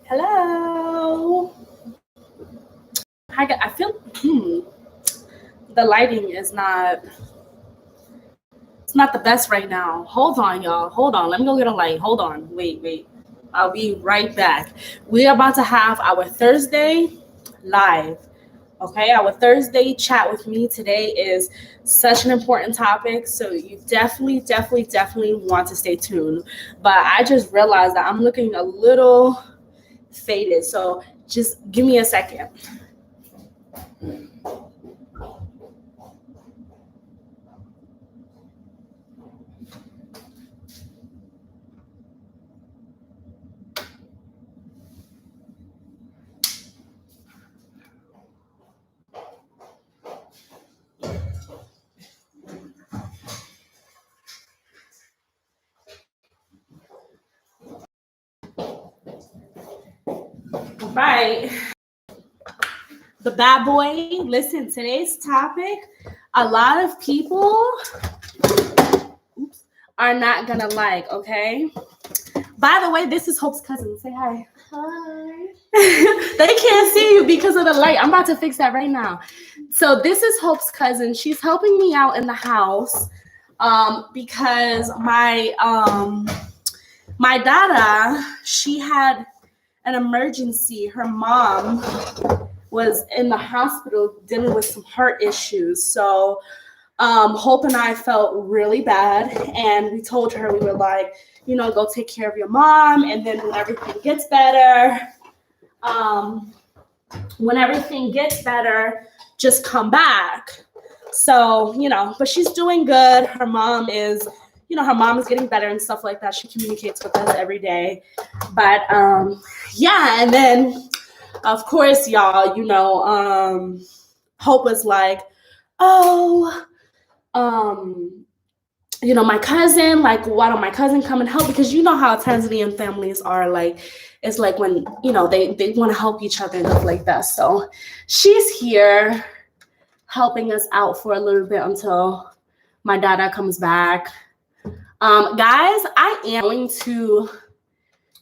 Hello. I feel the lighting is not. It's not the best right now. Hold on, y'all. Hold on. Let me go get a light. Hold on. Wait. I'll be right back. We're about to have our Thursday live. Okay, our Thursday chat with me today is such an important topic, so you definitely want to stay tuned. But I just realized that I'm looking a little faded, so just give me a second. Right. The bad boy. Listen, today's topic, a lot of people are not gonna like, okay? By the way, this is Hope's cousin. Say hi. Hi. They can't see you because of the light. I'm about to fix that right now. So this is Hope's cousin. She's helping me out in the house because my dada, she had an emergency. Her mom was in the hospital dealing with some heart issues. So Hope and I felt really bad, and we told her, we were like, go take care of your mom, and then when everything gets better, just come back. So, but she's doing good. Her mom is getting better and stuff like that. She communicates with us every day. But yeah, and then of course, y'all, Hope was like, oh, my cousin, like, why don't my cousin come and help? Because you know how Tanzanian families are, like, it's like when, they want to help each other and stuff like that. So she's here helping us out for a little bit until my dada comes back. Guys, I am going to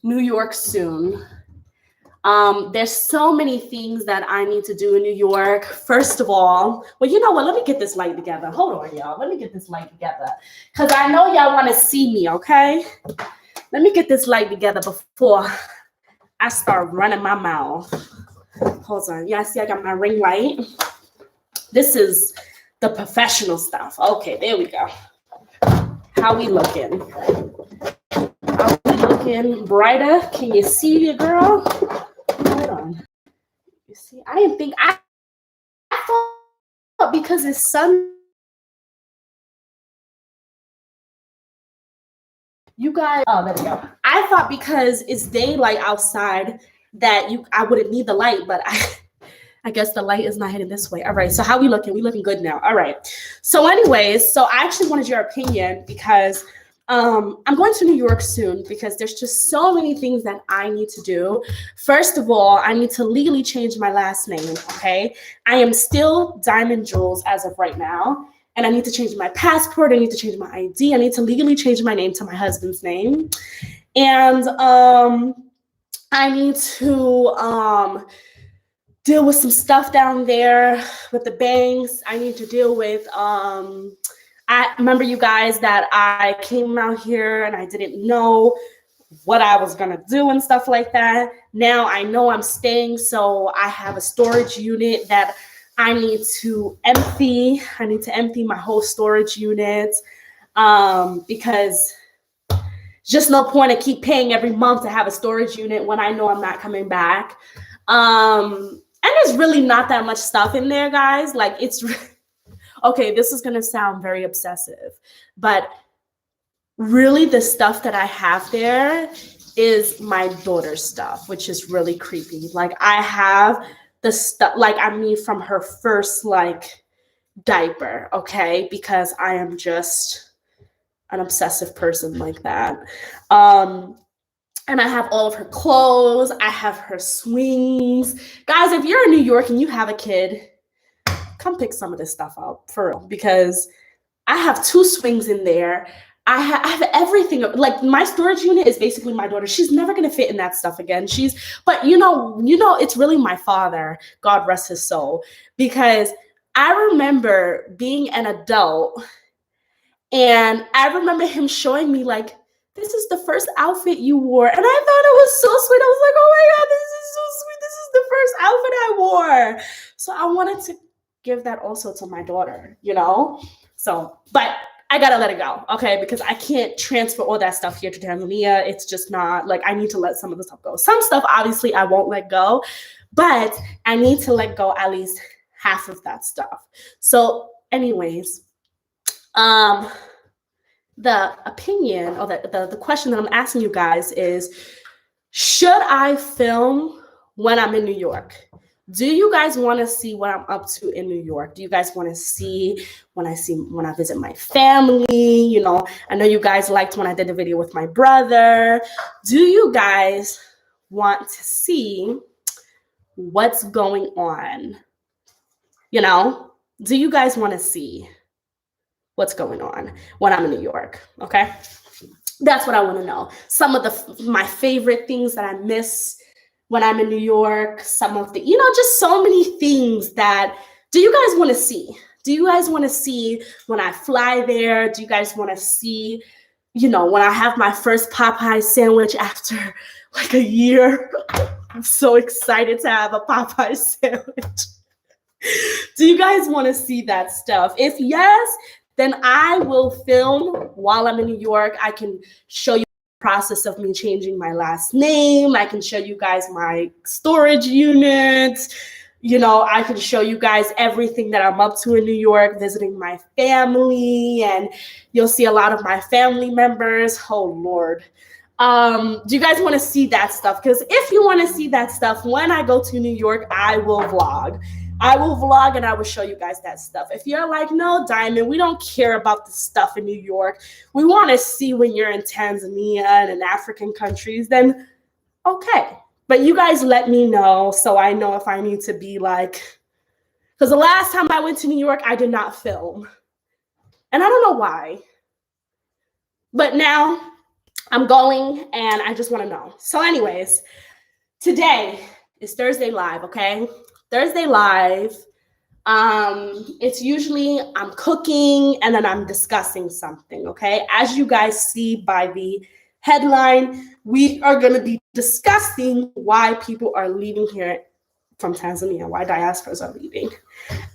New York soon. There's so many things that I need to do in New York. First of all, well, you know what? Let me get this light together. Hold on, y'all. Let me get this light together. Because I know y'all want to see me, okay? Let me get this light together before I start running my mouth. Hold on. Yeah, see, I got my ring light. This is the professional stuff. Okay, there we go. How we looking? Are we looking brighter? Can you see your girl? Hold on. You see, I didn't think I thought because it's sun. You guys, oh, there we go. I thought because it's daylight outside that I wouldn't need the light, but I guess the light is not heading this way. All right, so how we looking? We looking good now. All right. So anyways, so I actually wanted your opinion because I'm going to New York soon because there's just so many things that I need to do. First of all, I need to legally change my last name, okay? I am still Diamond Jules as of right now, and I need to change my passport. I need to change my ID. I need to legally change my name to my husband's name. And I need to deal with some stuff down there with the banks. I need to deal with I remember you guys that I came out here and I didn't know what I was going to do and stuff like that. Now I know I'm staying, so I have a storage unit that I need to empty. I need to empty my whole storage unit because just no point to keep paying every month to have a storage unit when I know I'm not coming back. And there's really not that much stuff in there, guys. Like, it's okay, this is going to sound very obsessive, but really the stuff that I have there is my daughter's stuff, which is really creepy. Like, I have the stuff, from her first, diaper, okay? Because I am just an obsessive person like that. And I have all of her clothes. I have her swings. Guys, if you're in New York and you have a kid, come pick some of this stuff up for real, because I have 2 swings in there. I have everything. Like my storage unit is basically my daughter. She's never gonna fit in that stuff again. But you know, it's really my father, God rest his soul, because I remember being an adult and I remember him showing me like, this is the first outfit you wore. And I thought it was so sweet. I was like, oh my God, this is so sweet. This is the first outfit I wore. So I wanted to give that also to my daughter, you know? So, but I gotta let it go, okay? Because I can't transfer all that stuff here to Tanzania. It's just not, like, I need to let some of the stuff go. Some stuff, obviously, I won't let go, but I need to let go at least half of that stuff. So anyways, the opinion or the question that I'm asking you guys is, should I film when I'm in New York? Do you guys want to see what I'm up to in New York? Do you guys want to see when I visit my family? You know, I know you guys liked when I did the video with my brother. Do you guys want to see what's going on? You know, do you guys want to see what's going on when I'm in New York? Okay, that's what I want to know. Some of my favorite things that I miss when I'm in New York, some of the, you know, just so many things that, do you guys want to see? Do you guys want to see when I fly there? Do you guys want to see, you know, when I have my first Popeye sandwich after like a year? I'm so excited to have a Popeye sandwich. Do you guys want to see that stuff? If yes, then I will film while I'm in New York. I can show you process of me changing my last name. I can show you guys my storage units. You know, I can show you guys everything that I'm up to in New York, visiting my family, and you'll see a lot of my family members. Oh Lord. Do you guys want to see that stuff? Because if you want to see that stuff, when I go to New York, I will vlog. I will vlog and I will show you guys that stuff. If you're like, no, Diamond, we don't care about the stuff in New York. We want to see when you're in Tanzania and in African countries, then okay. But you guys let me know so I know if I need to be like, because the last time I went to New York, I did not film. And I don't know why. But now I'm going and I just want to know. So anyways, today is Thursday Live, okay? Thursday Live, it's usually I'm cooking and then I'm discussing something, okay? As you guys see by the headline, we are going to be discussing why people are leaving here from Tanzania, why diasporas are leaving.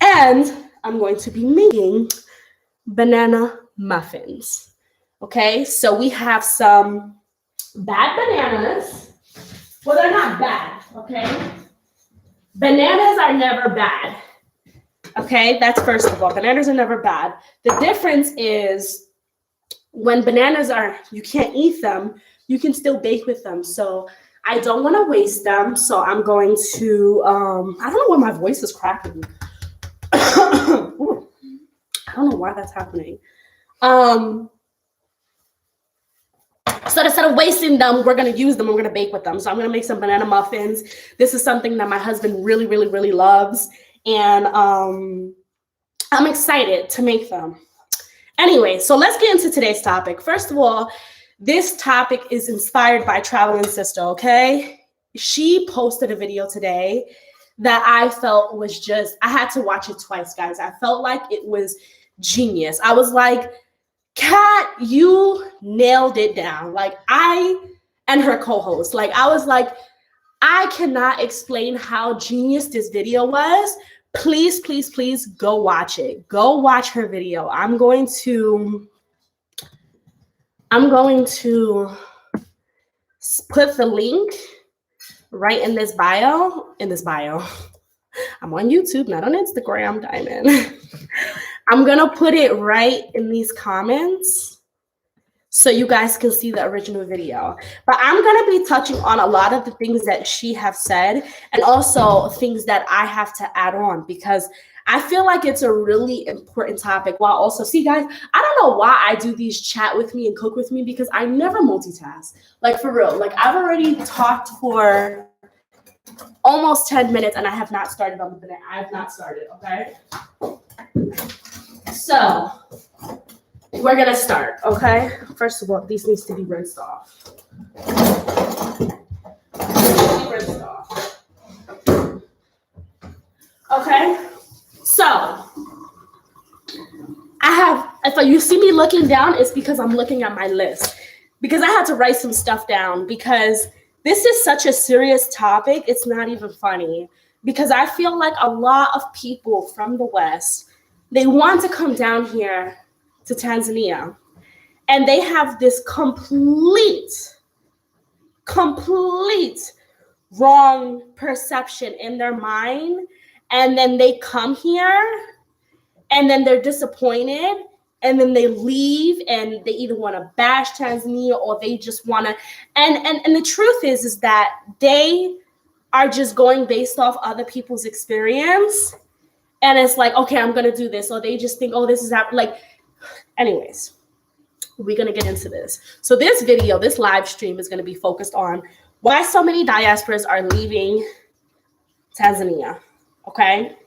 And I'm going to be making banana muffins, okay? So we have some bad bananas. Well, they're not bad, okay? Bananas are never bad, okay? That's first of all. Bananas are never bad. The difference is when bananas are, you can't eat them, you can still bake with them. So I don't want to waste them. So I'm going to, I don't know why my voice is cracking. Ooh, I don't know why that's happening. So instead of wasting them, we're going to use them. We're going to bake with them. So I'm going to make some banana muffins. This is something that my husband really, really, really loves. And I'm excited to make them. Anyway, so let's get into today's topic. First of all, this topic is inspired by Traveling Sista, okay? She posted a video today that I felt was just, I had to watch it twice, guys. I felt like it was genius. I was like, Kat, you nailed it down. Like and her co-host, like I was like, I cannot explain how genius this video was. Please, please, please go watch it. Go watch her video. I'm going to put the link right in this bio. I'm on YouTube, not on Instagram, Diamond. I'm going to put it right in these comments so you guys can see the original video. But I'm going to be touching on a lot of the things that she have said and also things that I have to add on because I feel like it's a really important topic. While also, see guys, I don't know why I do these chat with me and cook with me because I never multitask. Like for real, like I've already talked for almost 10 minutes and I have not started on the banana. I have not started, okay? So we're gonna start, okay? First of all, these needs to be rinsed off. Okay, so if you see me looking down, it's because I'm looking at my list, because I had to write some stuff down, because this is such a serious topic, it's not even funny, because I feel like a lot of people from the West, they want to come down here to Tanzania, and they have this complete wrong perception in their mind, and then they come here, and then they're disappointed, and then they leave, and they either want to bash Tanzania or they just want to, and the truth is that they are just going based off other people's experience, and it's like, okay, I'm gonna do this, or they just think, oh, this is like, anyways, we're gonna get into this. So this video, this live stream is gonna be focused on why so many diasporas are leaving Tanzania, okay?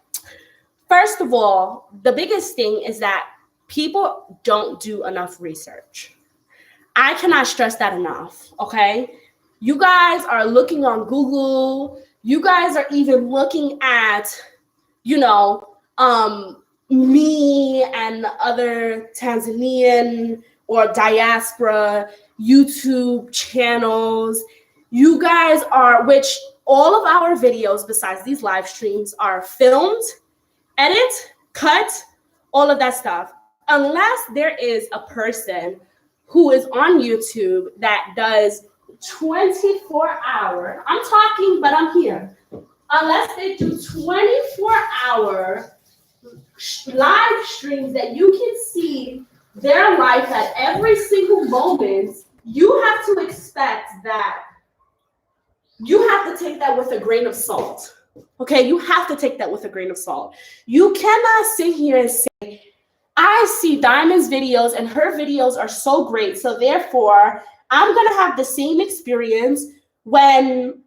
First of all, the biggest thing is that people don't do enough research. I cannot stress that enough, okay? You guys are looking on Google. You guys are even looking at, me and other Tanzanian or diaspora YouTube channels. You guys are, which all of our videos besides these live streams are filmed, edit, cut, all of that stuff. Unless there is a person who is on YouTube that does 24-hour, I'm talking, but I'm here. Unless they do 24-hour live streams that you can see their life at every single moment, you have to expect that you have to take that with a grain of salt. Okay, you have to take that with a grain of salt. You cannot sit here and say, I see Diamond's videos and her videos are so great, so therefore I'm gonna have the same experience when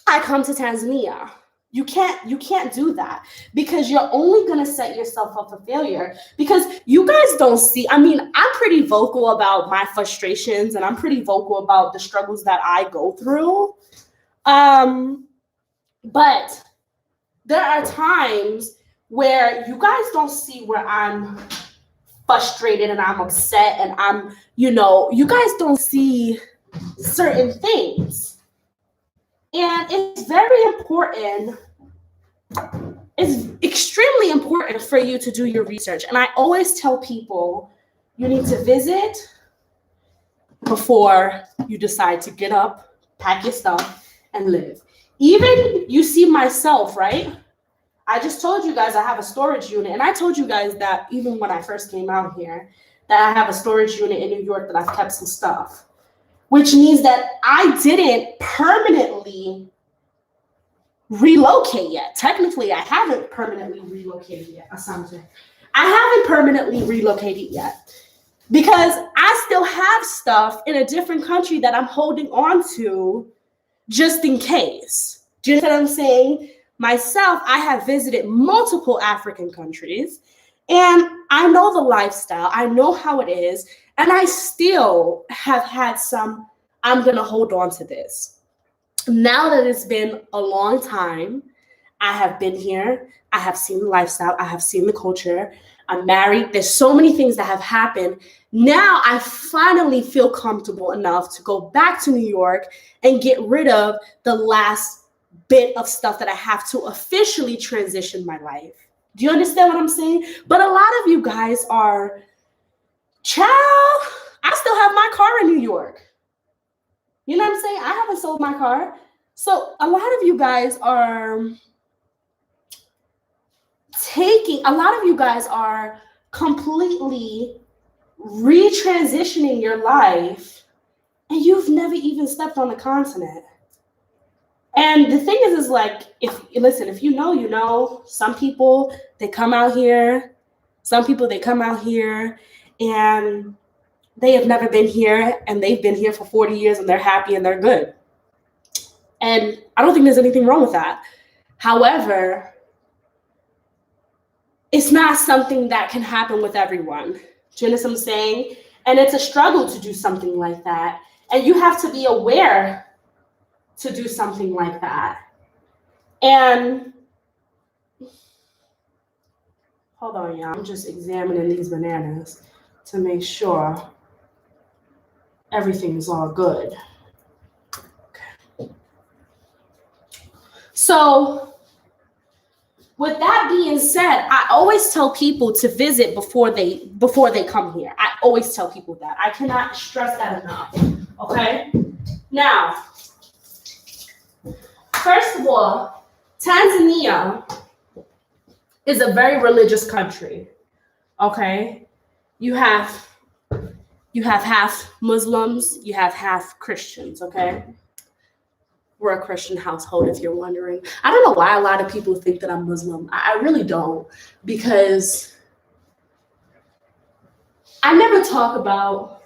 I come to Tanzania. You can't do that, because you're only gonna set yourself up for failure, because you guys don't see. I mean, I'm pretty vocal about my frustrations, and I'm pretty vocal about the struggles that I go through. But there are times where you guys don't see where I'm frustrated and I'm upset and I'm, you guys don't see certain things. And it's very important, it's extremely important for you to do your research. And I always tell people, you need to visit before you decide to get up, pack your stuff, and live. Even you see myself, right? I just told you guys I have a storage unit, and I told you guys that even when I first came out here, that I have a storage unit in New York that I've kept some stuff, which means that I didn't permanently relocate yet. Technically, I haven't permanently relocated yet, Asante. I haven't permanently relocated yet, because I still have stuff in a different country that I'm holding on to just in case. Do you know what I'm saying? Myself, I have visited multiple African countries, and I know the lifestyle. I know how it is, and I still have had some, I'm going to hold on to this. Now that it's been a long time, I have been here. I have seen the lifestyle. I have seen the culture. I'm married. There's so many things that have happened. Now I finally feel comfortable enough to go back to New York and get rid of the last bit of stuff that I have to officially transition my life. Do you understand what I'm saying? But a lot of you guys are, child, I still have my car in New York. You know what I'm saying? I haven't sold my car. So a lot of you guys are completely retransitioning your life, and you've never even stepped on the continent. And the thing is like, if you know, some people, they come out here, and they have never been here, and they've been here for 40 years, and they're happy and they're good. And I don't think there's anything wrong with that. However, it's not something that can happen with everyone. Do you understand what I'm saying? And it's a struggle to do something like that. And you have to be aware to do something like that. And hold on, y'all. I'm just examining these bananas to make sure everything is all good. Okay. So, with that being said, I always tell people to visit before they come here. I always tell people that. I cannot stress that enough. Okay? Now, first of all, Tanzania is a very religious country. Okay? You have half Muslims, you have half Christians, okay? We're a Christian household, if you're wondering. I don't know why a lot of people think that I'm Muslim. I really don't, because I never talk about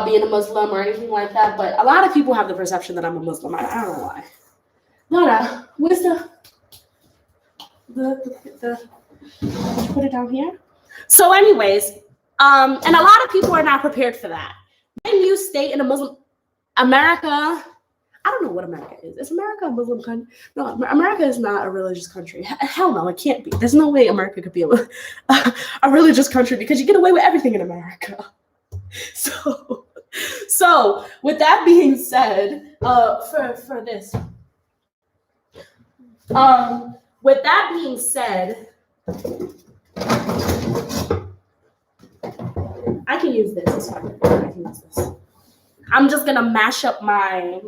being a Muslim or anything like that, but a lot of people have the perception that I'm a Muslim. I don't know why. Dada, where's the put it down here? So anyways, and a lot of people are not prepared for that. When you stay in a Muslim America, I don't know what America is. Is America a Muslim country? No, America is not a religious country. Hell no, it can't be. There's no way America could be a religious country, because you get away with everything in America. So with that being said, with that being said, I can use this. It's fine. I can use this. I'm just gonna mash up my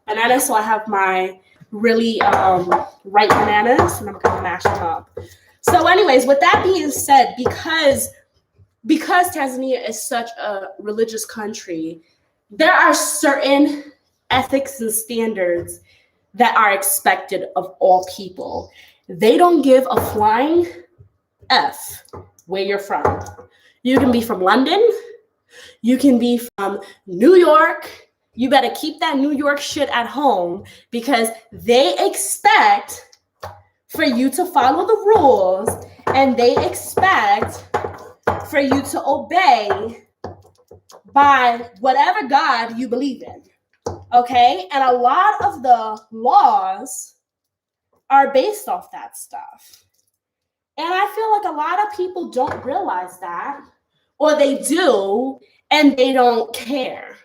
bananas, so I have my really ripe bananas, and I'm gonna mash them up. So, anyways, with that being said, because Tanzania is such a religious country, there are certain ethics and standards that are expected of all people. They don't give a flying F where you're from. You can be from London. You can be from New York. You better keep that New York shit at home, because they expect for you to follow the rules, and they expect for you to obey by whatever God you believe in. Okay? And a lot of the laws are based off that stuff. And I feel like a lot of people don't realize that, or they do, and they don't care.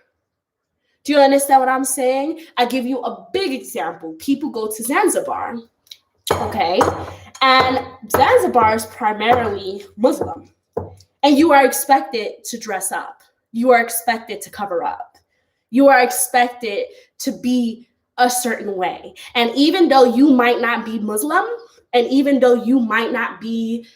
Do you understand what I'm saying? I give you a big example. People go to Zanzibar, okay? And Zanzibar is primarily Muslim. And you are expected to dress up. You are expected to cover up. You are expected to be a certain way. And even though you might not be Muslim, and even though you might not be,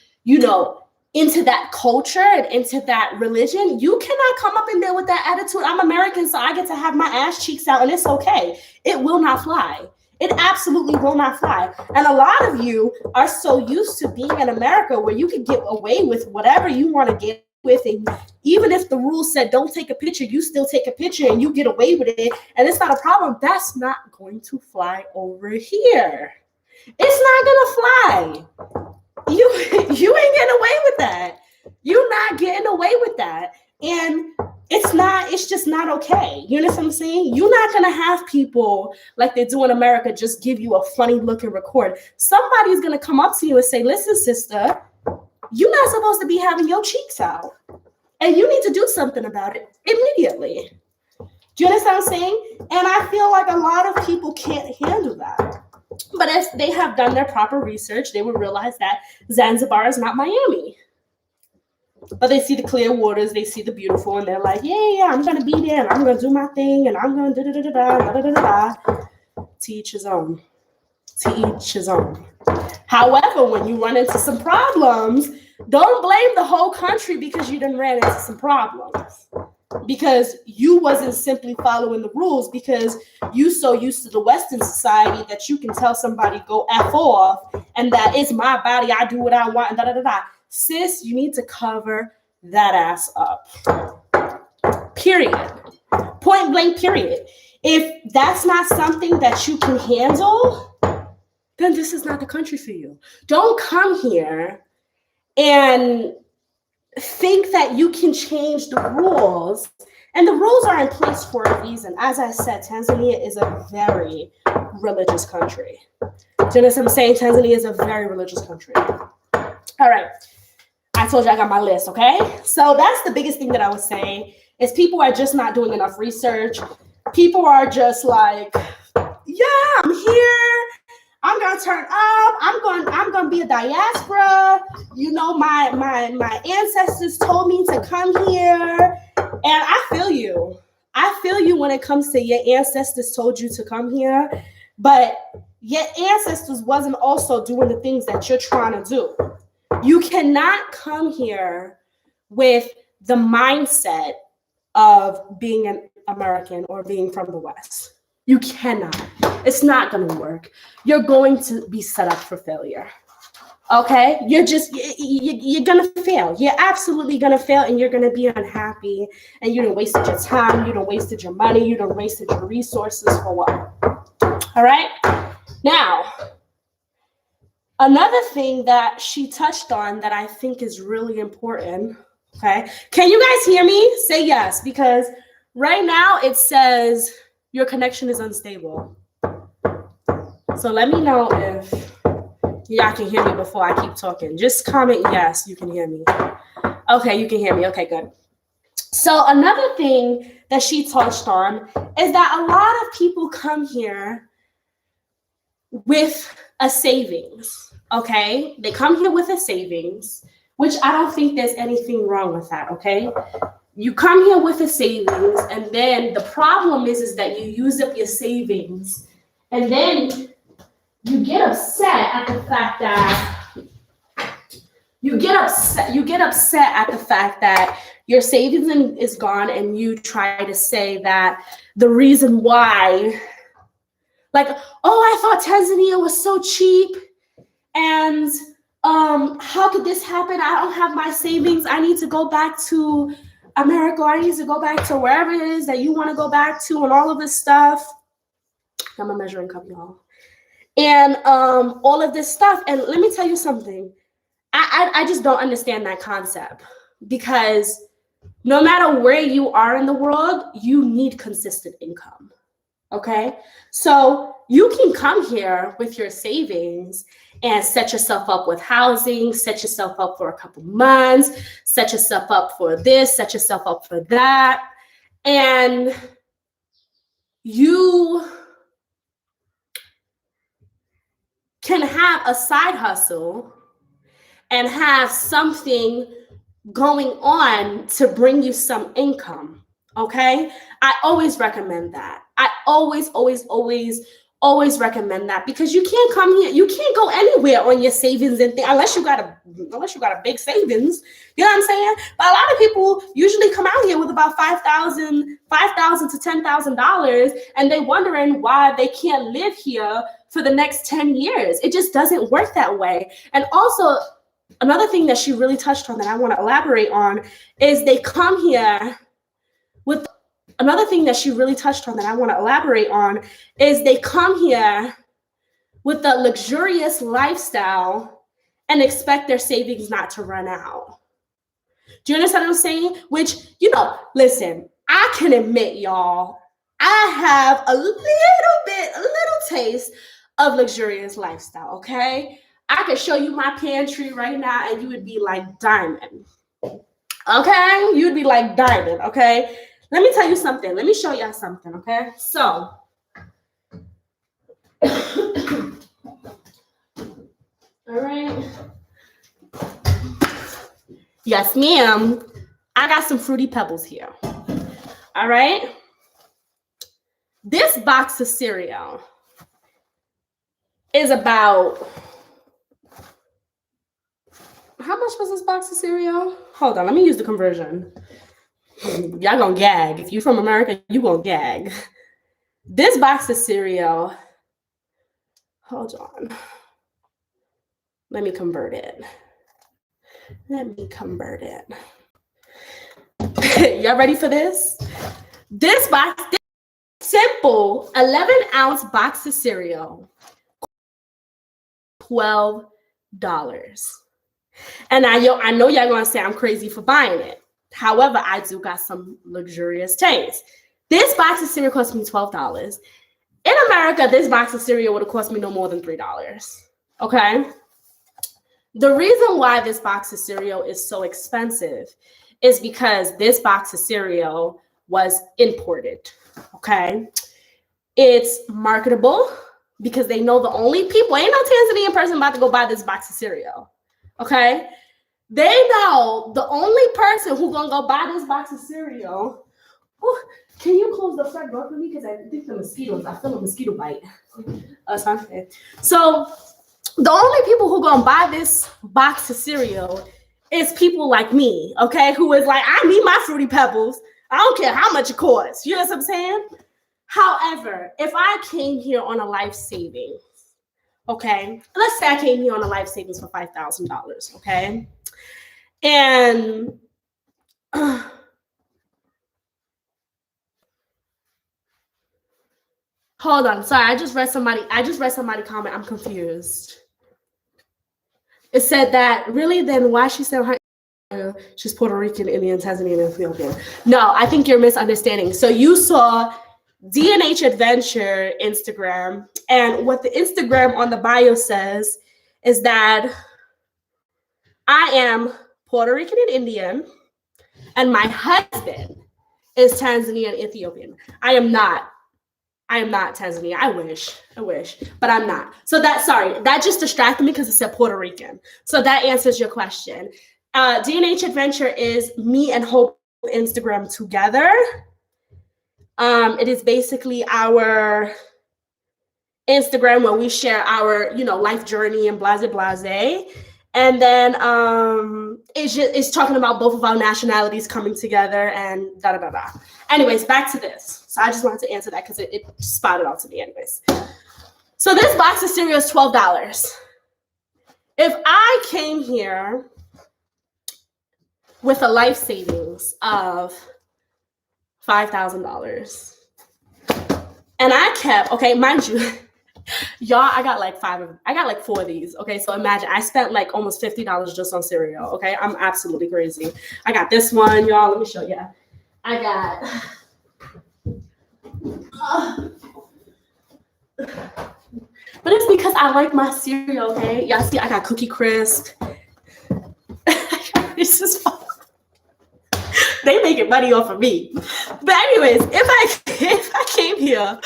into that culture and into that religion, you cannot come up in there with that attitude. I'm American, so I get to have my ass cheeks out, and it's okay. It will not fly. It absolutely will not fly. And a lot of you are so used to being in America where you can get away with whatever you want to get with, and even if the rules said don't take a picture, you still take a picture and you get away with it, and it's not a problem. That's not going to fly over here. It's not gonna fly. You ain't getting away with that. You're not getting away with that. And it's just not okay. You know what I'm saying? You're not gonna have people like they do in America just give you a funny look and record. Somebody's gonna come up to you and say, listen, sister, you're not supposed to be having your cheeks out. And you need to do something about it immediately. Do you understand what I'm saying? And I feel like a lot of people can't handle that. But if they have done their proper research, they will realize that Zanzibar is not Miami. But they see the clear waters, they see the beautiful, and they're like, yeah, I'm going to be there, and I'm going to do my thing, and I'm going to da-da-da-da-da. To each his own. To each his own. However, when you run into some problems, don't blame the whole country because you done ran into some problems. Because you wasn't simply following the rules, because you so used to the Western society that you can tell somebody go F off and that it's my body, I do what I want, and da-da-da-da. Sis, you need to cover that ass up. Period. Point blank, period. If that's not something that you can handle, then this is not the country for you. Don't come here and think that you can change the rules. And the rules are in place for a reason. As I said, Tanzania is a very religious country. Do you understand what I'm saying? Tanzania is a very religious country. All right. I told you I got my list, okay? So that's the biggest thing that I would say is people are just not doing enough research. People are just like, yeah, I'm here. I'm gonna turn up. I'm gonna be a diaspora. You know, my ancestors told me to come here. And I feel you. I feel you when it comes to your ancestors told you to come here, but your ancestors wasn't also doing the things that you're trying to do. You cannot come here with the mindset of being an American or being from the West. You cannot. It's not going to work. You're going to be set up for failure. Okay? You're going to fail. You're absolutely going to fail, and you're going to be unhappy, and you done wasted your time, you done wasted your money, you done wasted your resources for what? All right? Now, another thing that she touched on that I think is really important, okay? Can you guys hear me? Say yes, because right now it says your connection is unstable. So let me know if y'all can hear me before I keep talking. Just comment yes, you can hear me. Okay, you can hear me. Okay, good. So another thing that she touched on is that a lot of people come here with a savings, okay? They come here with a savings, which I don't think there's anything wrong with that, okay? You come here with a savings, and then the problem is that you use up your savings, and then you get upset at the fact that your savings is gone, and you try to say that the reason why, like, oh, I thought Tanzania was so cheap, and how could this happen? I don't have my savings. I need to go back to America. I need to go back to wherever it is that you want to go back to, and all of this stuff. I'm a measuring cup, y'all. And all of this stuff. And let me tell you something. I just don't understand that concept, because no matter where you are in the world, you need consistent income. Okay? So you can come here with your savings and set yourself up with housing, set yourself up for a couple months, set yourself up for this, set yourself up for that. And you can have a side hustle and have something going on to bring you some income, okay? I always recommend that. I always recommend that, because you can't come here, you can't go anywhere on your savings and unless you got a big savings, you know what I'm saying? But a lot of people usually come out here with about $5,000 to $10,000, and they're wondering why they can't live here for the next 10 years. It just doesn't work that way. And also, another thing that she really touched on that I want to elaborate on is they come here with Another thing that she really touched on that I want to elaborate on is they come here with a luxurious lifestyle and expect their savings not to run out. Do you understand what I'm saying? Which, listen, I can admit, y'all, I have a little taste of luxurious lifestyle, okay? I could show you my pantry right now and you would be like, diamond. Okay? You'd be like, diamond, okay? Let me tell you something. Let me show y'all something, okay? So, all right. Yes, ma'am. I got some Fruity Pebbles here. All right. This box of cereal is about, how much was this box of cereal? Hold on, let me use the conversion. Y'all gonna gag. If you from America, you gonna gag. This box of cereal, hold on. Let me convert it. Y'all ready for this? This simple 11-ounce box of cereal $12. And I know y'all gonna say I'm crazy for buying it. However, I do got some luxurious taste. This box of cereal cost me $12. In America, this box of cereal would have cost me no more than $3. Okay? The reason why this box of cereal is so expensive is because this box of cereal was imported. Okay? It's marketable because they know the only people, ain't no Tanzanian person about to go buy this box of cereal. Okay? They know the only person who's gonna go buy this box of cereal. Oh, can you close the front door for me? Because I think I feel a mosquito bite. It's fine. Okay. So the only people who gonna buy this box of cereal is people like me, okay? Who is like, I need my Fruity Pebbles. I don't care how much it costs. You know what I'm saying? However, if I came here on a life savings, okay? Let's say I came here on a life savings for $5,000, okay? And hold on, sorry, I just read somebody comment. I'm confused. It said that really then why she said she's Puerto Rican, Indian, Tanzanian, and Ethiopian. No, I think you're misunderstanding. So you saw D&H Adventure Instagram, and what the Instagram on the bio says is that I am Puerto Rican and Indian, and my husband is Tanzanian and Ethiopian. I am not Tanzania. I wish, but I'm not. So that just distracted me because it said Puerto Rican. So that answers your question. D&H Adventure is me and Hope Instagram together. It is basically our Instagram where we share our, life journey and blase. And then it's talking about both of our nationalities coming together and da-da-da-da. Anyways, back to this. So I just wanted to answer that because it spotted out to me anyways. So this box of cereal is $12. If I came here with a life savings of $5,000 and I kept, okay, mind you, y'all, I got like 4 of these. Okay, so imagine I spent like almost $50 just on cereal. Okay, I'm absolutely crazy. I got this one, y'all. Let me show you. I got. But it's because I like my cereal. Okay, y'all see, I got Cookie Crisp. This is fun. They making money off of me. But anyways, if I came here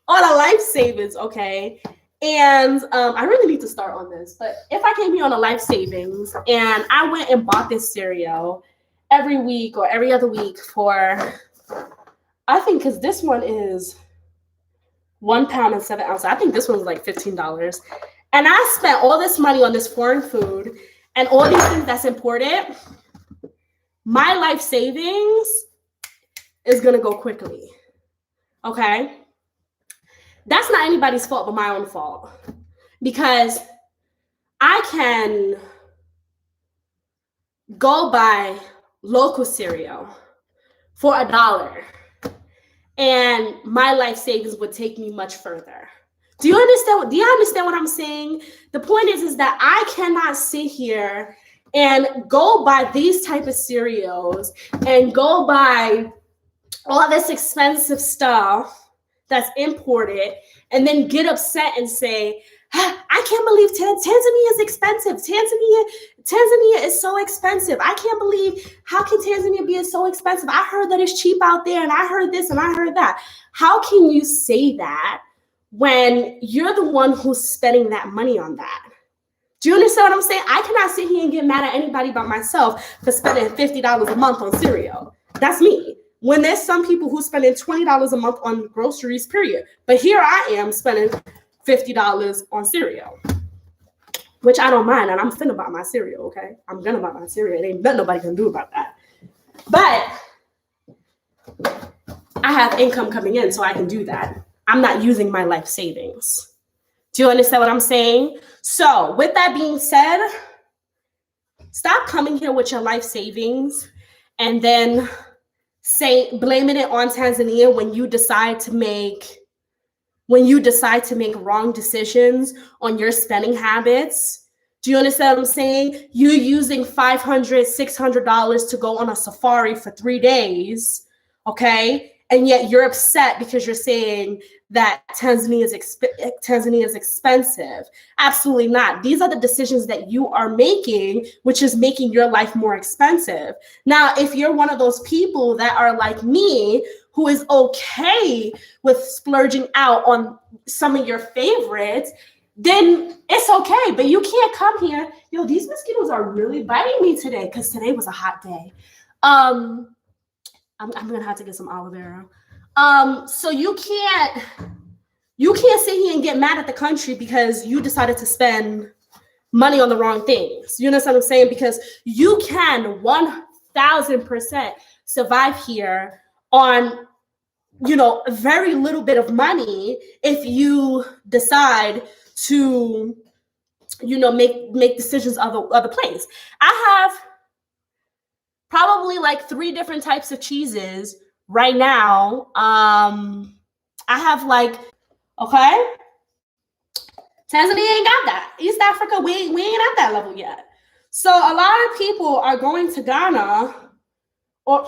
on a life savings, okay, and I really need to start on this, but if I came here on a life savings and I went and bought this cereal every week or every other week for, I think, because this one is 1 pound and 7 ounces, I think this one's like $15, and I spent all this money on this foreign food and all these things that's imported, my life savings is gonna go quickly, okay? That's not anybody's fault but my own fault, because I can go buy local cereal for $1 and my life savings would take me much further. Do you understand what I'm saying? The point is that I cannot sit here and go buy these type of cereals and go buy all this expensive stuff that's imported and then get upset and say, I can't believe Tanzania is expensive. Tanzania is so expensive. I can't believe, how can Tanzania be so expensive? I heard that it's cheap out there and I heard this and I heard that. How can you say that when you're the one who's spending that money on that? Do you understand what I'm saying? I cannot sit here and get mad at anybody but myself for spending $50 a month on cereal. That's me. When there's some people who spending $20 a month on groceries, period. But here I am spending $50 on cereal, which I don't mind. And I'm finna buy my cereal, okay? I'm gonna buy my cereal. It ain't nothing nobody can do about that. But I have income coming in, so I can do that. I'm not using my life savings. Do you understand what I'm saying? So with that being said, stop coming here with your life savings and then blaming it on Tanzania when you decide to make when you decide to make wrong decisions on your spending habits. Do you understand what I'm saying? You using $500, $600 to go on a safari for 3 days, okay? And yet you're upset because you're saying that Tanzania is expensive. Absolutely not. These are the decisions that you are making, which is making your life more expensive. Now, if you're one of those people that are like me, who is okay with splurging out on some of your favorites, then it's okay. But you can't come here. Yo, these mosquitoes are really biting me today because today was a hot day. I'm gonna have to get some aloe vera. So you can't sit here and get mad at the country because you decided to spend money on the wrong things. You understand what I'm saying? Because you can 1000% survive here on, very little bit of money if you decide to, make decisions other place. I have probably like 3 different types of cheeses right now. I have okay, Tanzania ain't got that. East Africa, we ain't at that level yet. So a lot of people are going to Ghana, or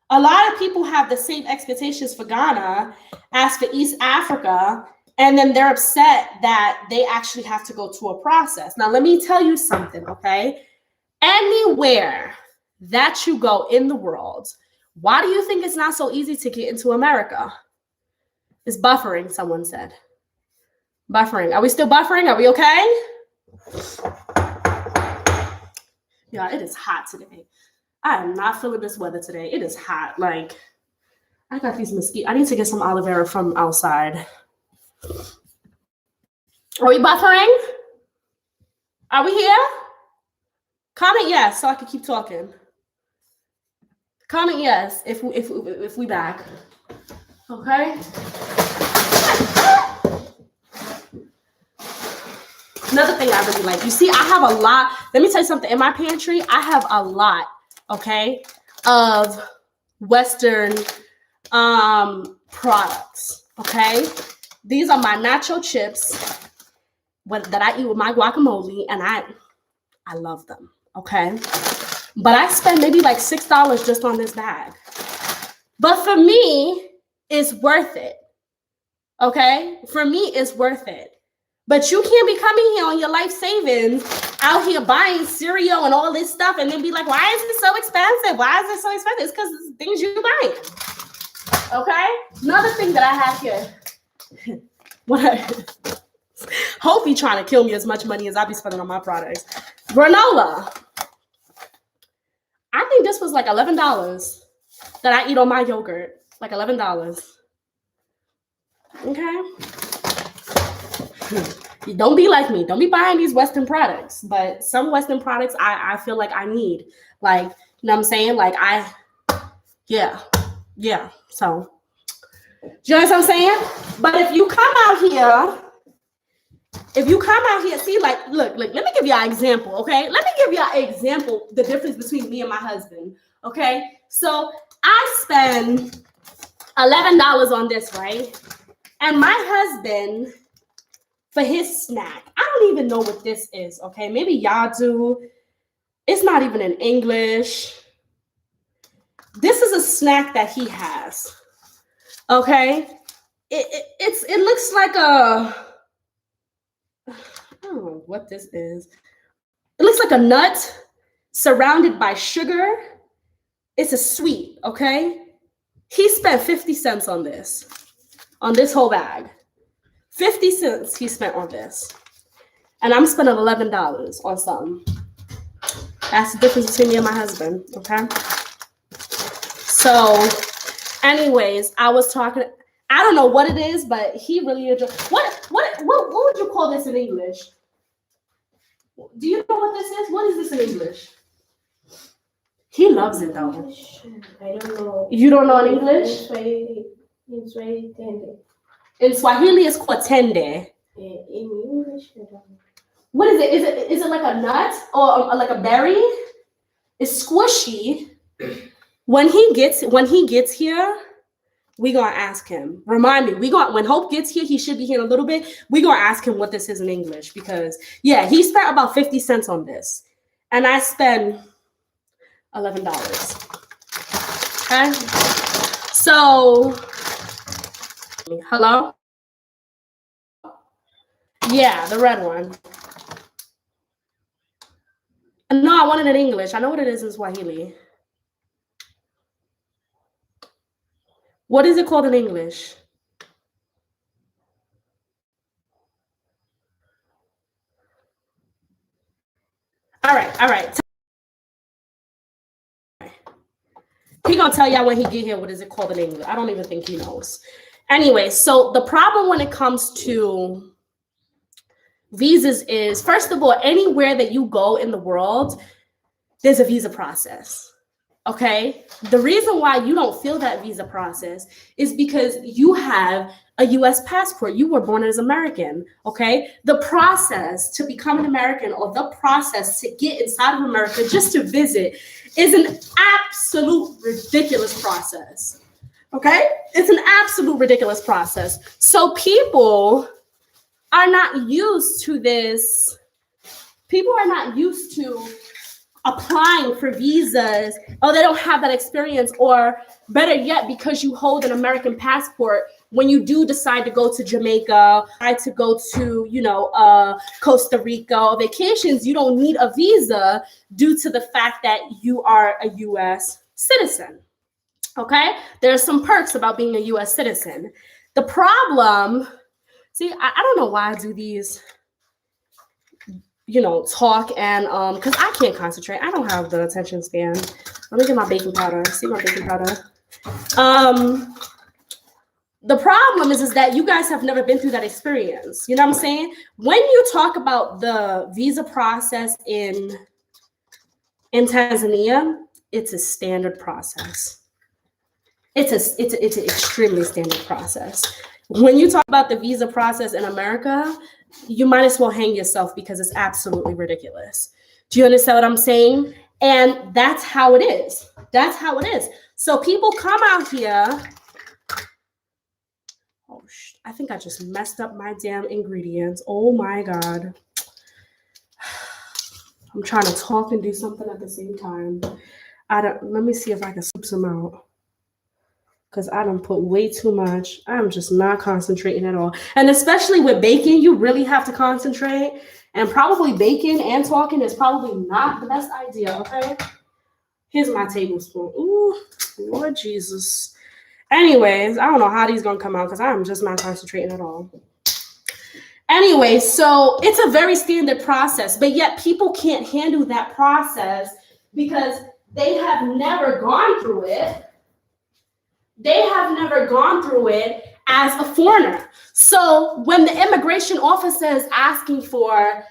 a lot of people have the same expectations for Ghana as for East Africa, and then they're upset that they actually have to go to a process. Now, let me tell you something, okay? Anywhere that you go in the world, why do you think it's not so easy to get into America? It's buffering, someone said. Buffering. Are we still buffering? Are we okay? Yeah, it is hot today. I am not feeling this weather today. It is hot. I got these mosquitoes. I need to get some aloe vera from outside. Are we buffering? Are we here? Comment yes, so I can keep talking. Comment yes if we back. Okay. Another thing I really like. You see, I have a lot. Let me tell you something. In my pantry, I have a lot, okay, of Western products, okay? These are my nacho chips that I eat with my guacamole, and I love them, okay? But I spend maybe like $6 just on this bag. But for me, it's worth it, okay? For me, it's worth it. But you can't be coming here on your life savings, out here buying cereal and all this stuff, and then be like, why is it so expensive? Why is it so expensive? It's because it's things you buy. Okay? Another thing that I have here. Hope he trying to kill me as much money as I be spending on my products. Granola. I think this was like $11 that I eat on my yogurt. Like $11. Okay? Don't be like me. Don't be buying these Western products. But some Western products I feel like I need. Like, you know what I'm saying? Yeah. So, you know what I'm saying? But if you come out here, see, look, let me give you an example, okay? Let me give you an example, the difference between me and my husband, okay? So I spend $11 on this, right? And my husband, for his snack, I don't even know what this is, okay? Maybe y'all do. It's not even in English. This is a snack that he has, okay? It looks like I don't know what this is. It looks like a nut surrounded by sugar. It's a sweet, okay? He spent 50 cents on this whole bag. 50 cents he spent on this. And I'm spending $11 on something. That's the difference between me and my husband, okay? So, anyways, I was talking, I don't know what it is, but he really enjoyed. What would you call this in English? Do you know what this is? What is this in English? He loves it though. I don't know. You don't know in English? In Swahili, tende. In Swahili, it's called tende. In English, I don't know. What is it? Is it like a nut or like a berry? It's squishy. When he gets here, We gonna ask him. Remind me. When Hope gets here, he should be here in a little bit. We gonna ask him what this is in English because yeah, he spent about 50 cents on this, and I spent $11. Okay. So, hello. Yeah, the red one. No, I wanted it in English. I know what it is in Swahili. What is it called in English? All right. He gonna tell y'all when he get here what is it called in English. I don't even think he knows. Anyway, so the problem when it comes to visas is, first of all, anywhere that you go in the world, there's a visa process. Okay, the reason why you don't feel that visa process is because you have a US passport. You were born as American. Okay, the process to become an American, or the process to get inside of America just to visit, is an absolute ridiculous process. Okay, it's an absolute ridiculous process. So people are not used to this. People are not used to applying for visas, or they don't have that experience, or better yet, because you hold an American passport, when you do decide to go to Jamaica, decide to go to, Costa Rica or vacations, you don't need a visa due to the fact that you are a US citizen. Okay, there are some perks about being a US citizen. The problem, see, I don't know why I do these talk and because I can't concentrate. I don't have the attention span. Let me get my baking powder. See my baking powder. The problem is that you guys have never been through that experience. You know what I'm saying? When you talk about the visa process in Tanzania, it's a standard process. It's an extremely standard process. When you talk about the visa process in America, you might as well hang yourself because it's absolutely ridiculous. Do you understand what I'm saying? And that's how it is. That's how it is. So people come out here. Oh, I think I just messed up my damn ingredients. Oh my God. I'm trying to talk and do something at the same time. Let me see if I can scoop some out. Because I don't put way too much. I'm just not concentrating at all. And especially with baking, you really have to concentrate. And probably baking and talking is probably not the best idea, okay? Here's my tablespoon. Ooh, Lord Jesus. Anyways, I don't know how these gonna come out because I'm just not concentrating at all. Anyway, so it's a very standard process, but yet people can't handle that process because they have never gone through it. They have never gone through it as a foreigner. So when the immigration officer is asking for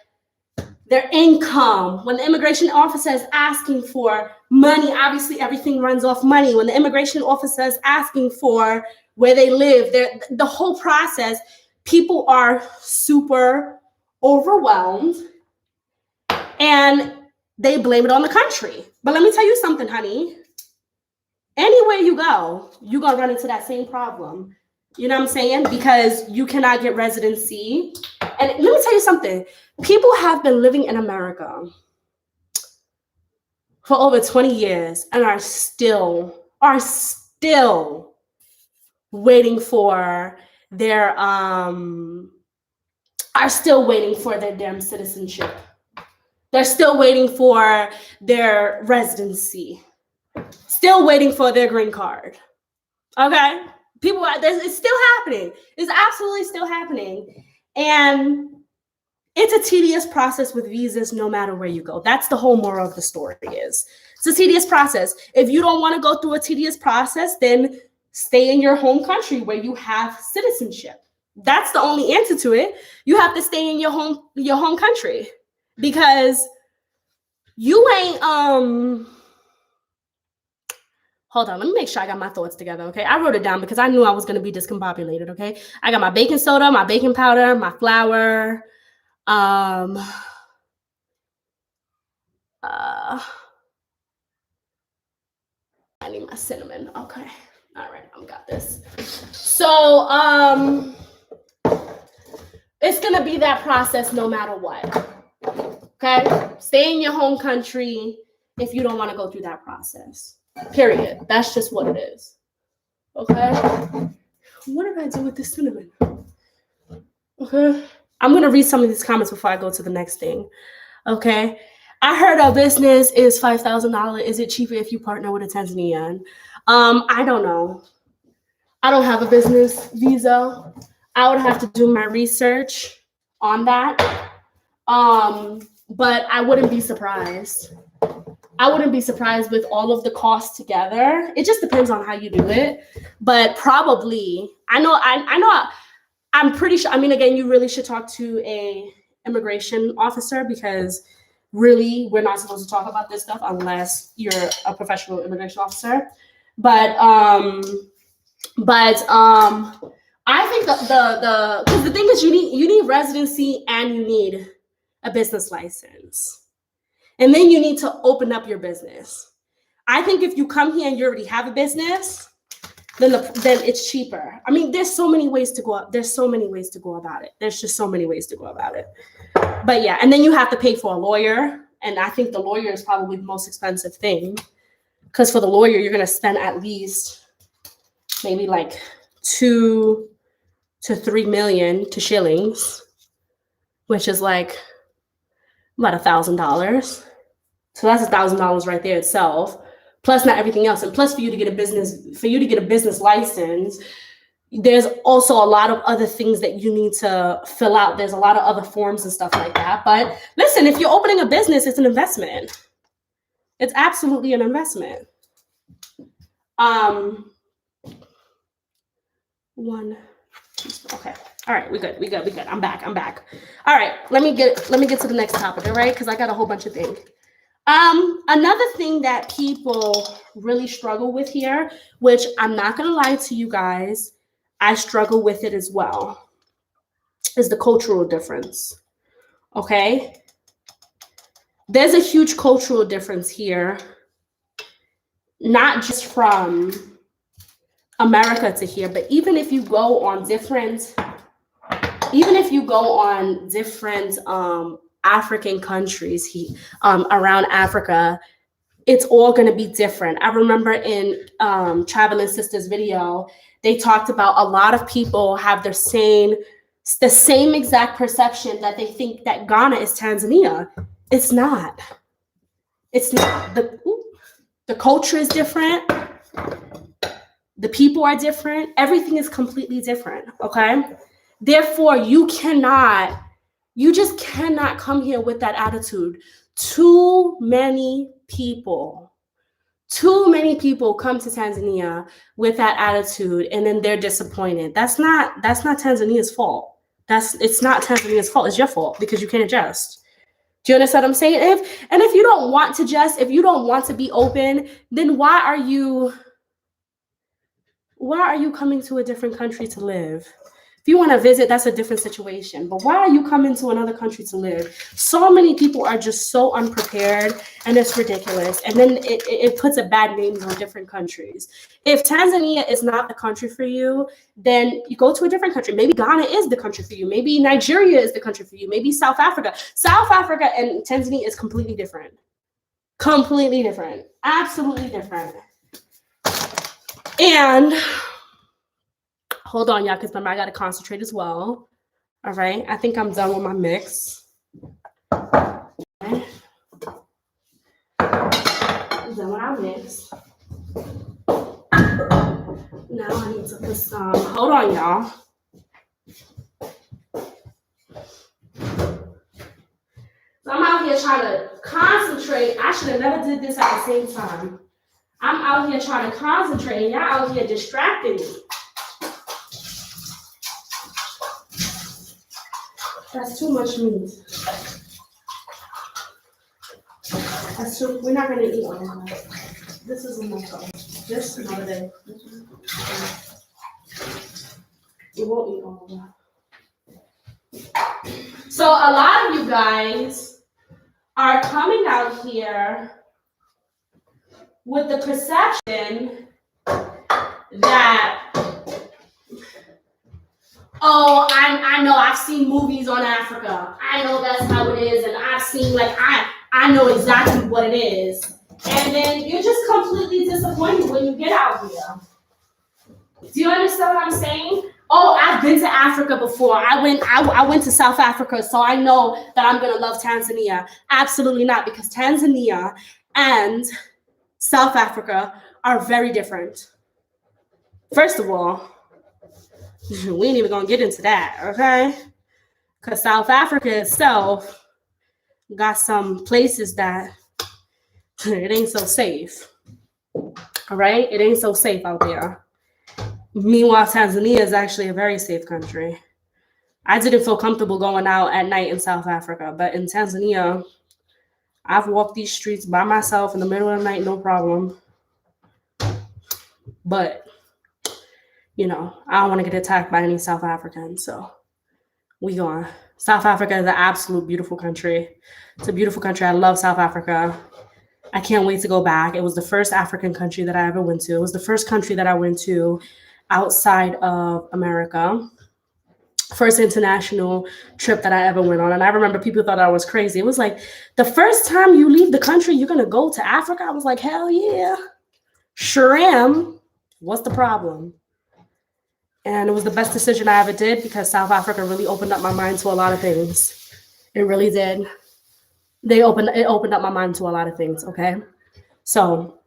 their income, when the immigration officer is asking for money, obviously everything runs off money. When the immigration officer is asking for where they live, the whole process, people are super overwhelmed and they blame it on the country. But let me tell you something, honey. Anywhere you go, you're going to run into that same problem. You know what I'm saying? Because you cannot get residency. And let me tell you something. People have been living in America for over 20 years and are still waiting for their damn citizenship. They're still waiting for their residency. Still waiting for their green card. Okay? It's still happening. It's absolutely still happening. And it's a tedious process with visas no matter where you go. That's the whole moral of the story is. It's a tedious process. If you don't want to go through a tedious process, then stay in your home country where you have citizenship. That's the only answer to it. You have to stay in your home country because you ain't Hold on, let me make sure I got my thoughts together, okay? I wrote it down because I knew I was going to be discombobulated, okay? I got my baking soda, my baking powder, my flour. I need my cinnamon, okay? All right, I've got this. So it's gonna be that process no matter what. Okay, stay in your home country if you don't want to go through that process. Period. That's just what it is. Okay. What did I do with this cinnamon? Okay. I'm gonna read some of these comments before I go to the next thing. Okay. I heard a business is $5,000. Is it cheaper if you partner with a Tanzanian? I don't know. I don't have a business visa. I would have to do my research on that. But I wouldn't be surprised. I wouldn't be surprised with all of the costs together. It just depends on how you do it. But probably, I'm pretty sure. I mean, again, you really should talk to a immigration officer because really, we're not supposed to talk about this stuff unless you're a professional immigration officer. But I think because the thing is, you need residency and you need a business license. And then you need to open up your business. I think if you come here and you already have a business, then it's cheaper. I mean, there's so many ways to go up. There's so many ways to go about it. There's just so many ways to go about it. But yeah, and then you have to pay for a lawyer. And I think the lawyer is probably the most expensive thing. Because for the lawyer, you're going to spend at least maybe like 2 to 3 million to shillings, which is like about $1,000. So that's $1,000 right there itself, plus not everything else. And plus for you to get a business license, there's also a lot of other things that you need to fill out. There's a lot of other forms and stuff like that. But listen, if you're opening a business, it's an investment. It's absolutely an investment. Okay. All right, we good. I'm back. All right, let me get to the next topic, all right? Because I got a whole bunch of things. Another thing that people really struggle with here, which I'm not gonna lie to you guys, I struggle with it as well, is the cultural difference. Okay? There's a huge cultural difference here, not just from America to here, but even if you go on different African countries around Africa, it's all going to be different. I remember in Traveling Sista's video, they talked about a lot of people have the same exact perception that they think that Ghana is Tanzania. It's not. It's not. The culture is different. The people are different. Everything is completely different. Okay. Therefore, you just cannot come here with that attitude. Too many people come to Tanzania with that attitude and then they're disappointed. That's not Tanzania's fault. It's not Tanzania's fault. It's your fault because you can't adjust. Do you understand what I'm saying? If you don't want to adjust, if you don't want to be open, then why are you coming to a different country to live? If you want to visit, that's a different situation. But why are you coming to another country to live? So many people are just so unprepared, and it's ridiculous. And then it puts a bad name on different countries. If Tanzania is not the country for you, then you go to a different country. Maybe Ghana is the country for you. Maybe Nigeria is the country for you. Maybe South Africa. South Africa and Tanzania is completely different. Completely different. Absolutely different. And hold on, y'all, because remember, I got to concentrate as well. All right. I think I'm done with my mix. Okay. I'm done with our mix. Now I need to put some. Hold on, y'all. So I'm out here trying to concentrate. I should have never did this at the same time. I'm out here trying to concentrate, and y'all out here distracting me. That's too much meat. We're not going to eat all of that. This is enough though. This another day. We won't eat all of that. So a lot of you guys are coming out here with the perception that, oh, I know, I've seen movies on Africa. I know that's how it is, and I've seen, like, I know exactly what it is. And then you're just completely disappointed when you get out here. Do you understand what I'm saying? Oh, I've been to Africa before. I went to South Africa, so I know that I'm gonna love Tanzania. Absolutely not, because Tanzania and South Africa are very different. First of all, we ain't even gonna get into that, okay? Because South Africa itself got some places that it ain't so safe. All right? It ain't so safe out there. Meanwhile, Tanzania is actually a very safe country. I didn't feel comfortable going out at night in South Africa, but in Tanzania, I've walked these streets by myself in the middle of the night, no problem. But, you know, I don't want to get attacked by any South Africans, so we going. South Africa is an absolute beautiful country. It's a beautiful country. I love South Africa. I can't wait to go back. It was the first African country that I ever went to. It was the first country that I went to outside of America. First international trip that I ever went on. And I remember people thought I was crazy. It was like, the first time you leave the country, you're going to go to Africa? I was like, hell yeah. Sure am. What's the problem? And it was the best decision I ever did because South Africa really opened up my mind to a lot of things. It really did. It opened up my mind to a lot of things, okay? So,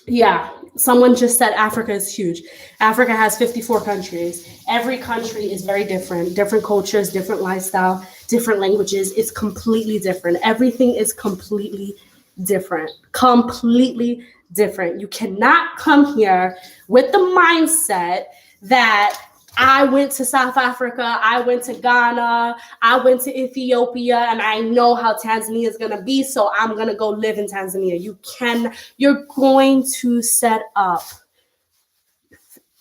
yeah, someone just said Africa is huge. Africa has 54 countries. Every country is very different cultures, different lifestyle, different languages. It's completely different. Everything is completely different. Completely different. You cannot come here with the mindset that I went to South Africa, I went to Ghana, I went to Ethiopia, and I know how Tanzania is going to be, so I'm going to go live in Tanzania. You're going to set up,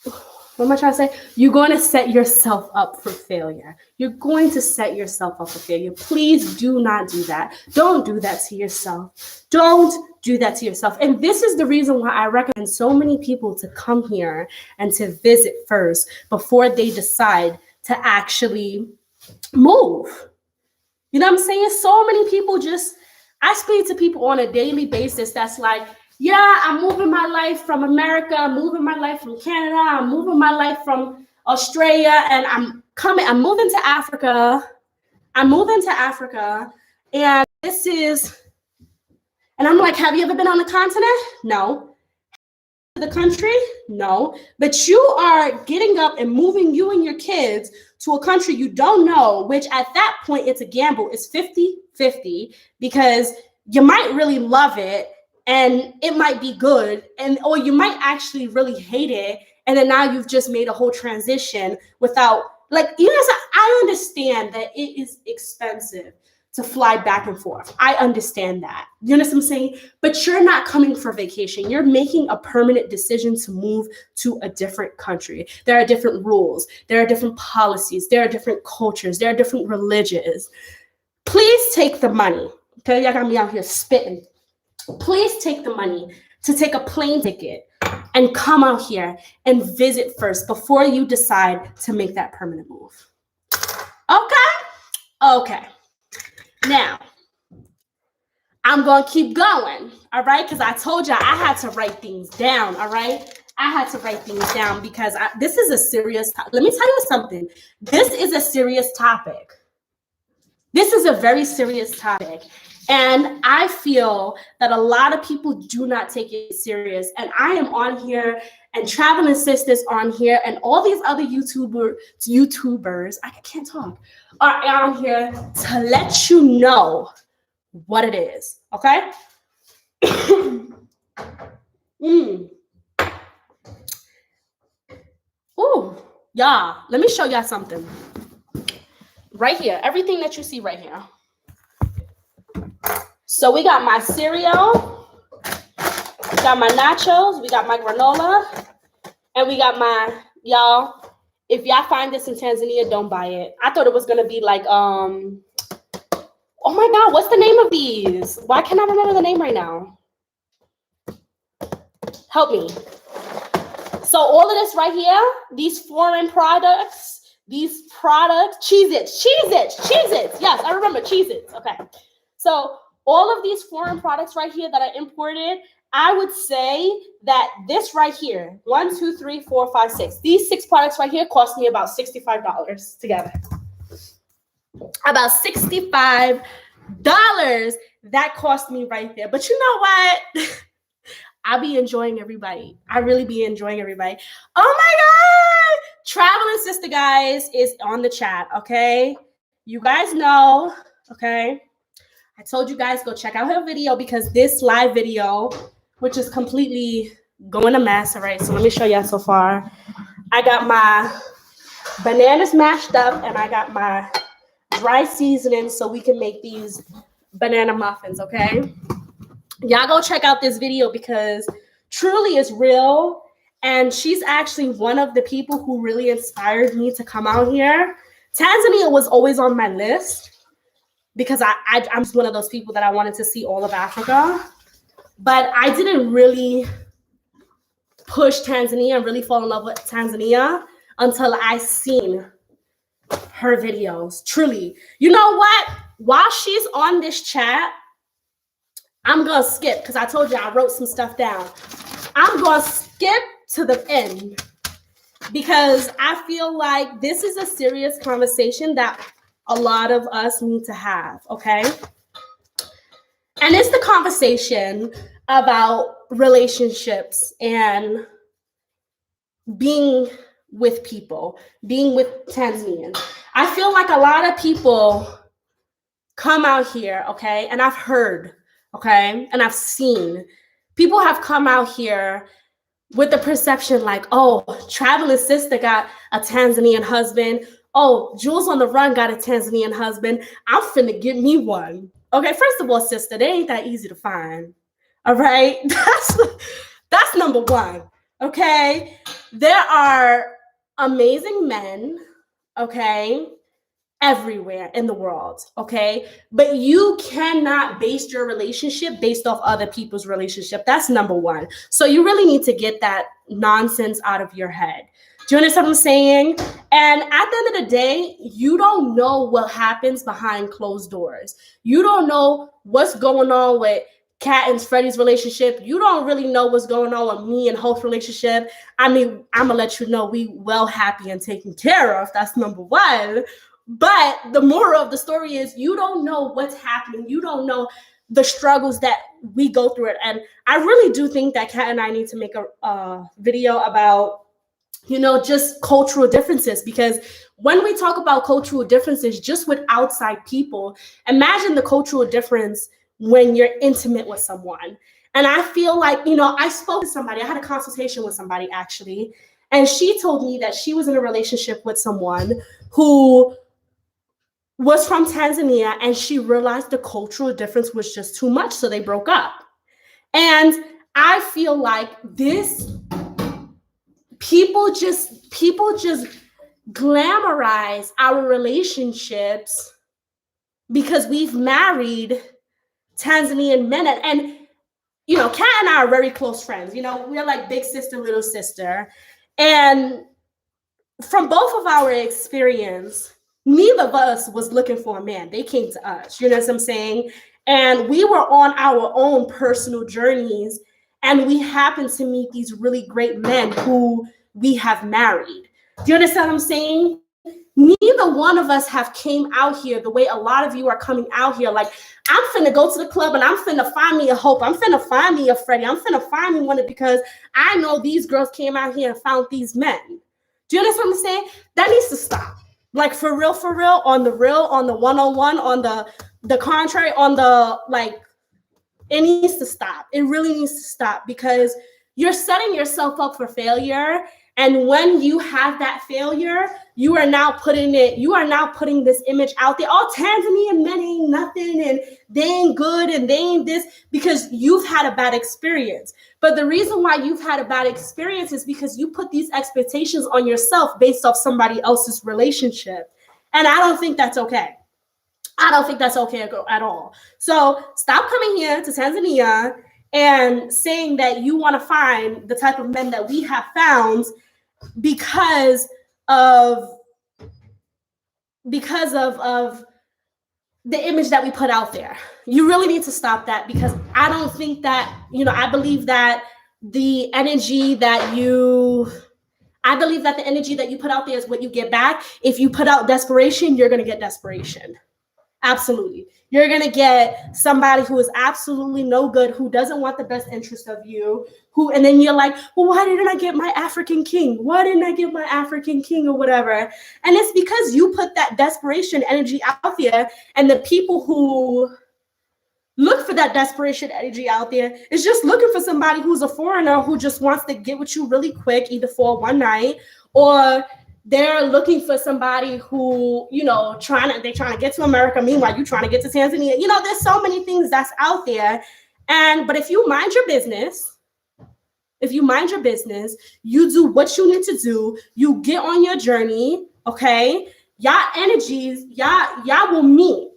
what am I trying to say? You're going to set yourself up for failure. You're going to set yourself up for failure. Please do not do that. Don't do that to yourself. Don't do that to yourself. And this is the reason why I recommend so many people to come here and to visit first before they decide to actually move. You know what I'm saying? So many people I speak to people on a daily basis that's like, yeah, I'm moving my life from America, I'm moving my life from Canada, I'm moving my life from Australia, and I'm moving to Africa. And and I'm like, have you ever been on the continent? No. The country? No. But you are getting up and moving you and your kids to a country you don't know, which at that point, it's a gamble. It's 50-50 because you might really love it and it might be good, or you might actually really hate it. And then now you've just made a whole transition without, like, you know, I understand that it is expensive to fly back and forth. I understand that. You understand what I'm saying? But you're not coming for vacation. You're making a permanent decision to move to a different country. There are different rules. There are different policies. There are different cultures. There are different religions. Please take the money. Okay, y'all got me out here spitting. Please take the money to take a plane ticket and come out here and visit first before you decide to make that permanent move. Okay. Now, I'm going to keep going, all right? Because I told y'all I had to write things down, all right? I had to write things down because this is a serious topic. Let me tell you something. This is a serious topic. This is a very serious topic. And I feel that a lot of people do not take it serious. And I am on here, and Traveling Sisters on here, and all these other YouTubers, I can't talk, are on here to let you know what it is, okay? Ooh, y'all, let me show y'all something. Right here, everything that you see right here. So we got my cereal, we got my nachos, we got my granola, and we got y'all, if y'all find this in Tanzania, don't buy it. I thought it was going to be like, oh my God, what's the name of these? Why can't I remember the name right now? Help me. So all of this right here, these foreign products, Cheez-Its. Yes, I remember Cheez-Its. Okay. So all of these foreign products right here that I imported, I would say that this right here, 1, 2, 3, 4, 5, 6. These 6 products right here cost me about $65 together. About $65 that cost me right there. But you know what? I be enjoying everybody. I really be enjoying everybody. Oh my God! Traveling Sister, guys, is on the chat, okay? You guys know, okay? I told you guys go check out her video because this live video, which is completely going a mess, all right? So let me show y'all so far. I got my bananas mashed up and I got my dry seasoning so we can make these banana muffins, okay? Y'all go check out this video because truly it's real. And she's actually one of the people who really inspired me to come out here. Tanzania was always on my list because I'm just one of those people that I wanted to see all of Africa. But I didn't really push Tanzania and really fall in love with Tanzania until I seen her videos. Truly. You know what? While she's on this chat, I'm going to skip because I told you I wrote some stuff down. I'm going to skip to the end because I feel like this is a serious conversation that a lot of us need to have, okay? And it's the conversation about relationships and being with people, being with Tanzanians. I feel like a lot of people come out here, okay? And I've heard, okay? And I've seen people have come out here with the perception like, oh, Traveling Sister got a Tanzanian husband. Oh, Jules on the Run got a Tanzanian husband. I'm finna get me one. Okay, first of all, sister, they ain't that easy to find. All right? That's number one. Okay? There are amazing men, okay, everywhere in the world, okay? But you cannot base your relationship based off other people's relationship. That's number one. So you really need to get that nonsense out of your head. Do you understand what I'm saying? And at the end of the day, you don't know what happens behind closed doors. You don't know what's going on with Kat and Freddie's relationship. You don't really know what's going on with me and Hope's relationship. I mean, I'm going to let you know we well happy and taken care of. That's number one. But the moral of the story is you don't know what's happening. You don't know the struggles that we go through it. And I really do think that Kat and I need to make a video about, you know, just cultural differences, because when we talk about cultural differences just with outside people, imagine the cultural difference when you're intimate with someone. And I feel like, you know, I spoke to somebody, I had a consultation with somebody actually, and she told me that she was in a relationship with someone who was from Tanzania, and she realized the cultural difference was just too much, so they broke up. And I feel like people just glamorize our relationships because we've married Tanzanian men. And you know, Kat and I are very close friends. You know, we're like big sister, little sister. And from both of our experience, neither of us was looking for a man. They came to us, you know what I'm saying? And we were on our own personal journeys, and we happened to meet these really great men who we have married. Do you understand what I'm saying? Neither one of us have came out here the way a lot of you are coming out here. Like, I'm finna go to the club and I'm finna find me a Hope. I'm finna find me a Freddie. I'm finna find me one because I know these girls came out here and found these men. Do you understand what I'm saying? That needs to stop. Like, for real, on the one-on-one, on the contrary, on the, like, it needs to stop. It really needs to stop because you're setting yourself up for failure. And when you have that failure, you are now putting this image out there. Oh, Tanzanian men ain't nothing and they ain't good and they ain't this, because you've had a bad experience. But the reason why you've had a bad experience is because you put these expectations on yourself based off somebody else's relationship. And I don't think that's okay. I don't think that's okay at all. So stop coming here to Tanzania and saying that you want to find the type of men that we have found because of the image that we put out there. You really need to stop that, because I don't think that, I believe that the energy that you put out there is what you get back. If you put out desperation, you're going to get desperation. Absolutely. You're going to get somebody who is absolutely no good, who doesn't want the best interest of you, and then you're like, well, why didn't I get my African king? Why didn't I get my African king, or whatever? And it's because you put that desperation energy out there, and the people who look for that desperation energy out there is just looking for somebody who's a foreigner who just wants to get with you really quick, either for one night, or they're looking for somebody who, they're trying to get to America. Meanwhile, you're trying to get to Tanzania. There's so many things that's out there. But if you mind your business, you do what you need to do, you get on your journey, okay? Y'all energies, y'all will meet.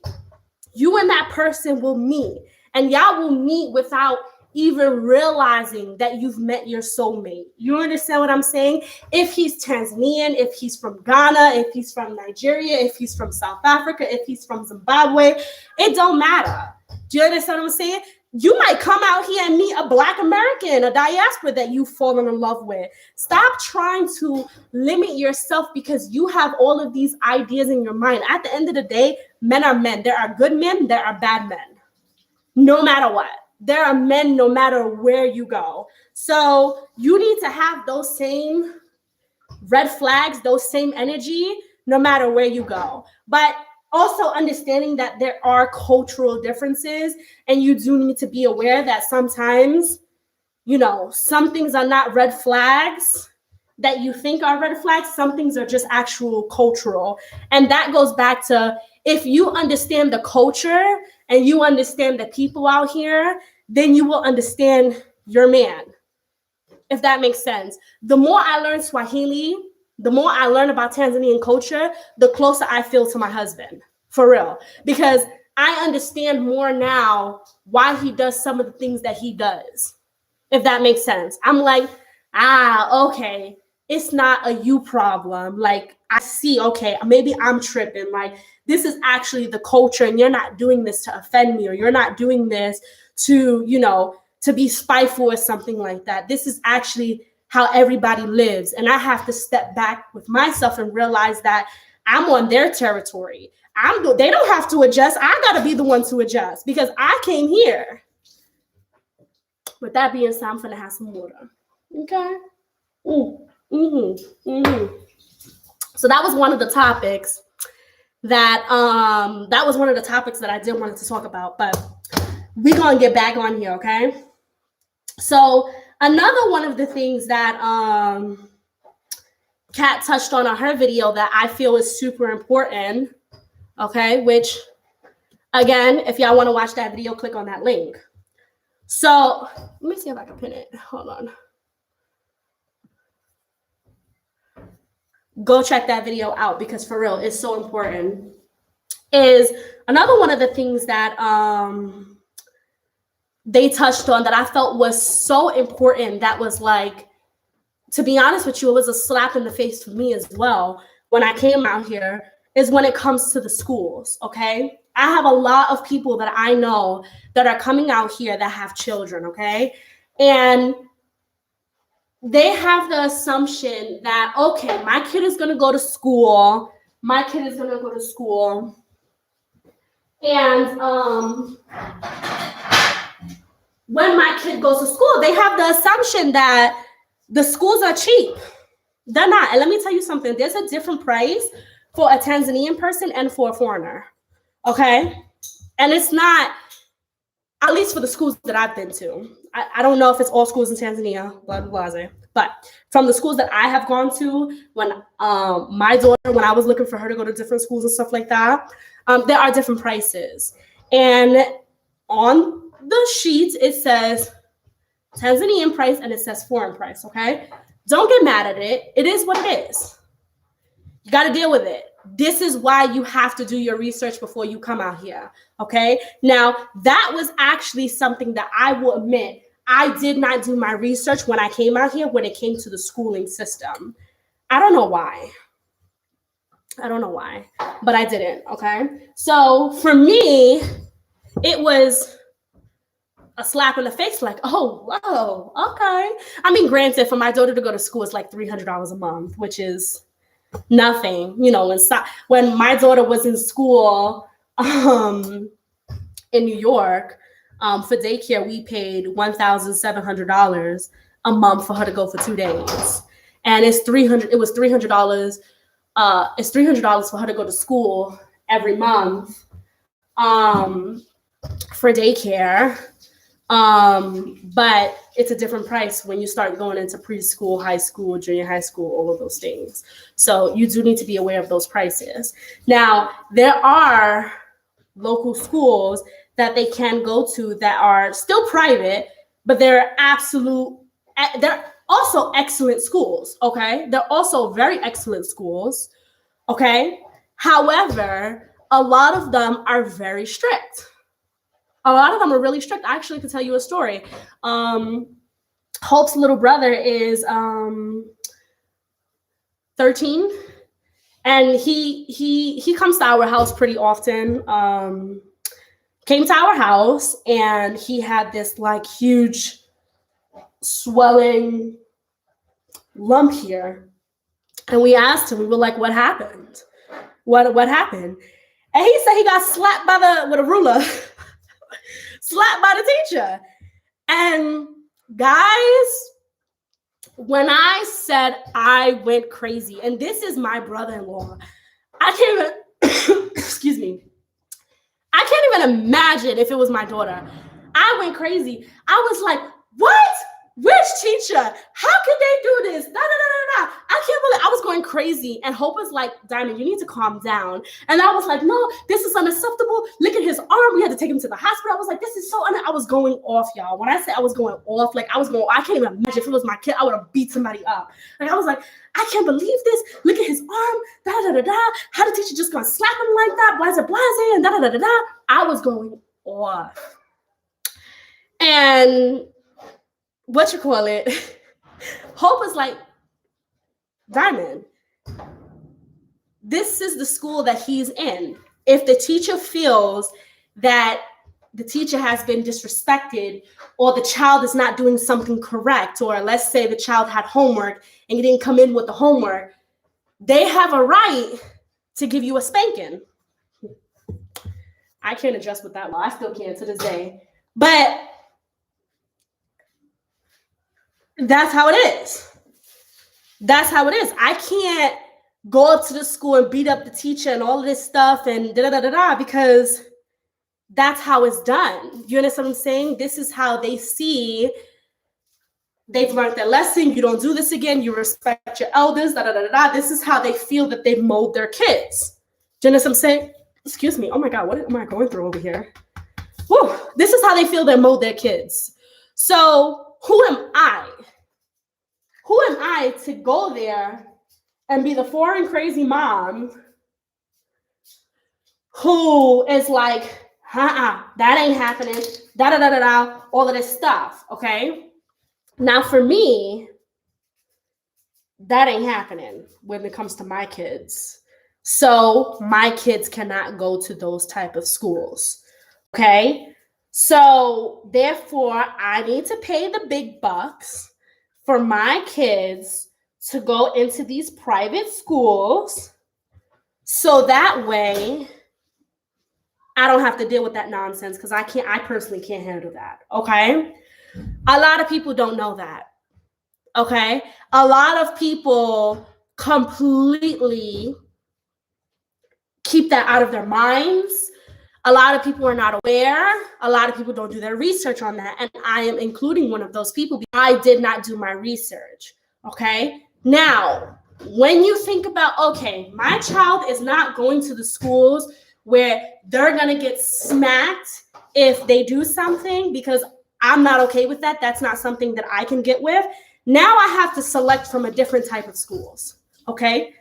You and that person will meet. And y'all will meet without even realizing that you've met your soulmate. You understand what I'm saying? If he's Tanzanian, if he's from Ghana, if he's from Nigeria, if he's from South Africa, if he's from Zimbabwe, it don't matter. Do you understand what I'm saying? You might come out here and meet a Black American, a diaspora that you've fallen in love with. Stop trying to limit yourself because you have all of these ideas in your mind. At the end of the day, men are men. There are good men, there are bad men. No matter what. There are men no matter where you go. So you need to have those same red flags, those same energy, no matter where you go. But also understanding that there are cultural differences, and you do need to be aware that sometimes, some things are not red flags that you think are red flags. Some things are just actual cultural. And that goes back to, if you understand the culture and you understand the people out here, then you will understand your man, if that makes sense. The more I learn Swahili, the more I learn about Tanzanian culture, the closer I feel to my husband, for real. Because I understand more now why he does some of the things that he does, if that makes sense. I'm like, okay, it's not a you problem. Like, I see, okay, maybe I'm tripping. Like, this is actually the culture, and you're not doing this to offend me, or you're not doing this to, to be spiteful or something like that. This is actually how everybody lives. And I have to step back with myself and realize that I'm on their territory. They don't have to adjust. I got to be the one to adjust because I came here. With that being said, I'm going to have some water. Okay? So that was one of the topics that I did want to talk about, but we're going to get back on here, okay? So another one of the things that Kat touched on her video that I feel is super important, okay, which, again, if y'all want to watch that video, click on that link. So let me see if I can pin it. Hold on. Go check that video out because, for real, it's so important. Is another one of the things that they touched on that I felt was so important, that was like, to be honest with you, it was a slap in the face for me as well when I came out here, is when it comes to the schools, okay? I have a lot of people that I know that are coming out here that have children, okay? And they have the assumption that, okay, my kid is going to go to school. And when my kid goes to school, they have the assumption that the schools are cheap. They're not. And let me tell you something. There's a different price for a Tanzanian person and for a foreigner. Okay? And it's not, at least for the schools that I've been to. I don't know if it's all schools in Tanzania, blah, blah, blah. But from the schools that I have gone to, when my daughter, when I was looking for her to go to different schools and stuff like that, there are different prices. And on the sheet, it says Tanzanian price and it says foreign price, okay? Don't get mad at it. It is what it is. You got to deal with it. this is why you have to do your research before you come out here. Okay. Now, that was actually something that I will admit I did not do my research when I came out here when it came to the schooling system. I don't know why. But I didn't. Okay. So for me, it was a slap in the face, like, oh, whoa, okay. I mean, granted, for my daughter to go to school, it's like $300 a month, which is nothing. You know, when my daughter was in school in New York, for daycare, we paid $1,700 a month for her to go for 2 days. And it was $300. It's $300 for her to go to school every month for daycare. But it's a different price when you start going into preschool, high school, junior high school, all of those things. So you do need to be aware of those prices. Now, there are local schools that they can go to that are still private, but they're also excellent schools, okay? They're also very excellent schools, okay? However, a lot of them are very strict. A lot of them are really strict. I actually could tell you a story. Hope's little brother is 13, and he comes to our house pretty often. Came to our house, and he had this like huge swelling lump here. And we asked him, we were like, what happened? What happened? And he said he got slapped with a ruler. Slapped by the teacher. And guys, when I said I went crazy, and this is my brother-in-law, I can't even, excuse me, I can't even imagine if it was my daughter. I went crazy. I was like, what? Which teacher? How can they do this? I can't believe I was going crazy. And Hope was like, Diamond, you need to calm down. And I was like, no, this is unacceptable. Look at his arm. We had to take him to the hospital. I was like, this is so I was going off, y'all. When I say I was going off, like I can't even imagine if it was my kid, I would have beat somebody up. Like I was like, I can't believe this. Look at his arm. How the teacher just gonna slap him like that? Blase and I was going off. And what you call it? Hope is like, Diamond, this is the school that he's in. If the teacher feels that the teacher has been disrespected, or the child is not doing something correct, or let's say the child had homework and you didn't come in with the homework, they have a right to give you a spanking. I can't adjust with that law. I still can't to this day. But that's how it is. That's how it is. I can't go up to the school and beat up the teacher and all of this stuff and because that's how it's done. You understand what I'm saying? This is how they see they've learned their lesson. You don't do this again. You respect your elders. This is how they feel that they mold their kids. Do you understand what I'm saying? Excuse me. Oh my God, what am I going through over here? Whew. This is how they feel they mold their kids. So who am I? Who am I to go there and be the foreign crazy mom who is like, that ain't happening, all of this stuff, okay? Now for me, that ain't happening when it comes to my kids. So my kids cannot go to those type of schools, okay? So therefore, I need to pay the big bucks for my kids to go into these private schools, so that way I don't have to deal with that nonsense, because I personally can't handle that, okay? A lot of people don't know that, okay? A lot of people completely keep that out of their minds. A lot of people are not aware. A lot of people don't do their research on that. And I am including one of those people. I did not do my research, okay? Now, when you think about, okay, my child is not going to the schools where they're going to get smacked if they do something, because I'm not okay with that. That's not something that I can get with. Now I have to select from a different type of schools, okay?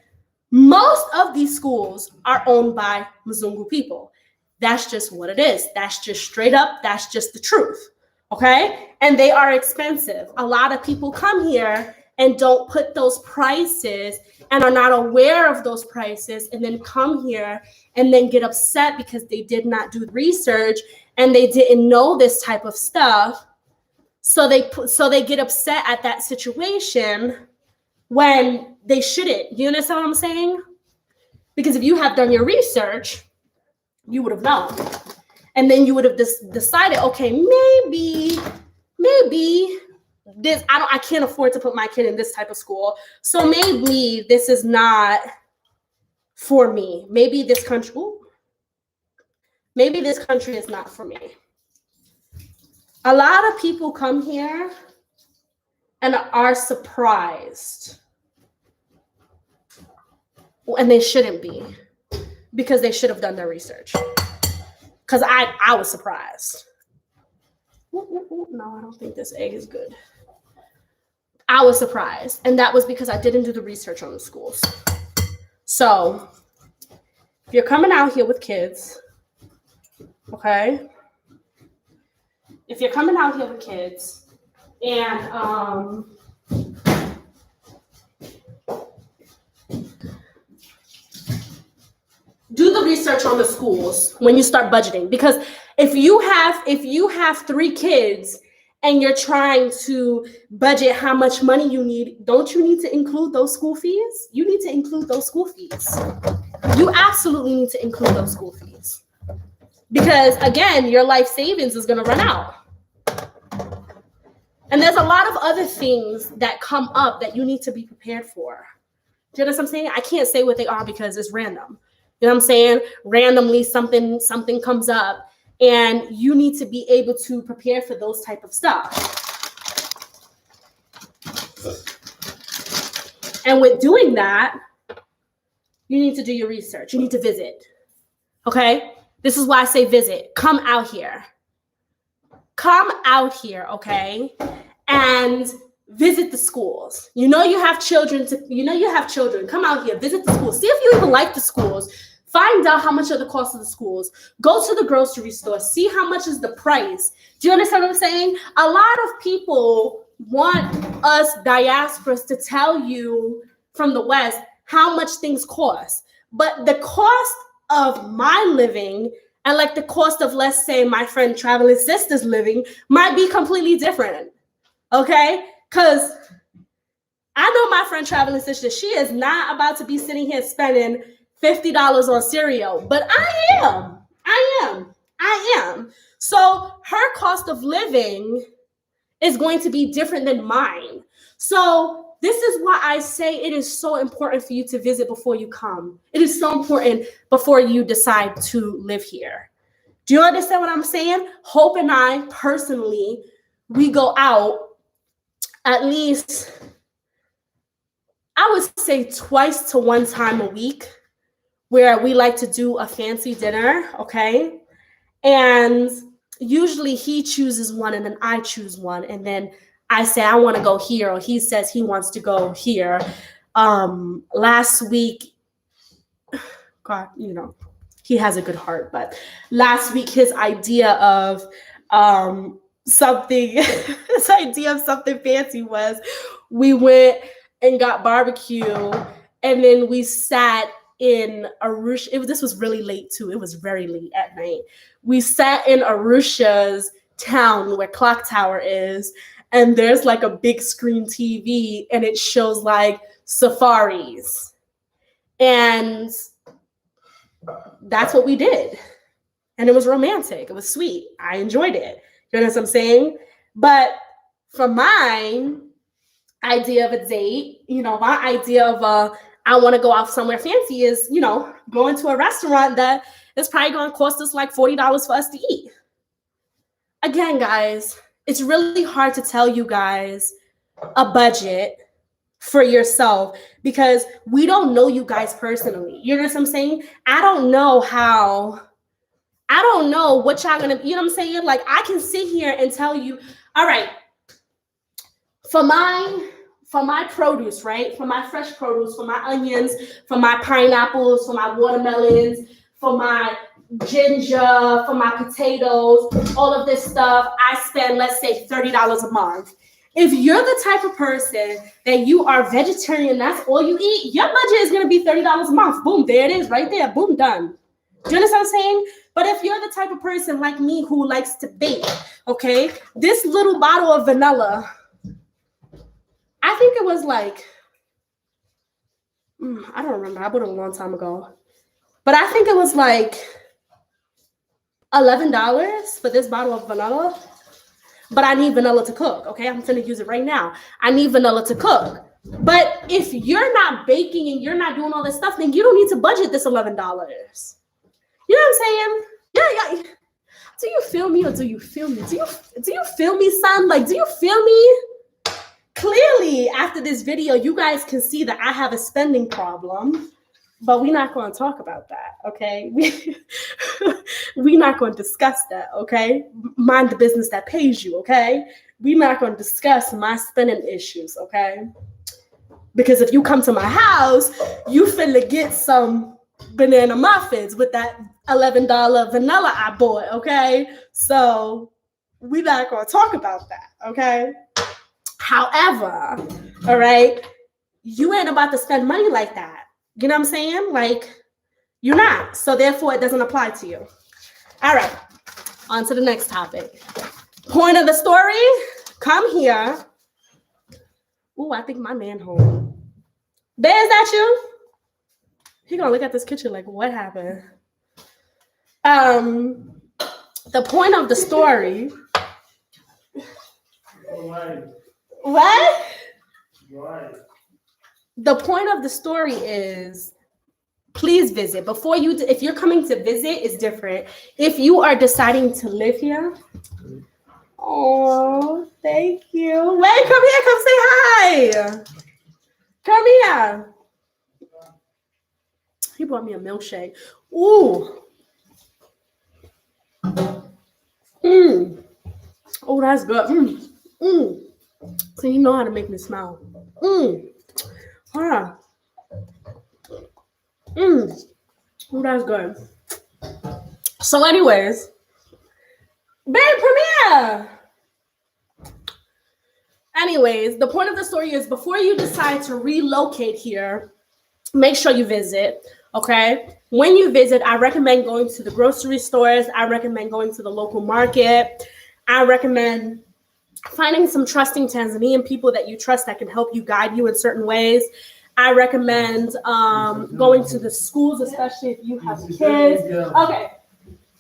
Most of these schools are owned by Mzungu people. That's just what it is. That's just straight up. That's just the truth. Okay? And they are expensive. A lot of people come here and don't put those prices and are not aware of those prices and then come here and then get upset because they did not do research and they didn't know this type of stuff. So they get upset at that situation when they shouldn't. You understand what I'm saying? Because if you have done your research, you would have known. And then you would have decided, okay, maybe this, I can't afford to put my kid in this type of school. So maybe this is not for me. Maybe this country is not for me. A lot of people come here and are surprised. And they shouldn't be, because they should have done their research. Because I was surprised. No, I don't think this egg is good. I was surprised. And that was because I didn't do the research on the schools. So if you're coming out here with kids, okay? If you're coming out here with kids and do the research on the schools when you start budgeting, because if you have 3 kids and you're trying to budget how much money you need, don't you need to include those school fees? You need to include those school fees. You absolutely need to include those school fees, because again, your life savings is going to run out. And there's a lot of other things that come up that you need to be prepared for. Do you know what I'm saying? I can't say what they are because it's random. You know what I'm saying? Randomly something comes up and you need to be able to prepare for those type of stuff. And with doing that, you need to do your research. You need to visit. Okay? This is why I say visit. Come out here. Come out here, okay? And visit the schools. You know you have children. Come out here, visit the schools. See if you even like the schools. Find out how much are the cost of the schools. Go to the grocery store. See how much is the price. Do you understand what I'm saying? A lot of people want us diasporans to tell you from the West how much things cost. But the cost of my living and like the cost of, let's say, my friend Traveling Sista's living might be completely different. Okay? Because I know my friend Traveling Sista, she is not about to be sitting here spending $50 on cereal, but I am. So her cost of living is going to be different than mine. So this is why I say it is so important for you to visit before you come. It is so important before you decide to live here. Do you understand what I'm saying? Hope and I personally, we go out at least, I would say twice to 1 time a week, where we like to do a fancy dinner, okay? And usually he chooses one and then I choose one. And then I say, I want to go here, or he says he wants to go here. Last week, God, you know, he has a good heart, but last week his idea of something fancy was we went and got barbecue, and then we sat in Arusha. This was really late too. It was very late at night. We sat in Arusha's town where Clock Tower is, and there's like a big screen TV and it shows like safaris. And that's what we did. And it was romantic. It was sweet. I enjoyed it. You know what I'm saying? But for my idea of a date, you know, my idea of I want to go out somewhere fancy is, you know, going to a restaurant that is probably going to cost us like $40 for us to eat. Again, guys, it's really hard to tell you guys a budget for yourself because we don't know you guys personally. You know what I'm saying? I don't know what y'all gonna, you know what I'm saying? Like I can sit here and tell you, all right, for for my produce, right? For my fresh produce, for my onions, for my pineapples, for my watermelons, for my ginger, for my potatoes, all of this stuff, I spend, let's say, $30 a month. If you're the type of person that you are vegetarian, that's all you eat, your budget is going to be $30 a month. Boom, there it is right there. Boom, done. Do you understand what I'm saying? But if you're the type of person like me who likes to bake, okay, this little bottle of vanilla, I think it was like, I don't remember. I bought it a long time ago. But I think it was like $11 for this bottle of vanilla. But I need vanilla to cook, okay? I'm gonna use it right now. I need vanilla to cook. But if you're not baking and you're not doing all this stuff, then you don't need to budget this $11. You know what I'm saying? Yeah. Do you feel me or do you feel me? Do you feel me, son? Like, do you feel me? Clearly, after this video, you guys can see that I have a spending problem. But we're not going to talk about that, okay? We're not going to discuss that, okay? Mind the business that pays you, okay? We're not going to discuss my spending issues, okay? Because if you come to my house, you finna get some banana muffins with that $11 vanilla I bought, okay? So we're not going to talk about that, okay? However, all right, you ain't about to spend money like that. You know what I'm saying? Like, you're not. So therefore, it doesn't apply to you. All right. On to the next topic. Point of the story. Come here. Ooh, I think my man home. Bear, is that you? He gonna look at this kitchen like, what happened? The point of the story. What? Right. The point of the story is, please visit. Before you, if you're coming to visit, it's different. If you are deciding to live here, oh, thank you. Wait, come here, come say hi. Come here. He brought me a milkshake. Ooh. Oh, that's good. So you know how to make me smile. Huh. Oh, that's good. So anyways, babe, come here. Anyways, the point of the story is before you decide to relocate here, make sure you visit, okay? When you visit, I recommend going to the grocery stores. I recommend going to the local market. I recommend finding some trusting Tanzanian people that you trust that can help you guide you in certain ways. I recommend going to the schools, especially if you have kids. Okay.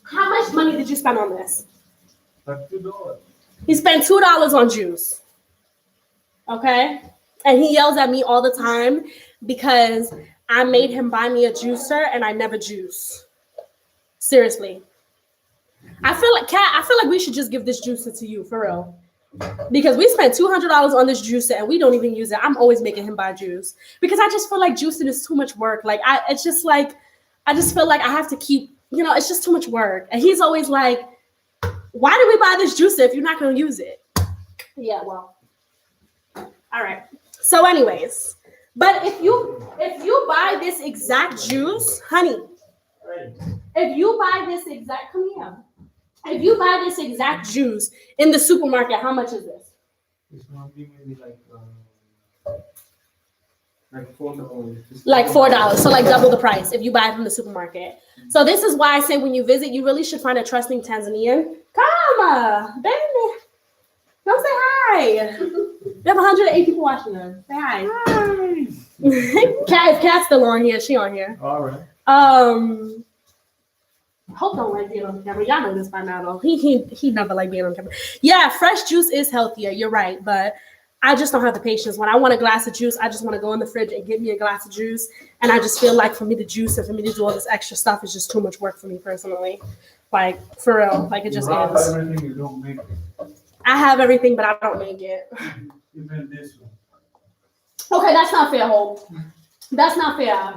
How much money did you spend on this? Like $2. He spent $2 on juice. Okay? And he yells at me all the time because I made him buy me a juicer and I never juice. Seriously. I feel like we should just give this juicer to you, for real. Because we spent $200 on this juicer and we don't even use it. I'm always making him buy juice because I just feel like juicing is too much work. Like I just feel like I have to keep, it's just too much work. And he's always like, why did we buy this juicer if you're not going to use it? Yeah, well, all right. So anyways, but if you buy this exact juice, honey, if you buy this exact, come here. If you buy this exact juice in the supermarket, how much is this? It's gonna be maybe like $4. Like $4. So like double the price if you buy it from the supermarket. So this is why I say when you visit, you really should find a trusting Tanzanian. Come, baby. Come say hi. You have 108 people watching us. Say hi. Hi. Cat's still on here. She on here. All right. Hope don't like being on camera. Y'all know this by now, though. He never like being on camera. Yeah, fresh juice is healthier. You're right, but I just don't have the patience. When I want a glass of juice, I just want to go in the fridge and get me a glass of juice. And I just feel like for me to juice and for me to do all this extra stuff is just too much work for me personally. Like, for real. Like, it just is. Everything you don't make it. I have everything, but I don't make it. Even this one. Okay, that's not fair, Hope. That's not fair.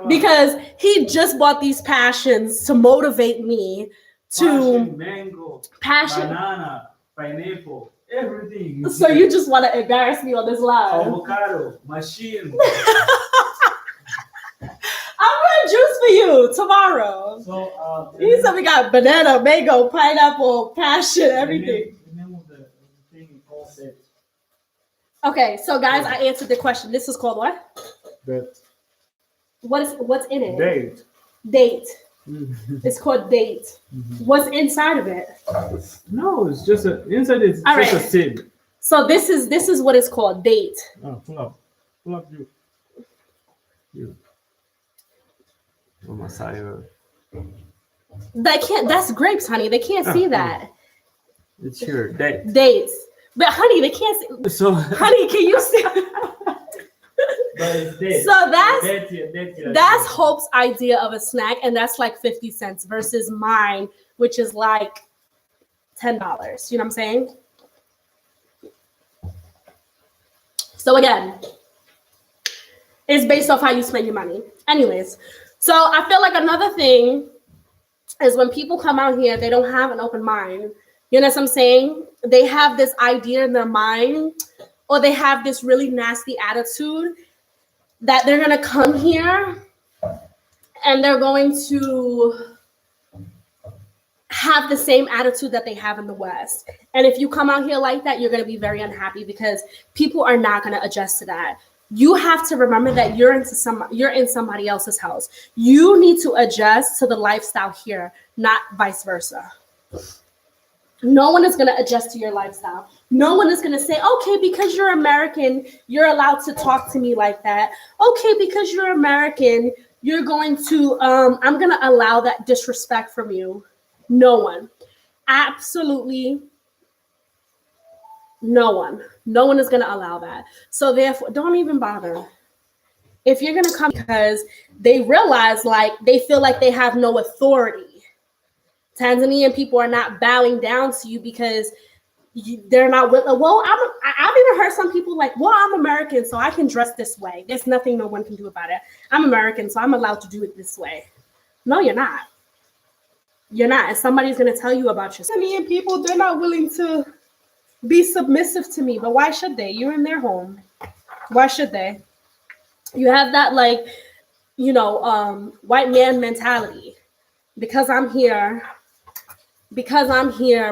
Because he just bought these passions to motivate me to mango, passion. banana, pineapple, everything. So you just want to embarrass me on this live? avocado, machine. I'm gonna juice for you tomorrow. So He said we got banana, mango, pineapple, passion, everything. The name of the thing is concept. Okay, so guys, I answered the question. This is called what? That What's in it? date. Date. It's called date. What's inside of it? No, it's just inside. It's All just right. a seed. So this is what it's called, date. Oh, pull up you. Oh, Messiah. That's grapes, honey. They can't see that. It's your date. Dates. But honey, they can't see. So, Honey, can you see? but it's date. So Date. that's Hope's idea of a snack, and that's like 50 cents versus mine, which is like $10. You know what I'm saying? So again, it's based off how you spend your money. Anyways, so I feel like another thing is when people come out here, they don't have an open mind. You know what I'm saying? They have this idea in their mind, or they have this really nasty attitude that they're going to come here and they're going to have the same attitude that they have in the West. And if you come out here like that, you're going to be very unhappy because people are not going to adjust to that. You have to remember that you're in somebody else's house. You need to adjust to the lifestyle here, not vice versa. No one is going to adjust to your lifestyle. No one is going to say, okay, because you're American, you're allowed to talk to me like that. Okay, because you're American, you're going to, I'm going to allow that disrespect from you. No one. Absolutely no one. No one is going to allow that. So therefore, don't even bother. If you're going to come because they realize like they feel like they have no authority. Tanzanian people are not bowing down to you because they're not with. Well, I've even heard some people like, well, I'm American, so I can dress this way. There's nothing no one can do about it. I'm American, so I'm allowed to do it this way. No, you're not. You're not. And somebody's going to tell you about yourself. Tanzanian people, they're not willing to be submissive to me, but why should they? You're in their home. Why should they? You have that like, white man mentality. Because I'm here,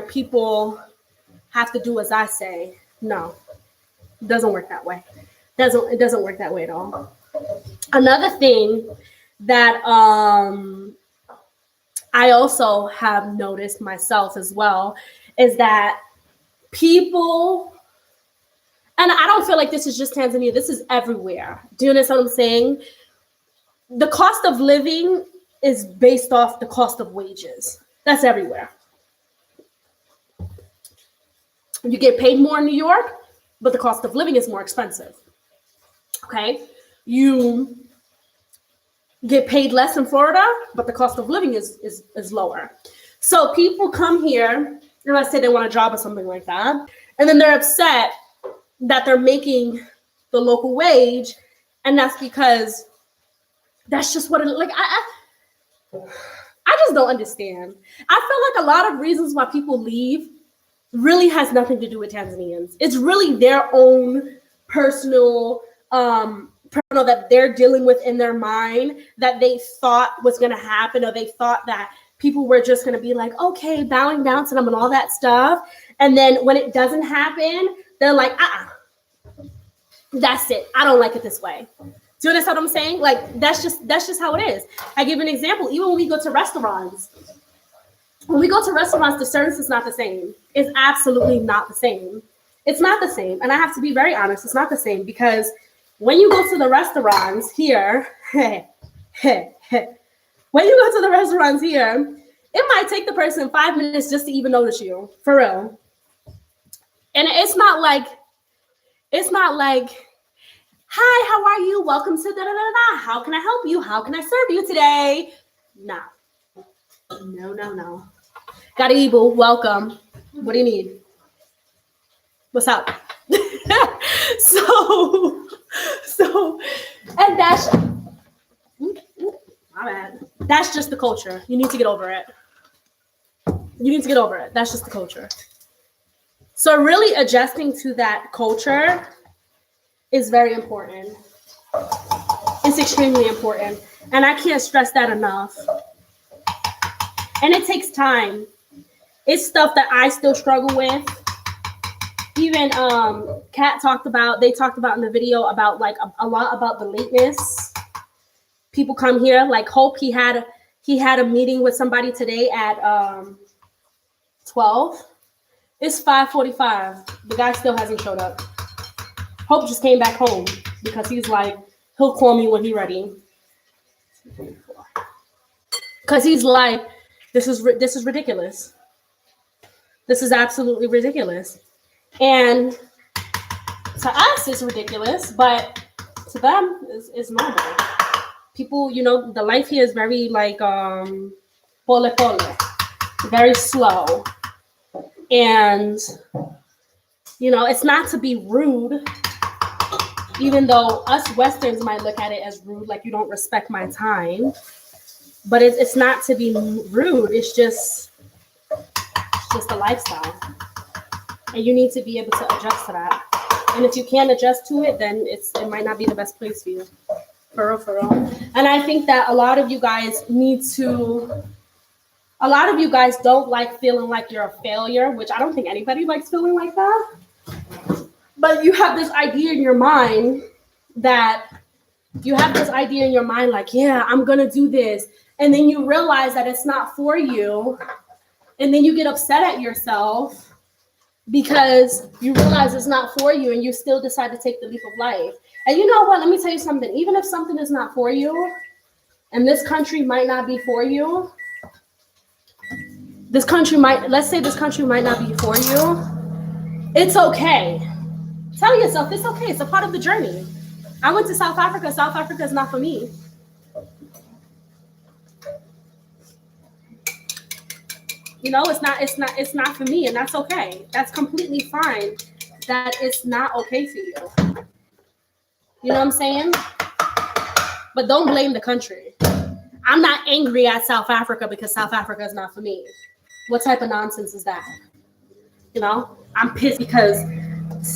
people have to do as I say. No, it doesn't work that way. It doesn't work that way at all. Another thing that I also have noticed myself as well is that people, and I don't feel like this is just Tanzania, this is everywhere. Do you understand what I'm saying? The cost of living is based off the cost of wages. That's everywhere. You get paid more in New York, but the cost of living is more expensive. Okay? You get paid less in Florida, but the cost of living is lower. So people come here, and let's say they want a job or something like that, and then they're upset that they're making the local wage, and that's because that's just what it like. I just don't understand. I feel like a lot of reasons why people leave really has nothing to do with Tanzanians. It's really their own personal that they're dealing with in their mind that they thought was going to happen, or they thought that people were just going to be like, okay, bowing down to them and all that stuff. And then when it doesn't happen, they're like, that's it. I don't like it this way. Do you understand what I'm saying? Like, that's just how it is. I give an example. Even when we go to restaurants, the service is not the same. It's absolutely not the same. It's not the same. And I have to be very honest. It's not the same because when you go to the restaurants here, when you go to the restaurants here, it might take the person 5 minutes just to even notice you, for real. And it's not like, hi, how are you? Welcome to da-da-da-da. How can I help you? How can I serve you today? No. Karibu, welcome. What do you need? What's up? And that's, my bad. That's just the culture. You need to get over it. That's just the culture. So really adjusting to that culture is very important. It's extremely important. And I can't stress that enough. And it takes time. It's stuff that I still struggle with. Even Kat talked about in the video about like a lot about the lateness. People come here, like Hope, he had a meeting with somebody today at 12. It's 5:45. The guy still hasn't showed up. Hope just came back home because he's like, he'll call me when he's ready. Because he's like, this is ridiculous. This is absolutely ridiculous. And to us, it's ridiculous, but to them, it's normal. People, you know, the life here is very like pole, very slow. And, you know, it's not to be rude, even though us Westerns might look at it as rude, like you don't respect my time. But it's not to be rude. It's just a lifestyle. And you need to be able to adjust to that. And if you can't adjust to it, then it might not be the best place for you. For real. And I think that a lot of you guys don't like feeling like you're a failure, which I don't think anybody likes feeling like that. But you have this idea in your mind like, yeah, I'm going to do this. And then you realize that it's not for you. And then you get upset at yourself because you realize it's not for you and you still decide to take the leap of life. And you know what? Let me tell you something. Even if something is not for you and this country might not be for you, let's say this country might not be for you. It's okay. Tell yourself it's okay. It's a part of the journey. I went to South Africa. South Africa is not for me. You know, it's not for me, and that's okay. That's completely fine that it's not okay for you. You know what I'm saying? But don't blame the country. I'm not angry at South Africa because South Africa is not for me. What type of nonsense is that? You know, I'm pissed because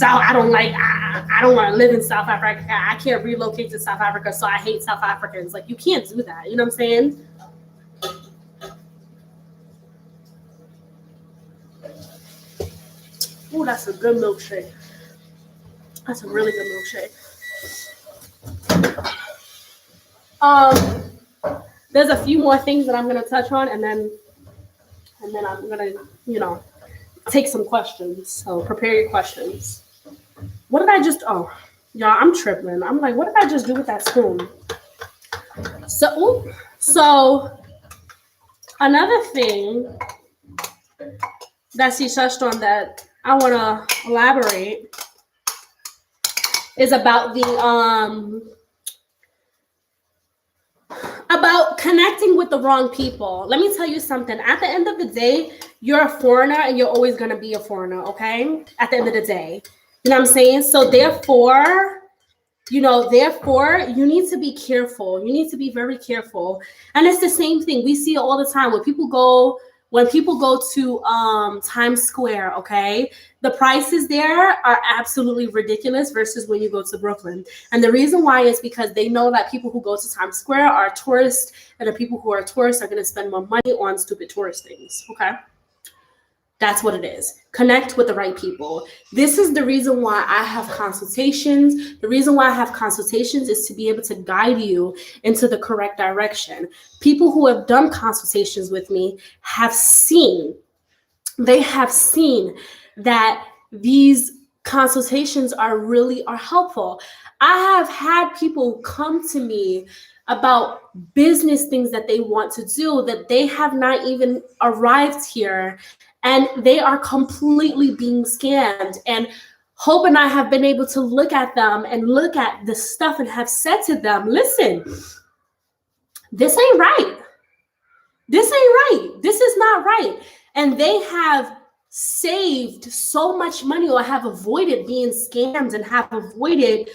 I don't want to live in South Africa. I can't relocate to South Africa, so I hate South Africans. Like, you can't do that. You know what I'm saying? Oh, that's a good milkshake. That's a really good milkshake. There's a few more things that I'm gonna touch on, and then I'm gonna, you know, take some questions. So prepare your questions. What did I just? Oh, y'all, I'm tripping. I'm like, what did I just do with that spoon? So another thing that she touched on that I want to elaborate is about about connecting with the wrong people. Let me tell you something. At the end of the day, you're a foreigner and you're always going to be a foreigner, okay? At the end of the day. You know what I'm saying? So therefore, you need to be careful. You need to be very careful. And it's the same thing. We see it all the time when people go to Times Square, okay? The prices there are absolutely ridiculous versus when you go to Brooklyn. And the reason why is because they know that people who go to Times Square are tourists, and the people who are tourists are going to spend more money on stupid tourist things, okay? That's what it is. Connect with the right people. This is the reason why I have consultations. The reason why I have consultations is to be able to guide you into the correct direction. People who have done consultations with me have seen that these consultations are helpful. I have had people come to me about business things that they want to do that they have not even arrived here, and they are completely being scammed. And Hope and I have been able to look at them and look at the stuff and have said to them, listen, this ain't right. This ain't right. This is not right. And they have saved so much money, or have avoided being scammed, and have avoided,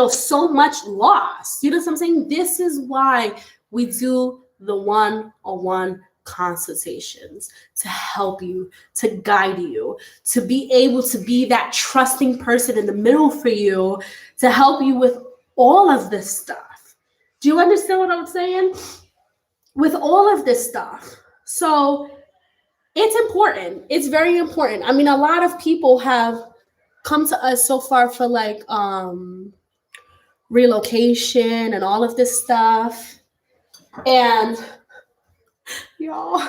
so much loss. You know what I'm saying? This is why we do the one-on-one consultations to help you, to guide you, to be able to be that trusting person in the middle for you, to help you with all of this stuff. Do you understand what I'm saying? With all of this stuff. So it's important. It's very important. I mean, a lot of people have come to us so far for like relocation and all of this stuff. And y'all,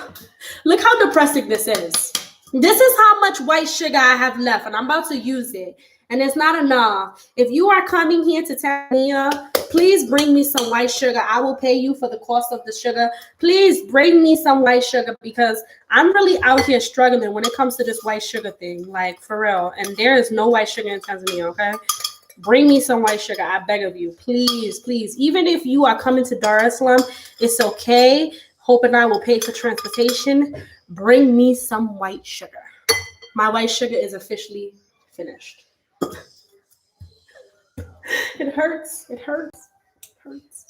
look how depressing this is. This is how much white sugar I have left, and I'm about to use it. And it's not enough. If you are coming here to Tanzania, please bring me some white sugar. I will pay you for the cost of the sugar. Please bring me some white sugar because I'm really out here struggling when it comes to this white sugar thing, like for real. And there is no white sugar in Tanzania, okay? Bring me some white sugar, I beg of you. Please, please. Even if you are coming to Dar es Salaam, it's okay. Hope and I will pay for transportation. Bring me some white sugar. My white sugar is officially finished. It hurts. It hurts. It hurts.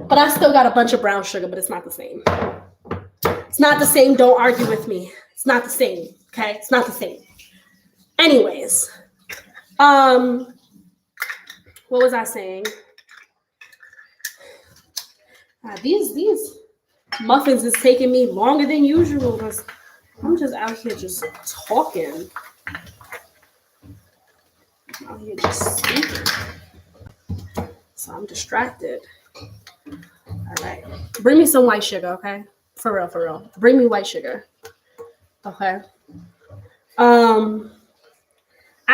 But I still got a bunch of brown sugar, but it's not the same. It's not the same. Don't argue with me. It's not the same. Okay? It's not the same. Anyways, what was I saying? These muffins is taking me longer than usual because I'm just out here just talking. Out here just speaking. So I'm distracted. All right. Bring me some white sugar, okay? For real, for real. Bring me white sugar. Okay. I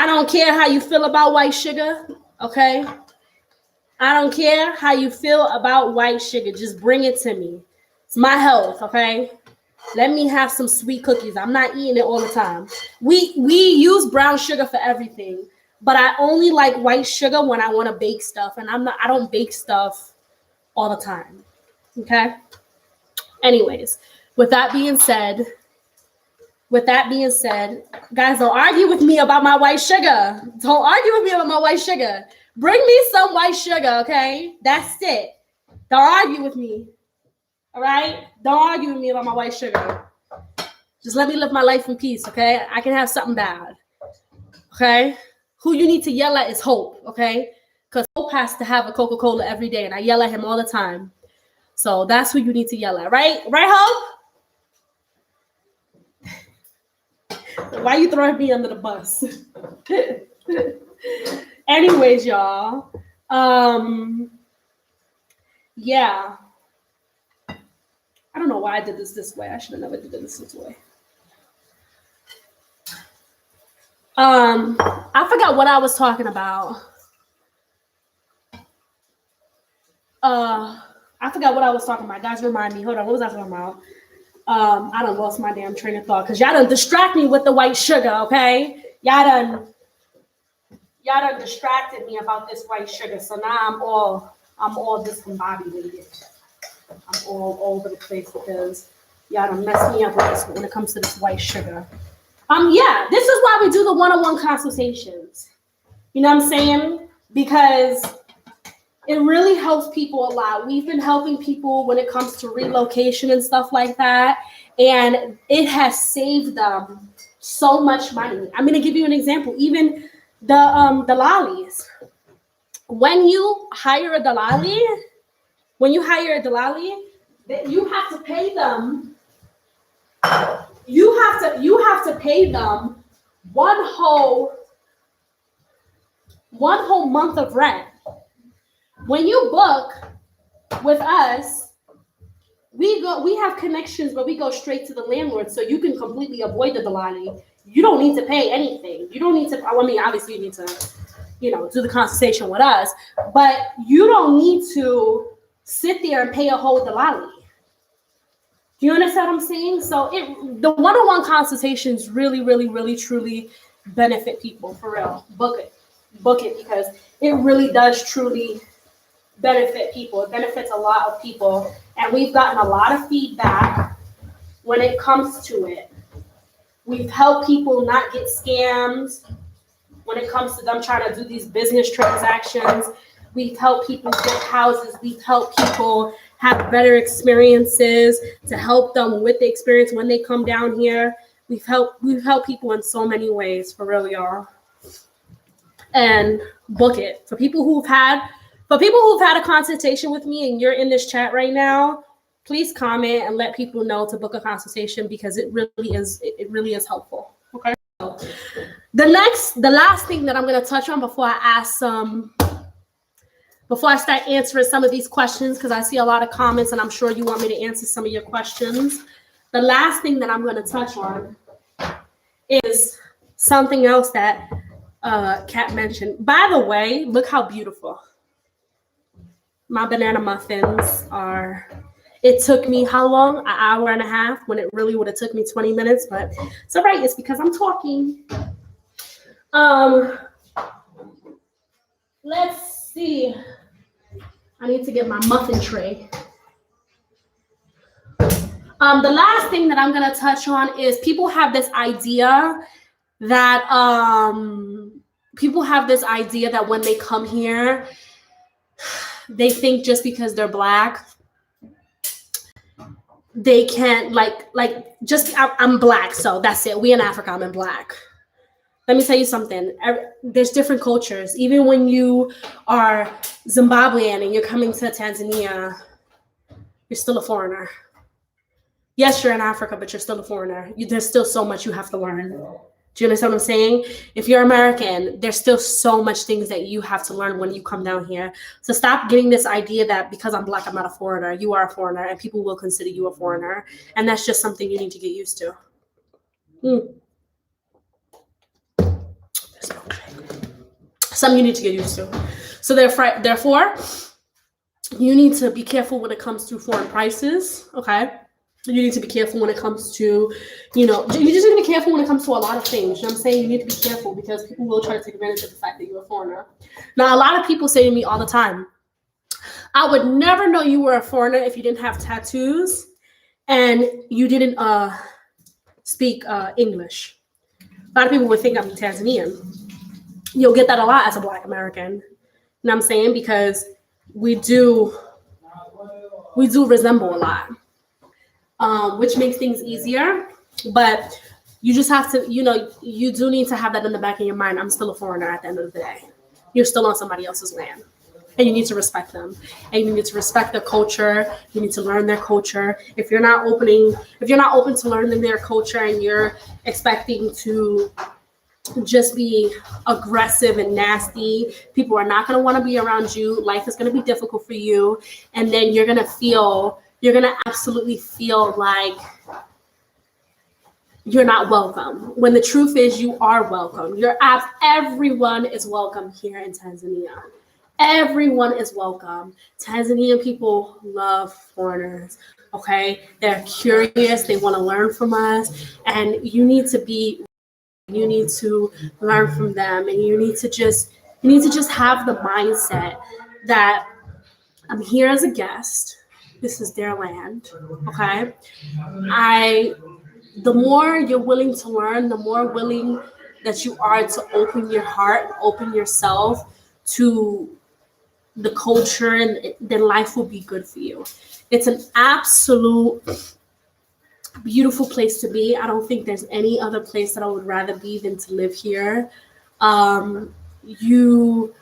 don't care how you feel about white sugar, okay? I don't care how you feel about white sugar. Just bring it to me. It's my health, okay? Let me have some sweet cookies. I'm not eating it all the time. We use brown sugar for everything, but I only like white sugar when I want to bake stuff, and I don't bake stuff all the time. Okay? Anyways, with that being said, guys, don't argue with me about my white sugar. Don't argue with me about my white sugar. Bring me some white sugar, okay? That's it. Don't argue with me. All right? Don't argue with me about my white sugar. Just let me live my life in peace, okay? I can have something bad. Okay? Who you need to yell at is Hope, okay? Because Hope has to have a Coca-Cola every day, and I yell at him all the time. So that's who you need to yell at, right? Right, Hope? Why are you throwing me under the bus? Anyways, y'all. Yeah. I don't know why I did this way. I should have never did this way. I forgot what I was talking about. I forgot what I was talking about. Guys, remind me. Hold on. What was I talking about? I done lost my damn train of thought because y'all done distract me with the white sugar, okay? Y'all done distracted me about this white sugar. So now I'm all discombobulated. I'm all over the place because y'all done messed me up with this when it comes to this white sugar. Yeah, this is why we do the one-on-one consultations. You know what I'm saying? Because it really helps people a lot. We've been helping people when it comes to relocation and stuff like that. And it has saved them so much money. I'm going to give you an example. Even the Dalalis. When you hire a Dalali, you have to pay them. You have to pay them one whole month of rent. When you book with us, we have connections, but we go straight to the landlord, so you can completely avoid the Dalali. You don't need to pay anything. You don't need to. I mean, obviously, you need to, do the consultation with us, but you don't need to sit there and pay a whole Dalali. Do you understand what I'm saying? So the one-on-one consultations really, really, really, truly benefit people, for real. Book it because it really does truly benefit people. It benefits a lot of people, and we've gotten a lot of feedback when it comes to it. We've helped people not get scammed when it comes to them trying to do these business transactions. We've helped people get houses. We've helped people have better experiences, to help them with the experience when they come down here. We've helped people in so many ways, for real, y'all. And book it. For people who've had a consultation with me and you're in this chat right now, please comment and let people know to book a consultation, because it really is helpful. Okay. The last thing that I'm going to touch on before I start answering some of these questions, because I see a lot of comments and I'm sure you want me to answer some of your questions. The last thing that I'm going to touch on is something else that Kat mentioned. By the way, look how beautiful. My banana muffins are, it took me how long? An hour and a half, when it really would have took me 20 minutes, but it's all right. It's because I'm talking. Let's see. I need to get my muffin tray. The last thing that I'm going to touch on is people have this idea that when they come here, they think just because they're Black, they can't I'm Black, so that's it. We in Africa, I'm in Black. Let me tell you something. There's different cultures. Even when you are Zimbabwean and you're coming to Tanzania, you're still a foreigner. Yes, you're in Africa, but you're still a foreigner. There's still so much you have to learn. Do you understand what I'm saying? If you're American, there's still so much things that you have to learn when you come down here. So stop getting this idea that because I'm Black, I'm not a foreigner. You are a foreigner, and people will consider you a foreigner. And that's just something you need to get used to. Something you need to get used to. So therefore, you need to be careful when it comes to foreign prices, okay? You need to be careful when it comes to, you just need to be careful when it comes to a lot of things. You know what I'm saying? You need to be careful because people will try to take advantage of the fact that you're a foreigner. Now, a lot of people say to me all the time, I would never know you were a foreigner if you didn't have tattoos and you didn't speak English. A lot of people would think I'm Tanzanian. You'll get that a lot as a Black American. You know what I'm saying? Because we do resemble a lot. Which makes things easier, but you just have to, you do need to have that in the back of your mind. I'm still a foreigner at the end of the day. You're still on somebody else's land, and you need to respect them, and you need to respect their culture. You need to learn their culture. If you're not open to learning their culture, and you're expecting to just be aggressive and nasty, people are not going to want to be around you. Life is going to be difficult for you, and then you're going to absolutely feel like you're not welcome. When the truth is, you are welcome. Everyone is welcome here in Tanzania. Everyone is welcome. Tanzanian people love foreigners, okay? They're curious. They want to learn from us. And you need to learn from them. And you need to just have the mindset that I'm here as a guest. This is their land, okay? The more you're willing to learn, the more willing that you are to open your heart, open yourself to the culture, and then life will be good for you. It's an absolute beautiful place to be. I don't think there's any other place that I would rather be than to live here. People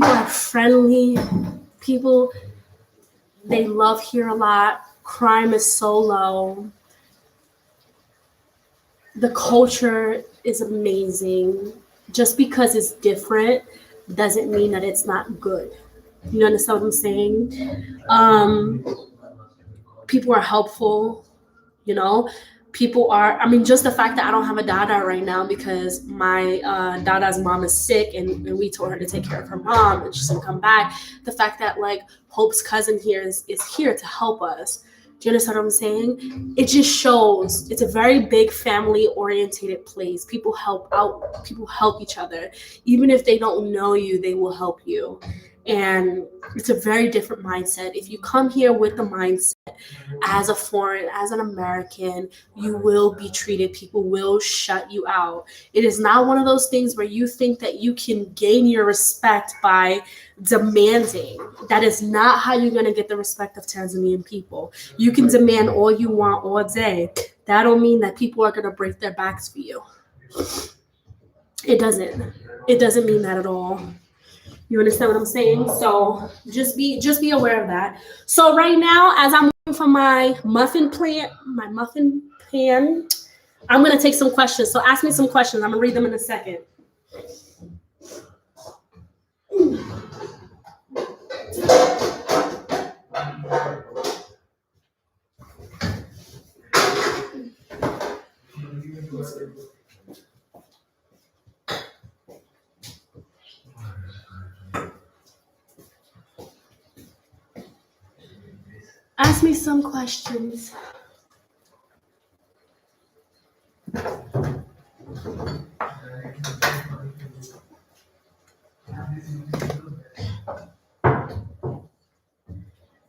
are friendly. People, they love here a lot. Crime is so low. The culture is amazing. Just because it's different doesn't mean that it's not good. You understand what I'm saying? People are helpful, just the fact that I don't have a dada right now because my dada's mom is sick and we told her to take care of her mom and she's gonna come back. The fact that Hope's cousin here is here to help us. Do you understand what I'm saying? It just shows it's a very big family-oriented place. People help out. People help each other. Even if they don't know you, they will help you. And it's a very different mindset. If you come here with the mindset as a foreign, as an American, you will be treated. People will shut you out. It is not one of those things where you think that you can gain your respect by demanding. That is not how you're going to get the respect of Tanzanian people. You can demand all you want all day. That don't mean that people are going to break their backs for you. It doesn't. It doesn't mean that at all. You understand what I'm saying? So just be aware of that. So right now, as I'm waiting for my muffin pan, I'm gonna take some questions. So ask me some questions. I'm gonna read them in a second. Ask me some questions.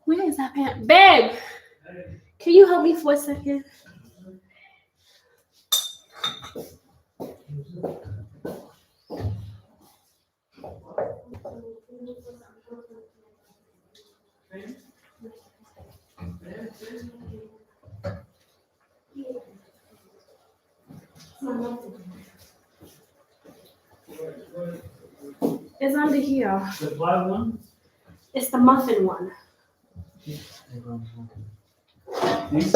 Where is that pan? Babe, can you help me for a second? It's under here. The black one? It's the muffin one. This?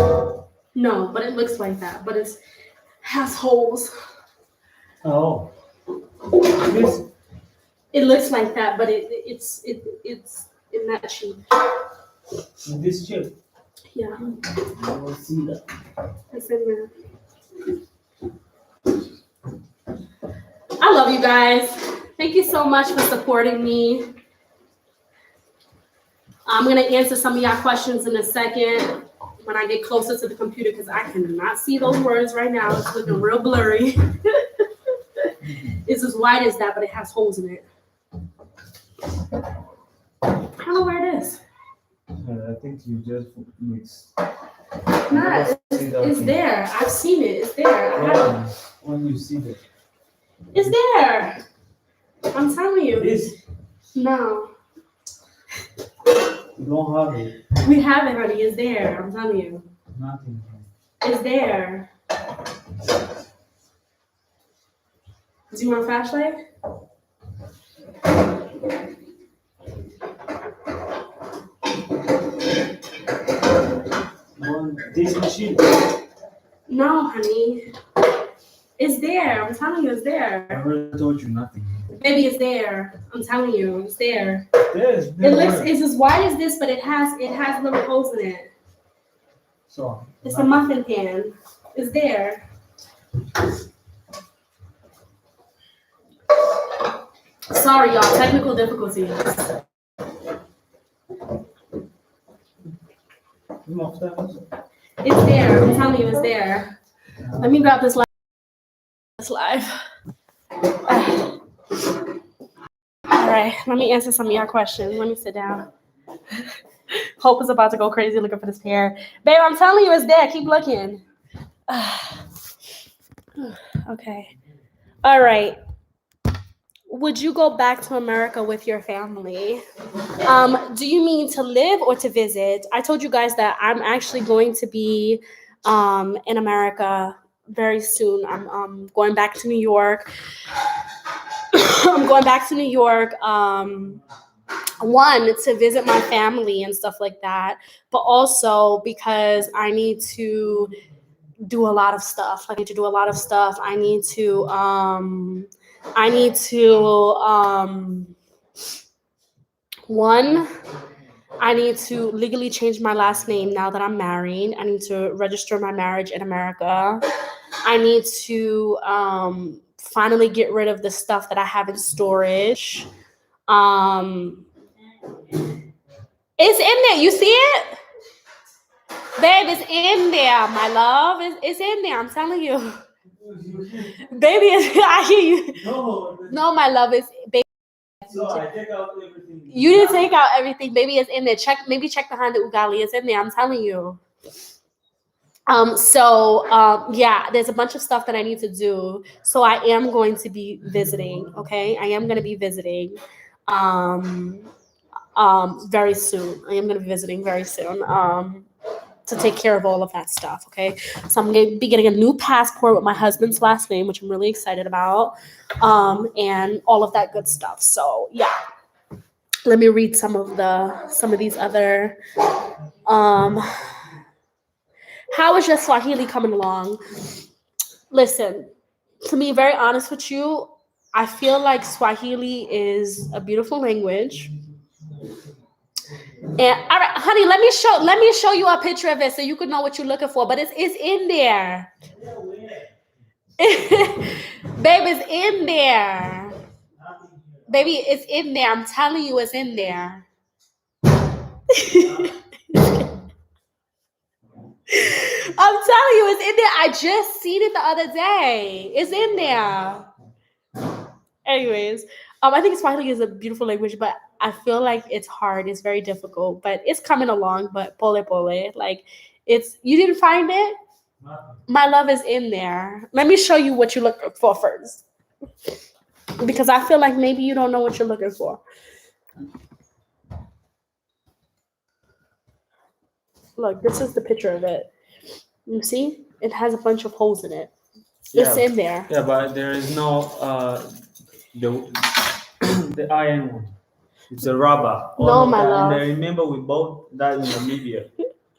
No, but it looks like that. But it has holes. Oh. This? It looks like that, but it's not cheap. This chip? Yeah. I will see that. It's in there. I love you guys. Thank you so much for supporting me. I'm going to answer some of y'all questions in a second when I get closer to the computer because I cannot see those words right now. It's looking real blurry. It's as white as that, but it has holes in it. I don't know where it is. I think you just mix. Nah, it's there. I've seen it. It's there. When you see that. It's there. I'm telling you. This? No. You don't have it. We have it, honey. It's there. I'm telling you. Nothing. It's there. Do you want a flashlight? This machine? No, honey. It's there. I'm telling you, it's there. I already told you nothing. Baby, it's there. I'm telling you, it's there. Yes. It's as wide as this, but it has little holes in it. So. It's a muffin pan. It's there. Sorry, y'all. Technical difficulties. It's there. I'm telling you, it's there. Let me grab this live. All right, let me answer some of your questions. Let me sit down. Hope is about to go crazy looking for this pair. Babe, I'm telling you, it's there. Keep looking. Okay. All right. Would you go back to America with your family? Do you mean to live or to visit? I told you guys that I'm actually going to be in America very soon. I'm going back to New York. I'm going back to New York, one, to visit my family and stuff like that, but also because I need to do a lot of stuff. I need to do a lot of stuff. I need to one, I need to legally change my last name now that I'm married. I need to register my marriage in America. I need to finally get rid of the stuff that I have in storage. It's in there. You see it? Babe, it's in there, my love. It's in there. I'm telling you. Baby, I hear you. No, my love, is baby. So I take out everything. You didn't take out everything, baby. It's in there. Maybe check behind the ugali. It's in there. I'm telling you. Yeah, there's a bunch of stuff that I need to do. So I am going to be visiting. Okay, I am going to be visiting. Very soon. I am going to be visiting very soon. To take care of all of that stuff. Okay, so I'm going to be getting a new passport with my husband's last name, which I'm really excited about. And all of that good stuff. So yeah. Let me read some of these other. How is your Swahili coming along? Listen, to be very honest with you, I feel like Swahili is a beautiful language. And all right, honey, let me show you a picture of it so you can know what you're looking for. But it's in there. Babe, it's in there. Baby, it's in there. I'm telling you, it's in there. I'm telling you, it's in there. I just seen it the other day. It's in there. Anyways, I think Swahili is a beautiful language, but I feel like it's hard. It's very difficult, but it's coming along. But pole, like you didn't find it? My love is in there. Let me show you what you're looking for first, because I feel like maybe you don't know what you're looking for. Look, this is the picture of it. You see? It has a bunch of holes in it. It's in there. Yeah, but there is no the iron one. It's a rubber. No, my love. And I remember we bought that in Namibia.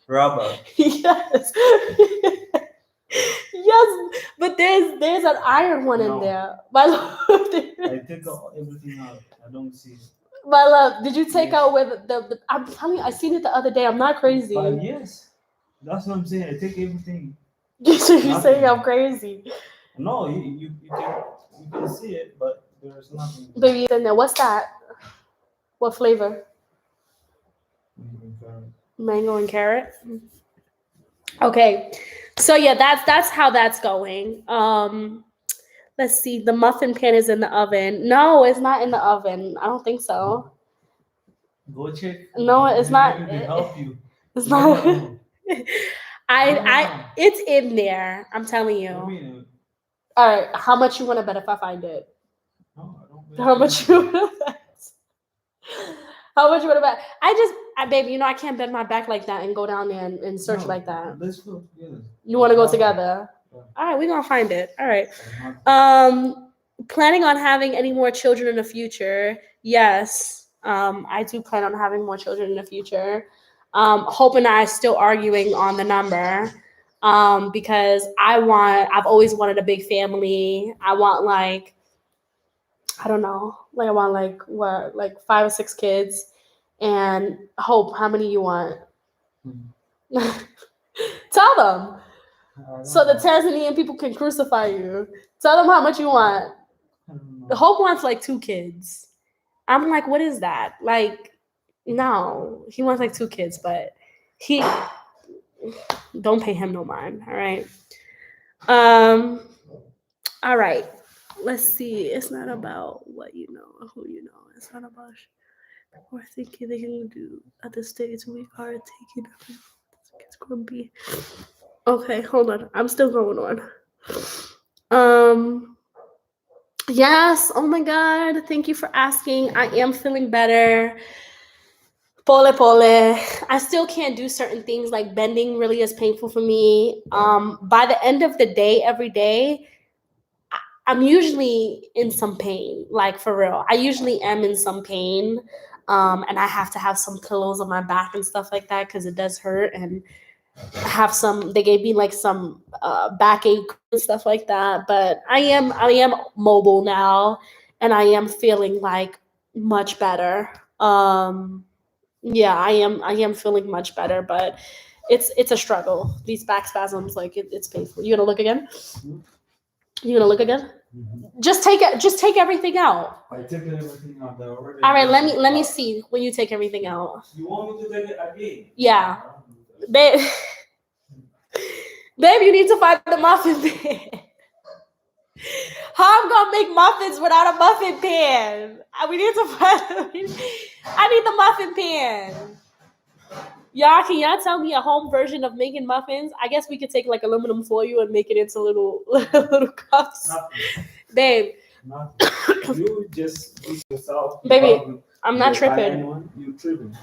Rubber. Yes. Yes, but there's an iron one in there. My love. I take everything out. I don't see it. My love, did you take out where the I'm telling you, I seen it the other day. I'm not crazy. Yes. That's what I'm saying. I take everything. You're saying I'm crazy. No, you can see it, but there's nothing. Baby, it's in there. What's that? What flavor? Mango and carrot. Okay. So yeah, that's how that's going. Let's see. The muffin pan is in the oven. No, it's not in the oven. I don't think so. Go check. No, it's not. Maybe they help you. It's not. It's in there. I'm telling you. All right. How much you want to bet if I find it? No, I don't bet. How much you want to bet? How much you want to bet? Baby, I can't bend my back like that and go down there and search like that. Let's go together. You want to go together? Yeah. All right, we're going to find it. All right. Planning on having any more children in the future? Yes. I do plan on having more children in the future. Hope and I are still arguing on the number because I've always wanted a big family. I want I want 5 or 6 kids. And Hope, how many you want? Tell them. So the Tanzanian people can crucify you. Tell them how much you want. Hope wants 2 kids. I'm like, what is that? No, he wants 2 kids, but he don't pay him no mind. All right. All right. Let's see. It's not about what you know or who you know. It's not about we're thinking they can do at the stage we are taking up. It's gonna be okay. Hold on. I'm still going on. Yes. Oh my God. Thank you for asking. I am feeling better. Pole. I still can't do certain things like bending really is painful for me. By the end of the day, every day, I'm usually in some pain, for real. I usually am in some pain. And I have to have some pillows on my back and stuff like that because it does hurt. And they gave me some backache and stuff like that. But I am mobile now and I am feeling much better. Yeah, I am feeling much better, but it's a struggle. These back spasms, it's painful. You gonna look again? Mm-hmm. Just take everything out. I took everything out. All right, let me see when you take everything out. You want me to take it again? Yeah. Babe, you need to find the muffin pan. How I'm gonna make muffins without a muffin pan? We need to find. I need the muffin pan. Y'all, can y'all tell me a home version of making muffins? I guess we could take like aluminum foil and make it into little little cups. Nothing. Babe, Nothing. You just do yourself. Baby, I'm not tripping. Anyone, you tripping.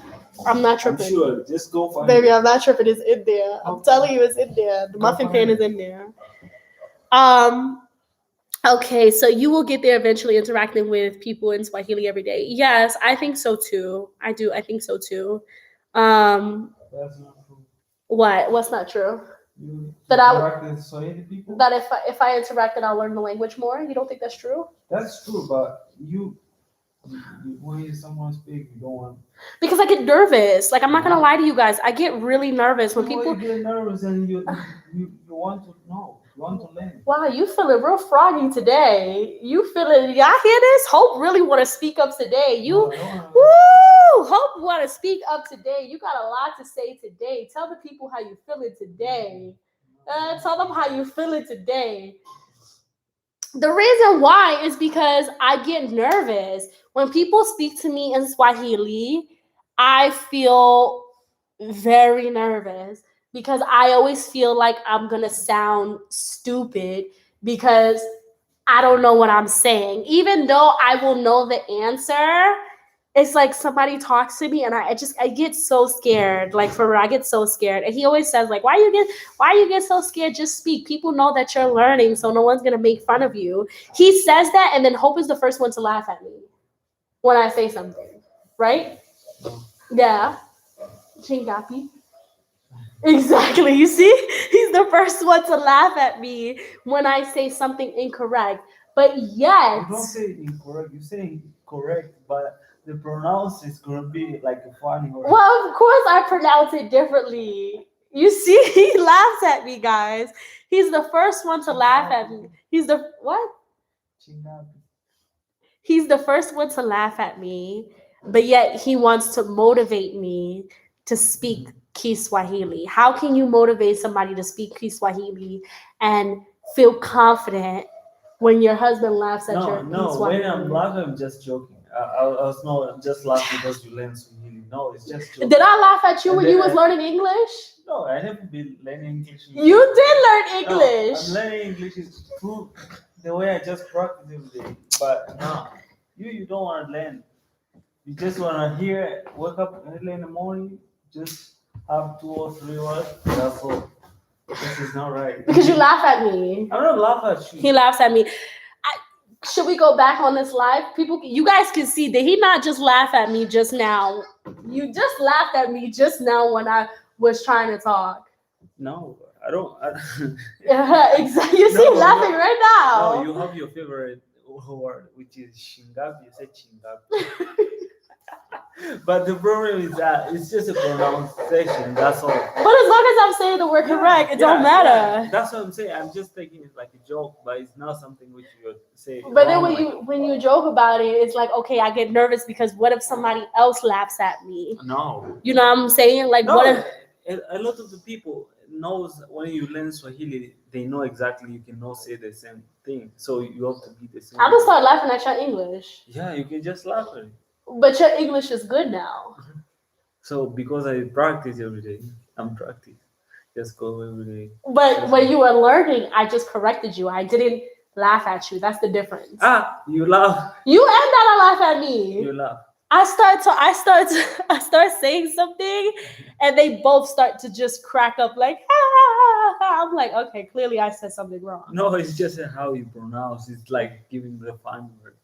I'm not I'm tripping. sure. Just go find Baby, it. I'm not tripping. It's in there. I'm telling you, it's in there. The muffin pan is in there. Okay, so you will get there eventually interacting with people in Swahili every day. Yes, I think so too. I do. I think so too. That's not true. What? What's not true? You That I- interact with Swahili people? That if I interact, then I'll learn the language more. You don't think that's true? That's true, but you when someone speak, you don't want. Because I get nervous. Like, I'm not gonna lie to you guys. I get really nervous when people. You get nervous and you want to know. You want to learn. Wow, you feeling real froggy today. You feeling? Y'all hear this? Hope really want to speak up today. No, I don't wanna- Woo! Hope want to speak up today. You got a lot to say today. Tell the people how you feeling today. Tell them how you feeling today. The reason why is because I get nervous. When people speak to me in Swahili, I feel very nervous because I always feel like I'm going to sound stupid because I don't know what I'm saying. Even though I will know the answer, it's like somebody talks to me and I get so scared. Like, for real, I get so scared. And he always says, like, why you get so scared? Just speak. People know that you're learning, so no one's gonna make fun of you. He says that, and then Hope is the first one to laugh at me when I say something. Right? Yeah. Chingapi. Exactly. You see? He's the first one to laugh at me when I say something incorrect. But yet, You don't say incorrect. You say correct, but the pronounce is gonna be like a funny word. well, of course I pronounce it differently. You see, he laughs at me, guys. He's the first one to laugh at me. He's the what? Chingapi. He's the first one to laugh at me, but yet he wants to motivate me to speak Kiswahili. How can you motivate somebody to speak Kiswahili and feel confident when your husband laughs at your No. Kiswahili? When I'm laughing, I'm just joking. I was not just laughing because you learn Swahili. No, it's just joking. Did I laugh at you when And you then was learning English? No, I haven't been learning English. You did learn No, English. I'm learning English is through the way I just practice every day. But no, you don't want to learn. You just want to hear, wake up early in the morning, just have 2 or 3 words. That's all. This is not right. Because you laugh at me. I'm not laughing at you. He laughs at me. Should we go back on this live? People, you guys can see that he not just laugh at me just now. You just laughed at me just now when I was trying to talk. No, I don't. Exactly. You see him laughing right now. No, you have your favorite word, which is shingapi. You say chingapi. But the problem is that it's just a pronunciation. That's all. But as long as I'm saying the word correct, it don't matter. Yeah. That's what I'm saying. I'm just taking it like a joke, but it's not something which you say. But then when you joke about it, it's like, okay, I get nervous because what if somebody else laughs at me? No. You know what I'm saying? Like, No, what if a lot of the people knows when you learn Swahili, they know exactly you cannot say the same thing. So you have to be the same. I'm gonna start laughing at your English. Yeah, you can just laugh at it. But your English is good now. So because I practice every day, I'm practice. Just go every day. But when you were learning, I just corrected you. I didn't laugh at you. That's the difference. You laugh. You and Dada laugh at me. You laugh. I start saying something, and they both start to just crack up like, I'm like, okay, clearly I said something wrong. No, it's just how you pronounce. It's like giving the fun word.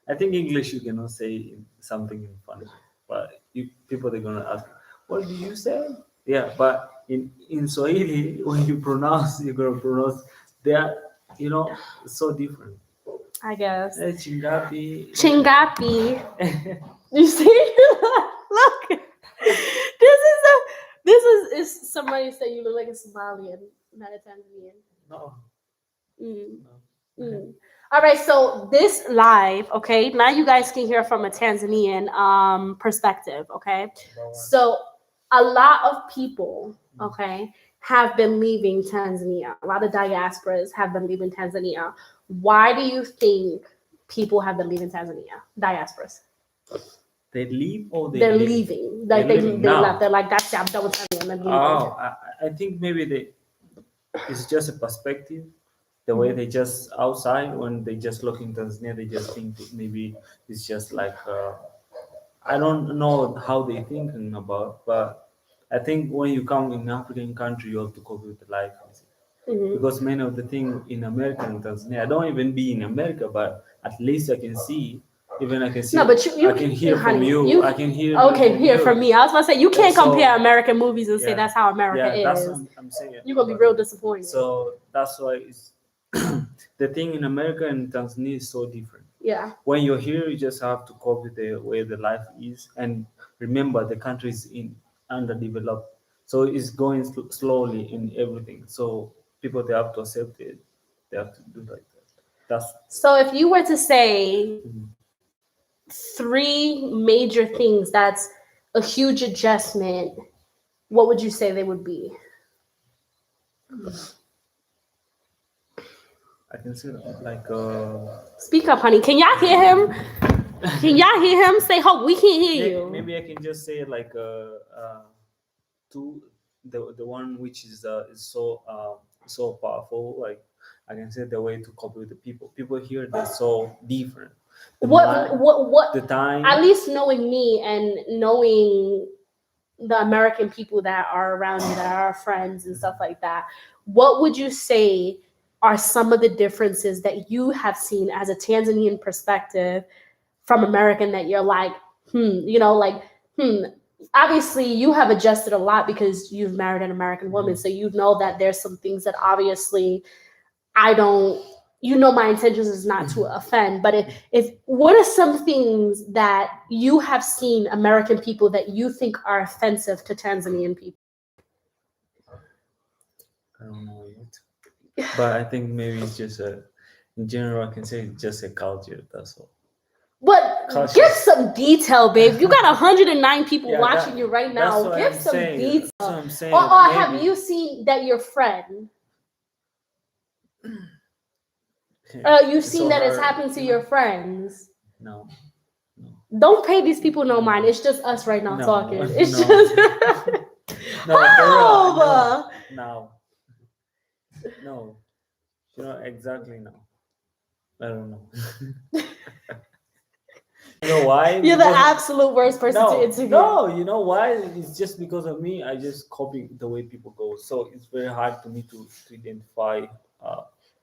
I think English you cannot say something in funny, but people they're gonna ask, what did you say? Yeah, but in Swahili when you pronounce, you're gonna pronounce. They are, so different. I guess. Chingapi. Chingapi. You see? Look. This is somebody say you look like a Somalian, not a Tanzanian. No. No. All right, so this live, okay, now you guys can hear from a Tanzanian perspective, okay? So a lot of people, okay, have been leaving Tanzania. A lot of diasporas have been leaving Tanzania. Why do you think people have been leaving Tanzania? Diasporas. They leave or They're leave? leaving. Like They're they leaving now. left. They're like, that's it. I'm done with Tanzania. I'm leaving. Oh, I think maybe it's just a perspective. The way they just outside when they just look in Tanzania, they just think that maybe it's just like I don't know how they thinking about, but I think when you come in African country, you have to cope with the life. Mhm. Because many of the things in America and Tanzania, I don't even be in America, but at least I can see. Even I can see. No, but you I can hear from honey, you. I can hear. Okay, hear from me. I was about to say you can't So- compare American movies and say Yeah. that's how America Yeah, that's is. what I'm saying. You're gonna be real disappointed. So that's why it's the thing in America and Tanzania is so different. Yeah. When you're here, you just have to cope with the way the life is, and remember the country is in underdeveloped, so it's going slowly in everything. So people they have to accept it. They have to do like that. That's So if you were to say Mhm. 3 major things that's a huge adjustment, what would you say they would be? I can say that, like Speak up, honey. Can y'all hear him? Can y'all hear him? Say, "Hope we can't hear you." maybe I can just say like two the one which is so powerful. Like I can say the way to cope with the people. People here they're so different. The What? the time At least knowing me and knowing the American people that are around you, that are our friends and stuff like that, what would you say are some of the differences that you have seen as a Tanzanian perspective from American that you're like, obviously you have adjusted a lot because you've married an American woman. So you know that there's some things that obviously I don't, my intentions is not to offend, but if what are some things that you have seen American people that you think are offensive to Tanzanian people? I don't know yet, but I think maybe it's just in general I can say it's just a culture. That's all. But Cautious. give some detail, babe. You got 109 people Yeah, watching you right now. That's what Give I'm some saying. detail. That's what I'm saying. Or Maybe. have you seen that your friend? You've It's seen so that it's hard, happened to you your know? friends. No. Don't pay these people no mind. It's just us right now No, talking. It's no. just No, for real, Oh! no. No. Exactly no. I don't know. You know why? You're the Because- absolute worst person to interview. No, you know why? It's just because of me. I just copy the way people go. So it's very hard for me to identify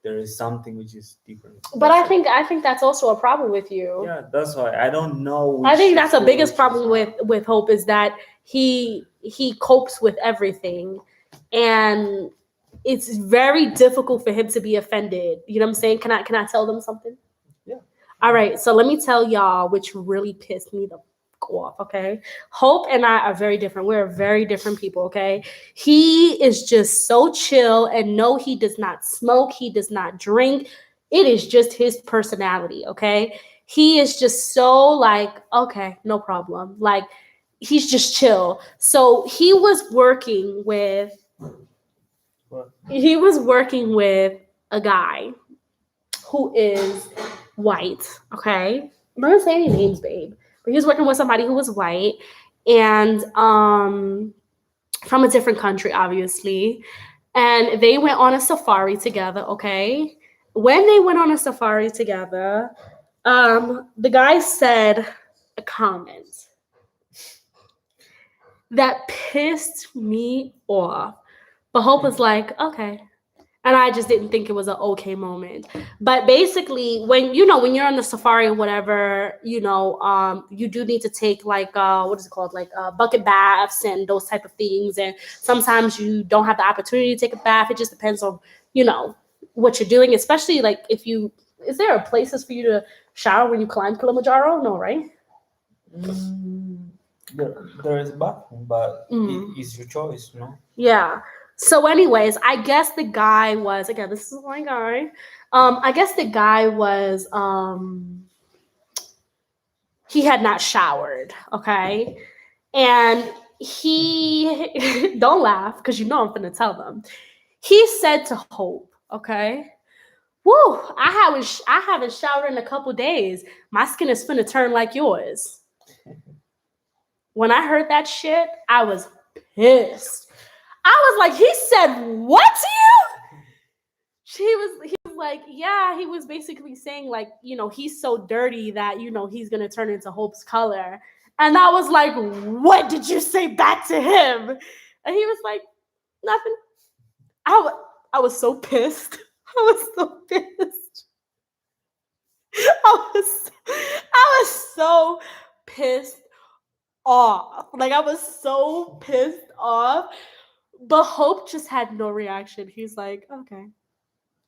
there is something which is different. But I think that's also a problem with you. Yeah, that's why I don't know. I think that's the biggest which problem is- with Hope is that he copes with everything, and it's very difficult for him to be offended. You know what I'm saying? Can I tell them something? Yeah. All right. So let me tell y'all, which really pissed me the fuck off. Okay, Hope and I are very different. We're very different people. Okay, he is just so chill, and no, he does not smoke. He does not drink. It is just his personality. Okay, he is just so like, okay, no problem. Like he's just chill. So he was working with a guy who is white. Okay, I'm not gonna say any names, babe, but he was working with somebody who was white and from a different country, obviously. And they went on a safari together. Okay, when they went on a safari together, the guy said a comment that pissed me off. But Hope was like, okay. And I just didn't think it was an okay moment. But basically, when you're on the safari or whatever, you do need to take like what is it called? Like bucket baths and those type of things. And sometimes you don't have the opportunity to take a bath. It just depends on, what you're doing, especially like is there places for you to shower when you climb Kilimanjaro? No, right? There is a bathroom, but it's your choice, Yeah. So anyways, I guess the guy was, again, this is my guy. I guess the guy was, he had not showered, okay? And he, don't laugh, because I'm going to tell them. He said to Hope, okay? Woo, I haven't showered in a couple days. My skin is finna turn like yours. When I heard that shit, I was pissed. I was like, he said what to you? He was like, yeah, he was basically saying like, you know, he's so dirty that, you know, he's gonna turn into Hope's color. And I was like, what did you say back to him? And he was like, nothing. I was so pissed. I was so pissed. I was so pissed off. Like, I was so pissed off. But Hope just had no reaction. He's like, okay.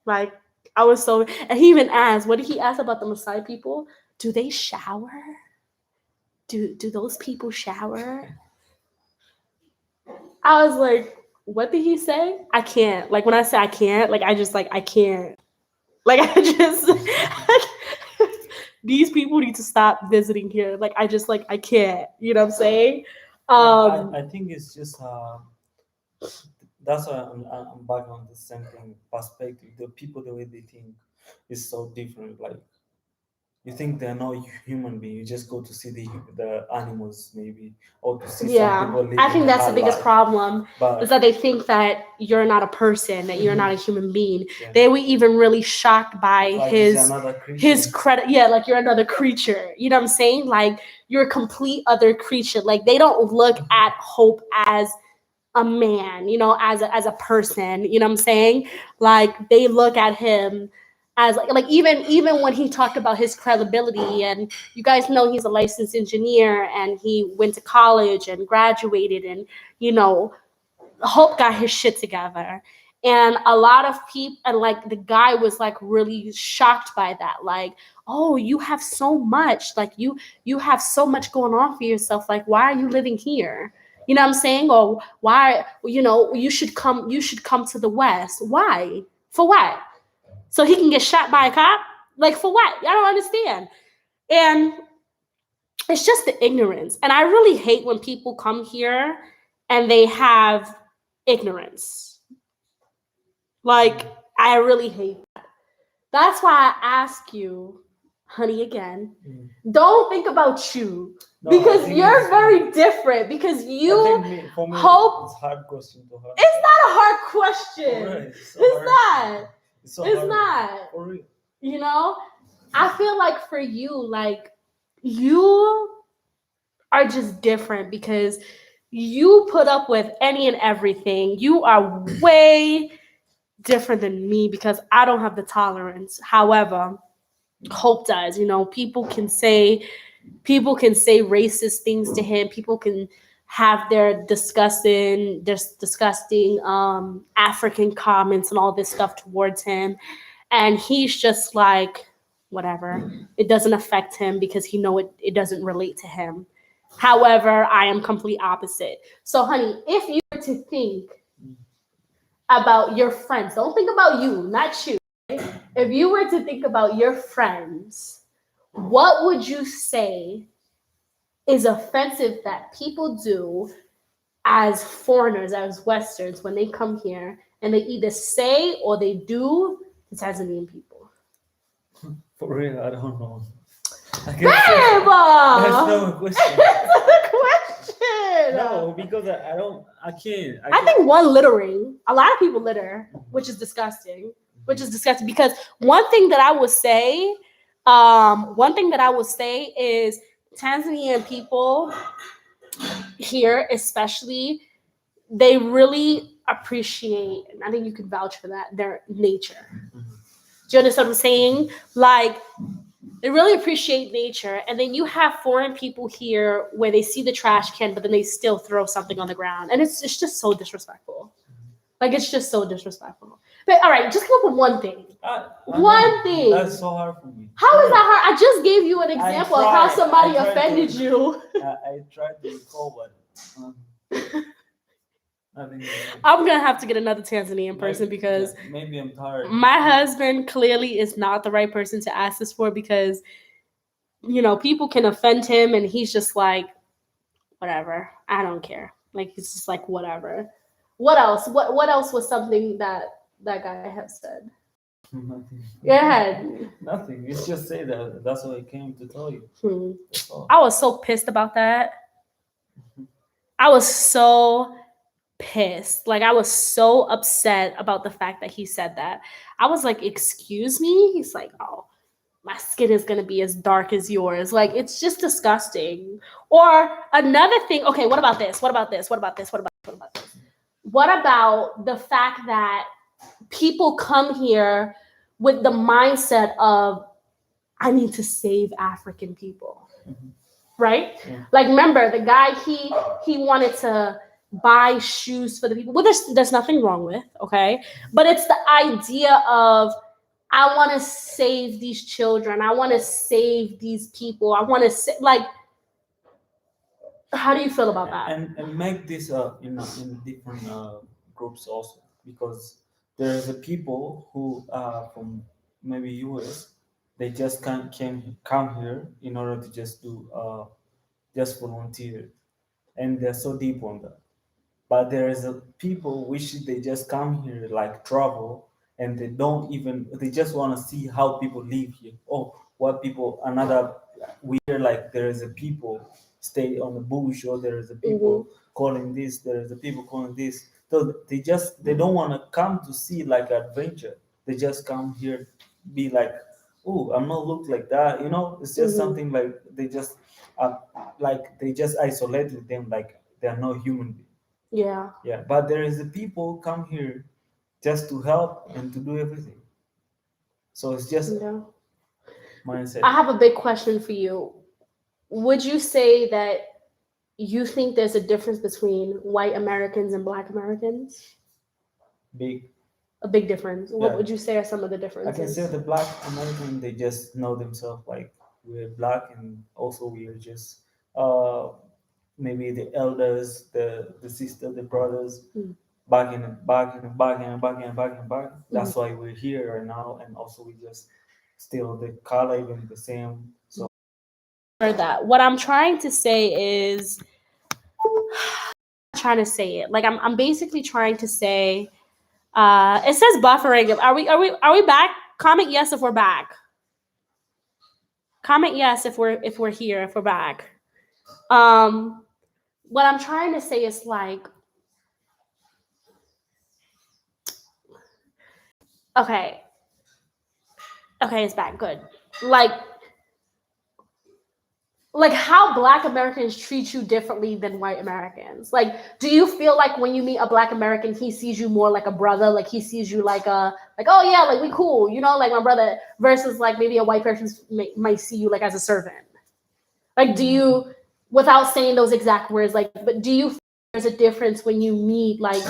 Like, I was so, and he even asked, what did he ask about the Maasai people? Do they shower? Do those people shower? I was like, what did he say? I can't. Like, when I say I can't, like, I just, like, I can't. Like, I just, these people need to stop visiting here. Like, I just, like, I can't. You know what I'm saying? I think it's just, that's why I'm back on the same thing perspective. The people, the way they think is so different. Like, you think they're not human being. You just go to see the animals, maybe, or to see some people living. I think that's the biggest problem, But is that they think that you're not a person, that you're not a human being. Yeah. They were even really shocked by like his credit. Yeah, like you're another creature. You know what I'm saying? Like you're a complete other creature. Like they don't look at Hope as a man, you know, as a person. You know what I'm saying? Like they look at him as like even when he talked about his credibility, and you guys know he's a licensed engineer and he went to college and graduated, and you know, Hope got his shit together. And a lot of people, and like the guy was like really shocked by that. Like, oh, you have so much, like you have so much going on for yourself. Like, why are you living here? You know what I'm saying? Or why, you know, you should come to the West. Why? For what? So he can get shot by a cop? Like, for what? I don't understand. And it's just the ignorance. And I really hate when people come here and they have ignorance. Like, I really hate that. That's why I ask you, honey, again, don't think about you. No, because you're very different. Because you for me, Hope. It's a hard question to her. It's not a hard question. Right, it's not. It's not. For real. You know, I feel like for you, like you are just different because you put up with any and everything. You are way different than me because I don't have the tolerance. However, Hope does. You know, people can say racist things to him. People can have their disgusting African comments and all this stuff towards him. And he's just like, whatever. It doesn't affect him because he know it doesn't relate to him. However, I am complete opposite. So, honey, if you were to think about your friends, don't think about you, not you. If you were to think about your friends, what would you say is offensive that people do as foreigners, as Westerns, when they come here and they either say or they do to Tanzanian people? For real, I don't know. Babe! That's no question. That's a question. No, because I can't. I think one, littering. A lot of people litter, which is disgusting. Because one thing that I would say is Tanzanian people here, especially, they really appreciate, and I think you can vouch for that, their nature. Do you understand what I'm saying? Like, they really appreciate nature. And then you have foreign people here where they see the trash can, but then they still throw something on the ground. And it's just so disrespectful. Like, it's just so disrespectful. But all right, just come up with one thing. One thing. That's so hard for me. How is that hard? I just gave you an example of how somebody offended you. I tried to recall, but I'm gonna have to get another Tanzanian person because maybe I'm tired. My husband clearly is not the right person to ask this for because, you know, people can offend him and he's just like, whatever. I don't care. Like, he's just like, whatever. What else? What else was something that guy had said? Nothing. Go ahead. Nothing. You just say that. That's what I came to tell you. I was so pissed about that. I was so pissed. Like, I was so upset about the fact that he said that. I was like, excuse me? He's like, oh, my skin is going to be as dark as yours. Like, it's just disgusting. Or another thing, okay, what about this? What about this? What about this? What about this? What about the fact that people come here with the mindset of, I need to save African people, right? Yeah. Like, remember the guy, he wanted to buy shoes for the people. Well, there's nothing wrong with, okay? But it's the idea of, I want to save these children. I want to save these people. I want to like, how do you feel about that? And make this in different groups also, because there's a people who are from maybe US, they just come here in order to just do just volunteer, and they're so deep on that. But there is a people which they just come here like travel, and they just want to see how people live here. Oh, what people, another weird, like there is a people stay on the bush, or there is a people calling this, there is a people calling this. So they don't want to come to see like adventure. They just come here be like, oh, I'm not look like that, it's just something like they just like they just isolated them, like they are not human beings. Yeah, but there is the people come here just to help and to do everything. So it's just mindset. I have a big question for you. Would you say that you think there's a difference between white Americans and Black Americans? A big difference. What would you say are some of the differences? I can say the Black American, they just know themselves like we're Black, and also we are just maybe the elders, the sister, the brothers, back and back and back and back and back and back. That's why we're here right now, and also we just still the color even the same. So that what I'm trying to say is, trying to say it like I'm basically trying to say, it says buffering. Are we back? Comment yes if we're back. Comment yes if we're here, if we're back. What I'm trying to say is like, okay, it's back. Good. Like how Black Americans treat you differently than white Americans. Like, do you feel like when you meet a Black American, he sees you more like a brother? Like he sees you like oh yeah, like we cool, like my brother, versus like maybe a white person might see you like as a servant. Like, do you, without saying those exact words, like, but do you feel there's a difference when you meet like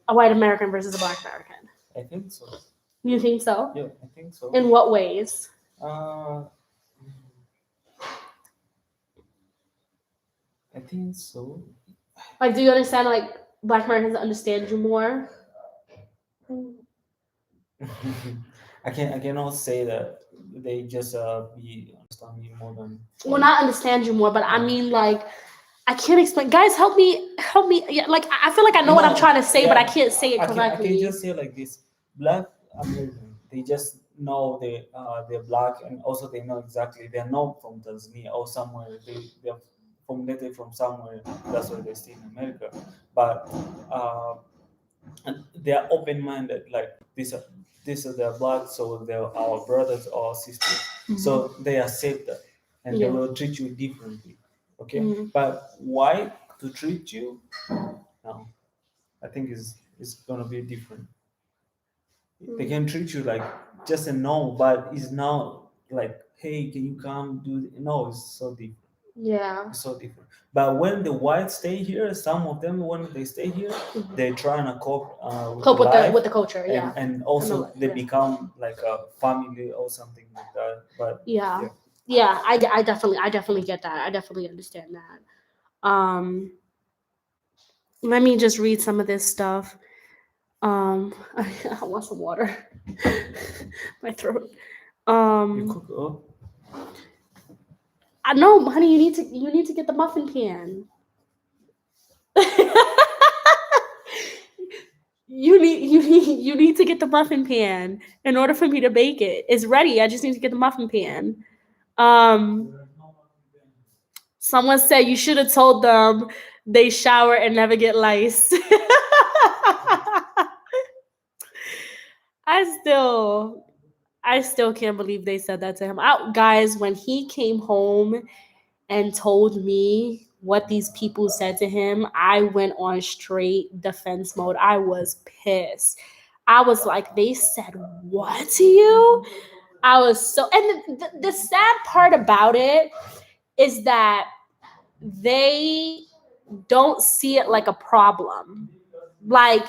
a white American versus a Black American? I think so. You think so? Yeah, I think so. In what ways? I think so. Like, do you understand, like, Black Americans understand you more? I cannot say that they just be understand me more than. Well, not understand you more, but I mean, like, I can't explain. Guys, help me. Yeah, like, I feel like I know what I'm trying to say, but I can't say it correctly. I can just say like this: Black American, they just know they're Black, and also they know exactly they're not from Tanzania or somewhere. They're from somewhere. That's why they stay in America. But and they are open-minded. Like these are their Black, so they're our brothers or sisters. So they accept that, and they will treat you differently. Okay, but why to treat you? No, I think it's gonna be different. They can treat you like just a no, but it's not like, hey, can you come do? No, it's so different. Yeah. It's so different. But when the whites stay here, some of them when they stay here, they're trying to cope with the culture, and also they become like a family or something like that. But I definitely get that. I definitely understand that. Let me just read some of this stuff. I want some water. My throat. you cook up. I know, honey. You need to get the muffin pan. You need to get the muffin pan in order for me to bake it. It's ready. I just need to get the muffin pan. Someone said you should have told them they shower and never get lice. I still can't believe they said that to him. Guys, when he came home and told me what these people said to him, I went on straight defense mode. I was pissed. I was like, they said what to you? I was so, and the sad part about it is that they don't see it like a problem. Like,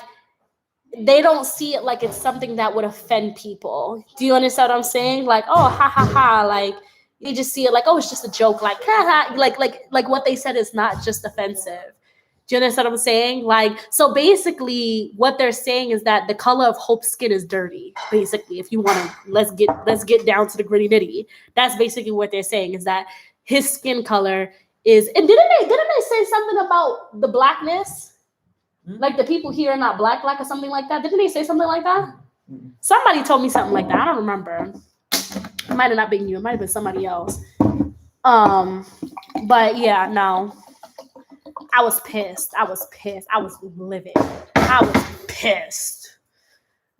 they don't see it like it's something that would offend people. Do you understand what I'm saying? Like, oh, ha ha ha. Like, you just see it like, oh, it's just a joke. Like, ha ha. Like what they said is not just offensive. Do you understand what I'm saying? Like, so basically, what they're saying is that the color of Hope's skin is dirty. Basically, if you want to, let's get down to the gritty nitty. That's basically what they're saying, is that his skin color is. And didn't they say something about the blackness? Like the people here are not black or something like that. Didn't they say something like that? Somebody told me something like that. I don't remember. It might have not been you. It might have been somebody else. But yeah, no. I was pissed. I was livid. I was pissed.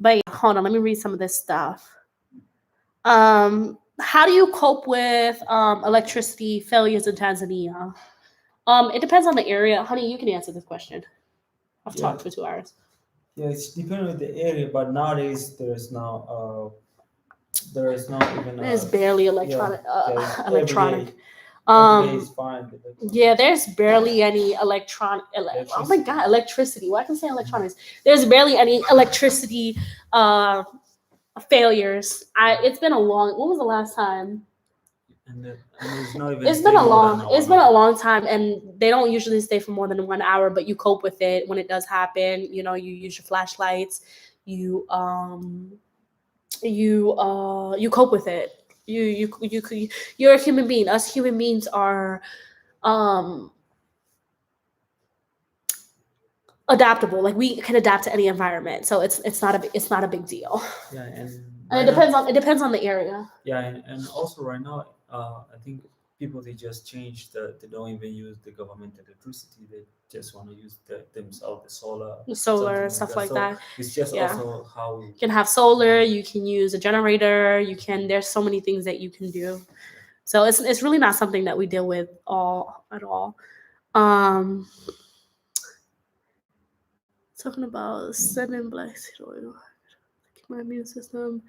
But yeah, hold on. Let me read some of this stuff. How do you cope with electricity failures in Tanzania? It depends on the area. Honey, you can answer this question. I've talked for 2 hours. Yeah, it's depending on the area, but nowadays there's not even. There's barely electronic. Every day is fine. Yeah, there's barely any oh my god, electricity. Why can I say electronics? There's barely any electricity failures. It's been a long. When was the last time? It's been a long time, and they don't usually stay for more than 1 hour, but you cope with it when it does happen. You know, you use your flashlights, you cope with it. You're a human being. Us human beings are adaptable. Like, we can adapt to any environment, so it's not a big deal. Yeah, and it depends on the area. Yeah, and also right now, I think people, they just change they don't even use the government electricity. They just want to use themselves, the solar stuff like that. It's just also how you can have solar. You can use a generator. There's so many things that you can do. So it's really not something that we deal with at all. Talking about 7 black oil. My immune system.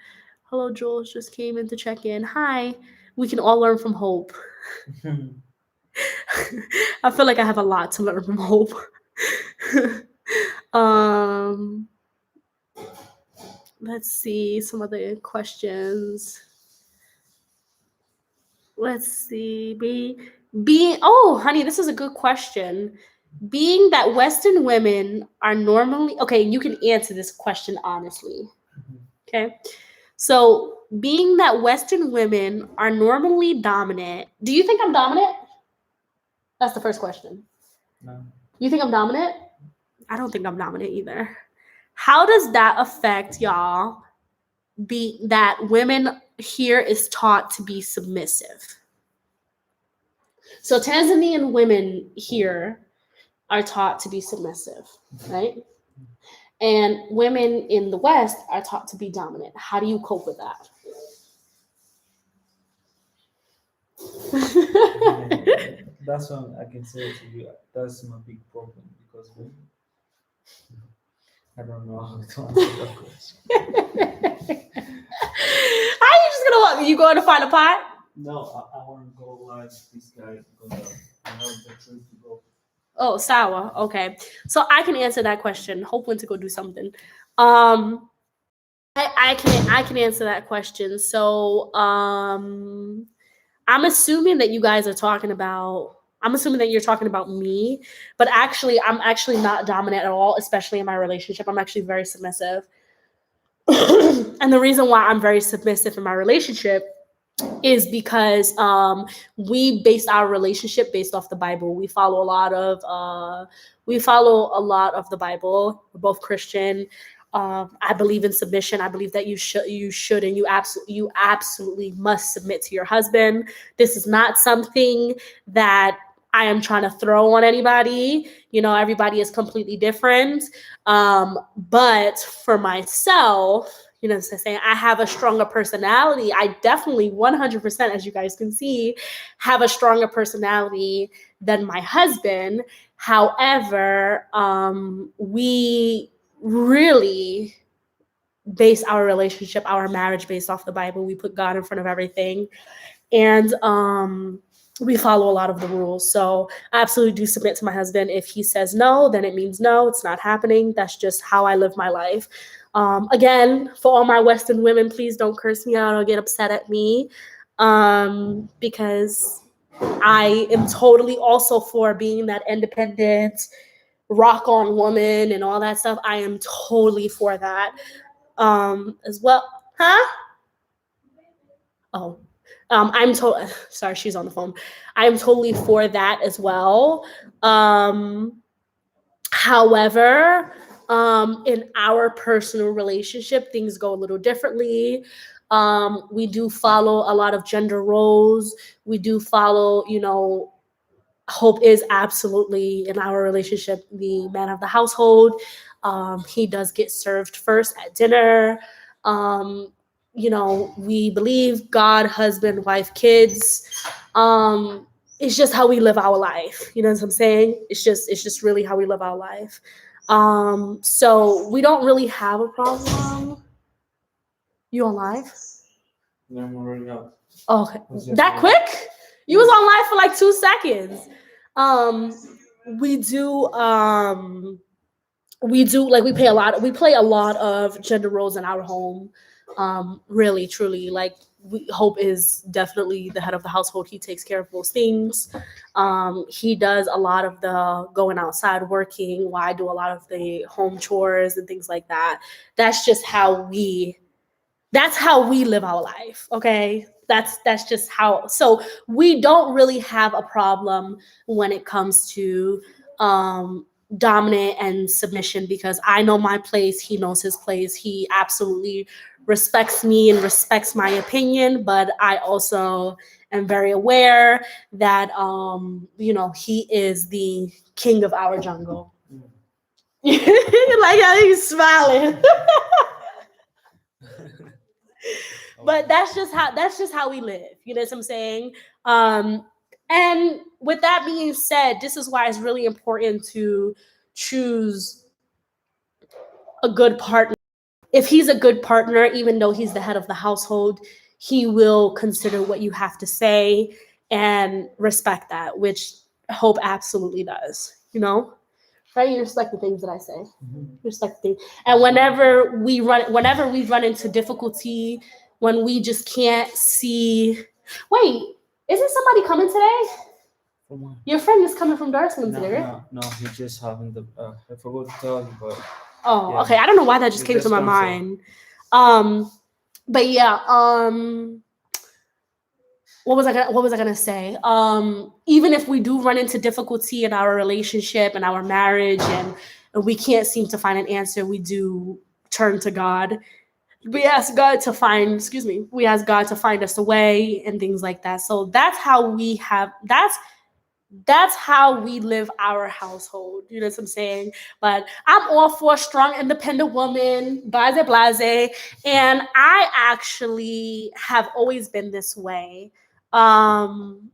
Hello, Jules just came in to check in. Hi. We can all learn from Hope. I feel like I have a lot to learn from Hope. Let's see some other questions. Let's see. Oh, honey, this is a good question. Being that Western women are normally, okay, you can answer this question honestly. Okay. So, being that Western women are normally dominant, do you think I'm dominant? That's the first question. No. You think I'm dominant? I don't think I'm dominant either. How does that affect y'all? That women here is taught to be submissive. So Tanzanian women here are taught to be submissive, right? And women in the West are taught to be dominant. How do you cope with that? That's what I can say to you. That's my big problem, because I don't know how to answer that question. How are you just gonna you going to find a pot? No, I want to go like this guy, because I have the truth to go. Oh, sour. Okay. So I can answer that question. Hope went to go do something. I can answer that question. So I'm assuming that you guys are talking about, I'm assuming that you're talking about me, but actually I'm actually not dominant at all, especially in my relationship. I'm actually very submissive. And the reason why I'm very submissive in my relationship is because we base our relationship based off the Bible. We follow a lot of the Bible. We're both Christian. I believe in submission. I believe that you should, and you absolutely must submit to your husband. This is not something that I am trying to throw on anybody. You know, everybody is completely different. But for myself, you know, saying I have a stronger personality. I definitely 100%, as you guys can see, have a stronger personality than my husband. However, we really base our relationship, our marriage based off the Bible. We put God in front of everything. And we follow a lot of the rules. So I absolutely do submit to my husband. If he says no, then it means no, it's not happening. That's just how I live my life. Again, for all my Western women, please don't curse me out or get upset at me, because I am totally also for being that independent, rock on woman and all that stuff. I am totally for that as well. Huh? Oh. I'm totally sorry, she's on the phone. I'm totally for that as well. However, in our personal relationship, things go a little differently. We do follow a lot of gender roles. We do follow, you know, Hope is absolutely in our relationship the man of the household. He does get served first at dinner. You know, we believe God, husband, wife, kids. It's just how we live our life. You know what I'm saying? It's just really how we live our life. So we don't really have a problem. You on live? No, I'm already out. Okay, that quick? You was on live for like 2 seconds. We do like we play a lot of gender roles in our home. Really, truly, like Hope is definitely the head of the household. He takes care of those things. He does a lot of the going outside working, while I do a lot of the home chores and things like that. That's how we live our life. Okay. That's just how, so we don't really have a problem when it comes to dominant and submission, because I know my place, he knows his place. He absolutely respects me and respects my opinion, but I also am very aware that you know, he is the king of our jungle. Like how he's smiling. But that's just how we live. You know what I'm saying? And with that being said, this is why it's really important to choose a good partner. If he's a good partner, even though he's the head of the household, he will consider what you have to say and respect that, which Hope absolutely does. You know? Right? You respect the things that I say. Mm-hmm. Respect the things. And whenever we run into difficulty, when we just can't see. Wait, isn't somebody coming today? From where? Your friend is coming from Dartmouth today, right? No, he just having the. I forgot to tell you, but. Oh, yeah. Okay. I don't know why that just came to my mind. But yeah. What was I gonna say? Even if we do run into difficulty in our relationship and our marriage, and we can't seem to find an answer, we do turn to God. We ask God to find us a way and things like that. So that's how we live our household. You know what I'm saying? But I'm all for a strong, independent woman, blase. And I actually have always been this way. Someone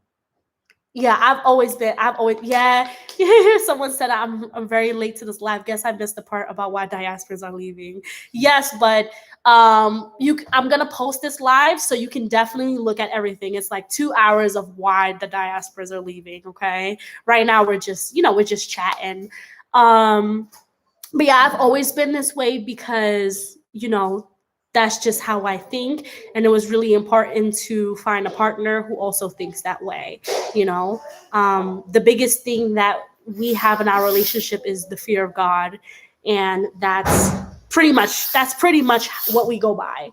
said I'm very late to this live. Guess I missed the part about why diasporans are leaving. Yes, but I'm gonna post this live so you can definitely look at everything. It's like 2 hours of why the diasporans are leaving. Okay, right now we're just chatting. But yeah, I've always been this way because that's just how I think. And it was really important to find a partner who also thinks that way. The biggest thing that we have in our relationship is the fear of God. And that's pretty much what we go by.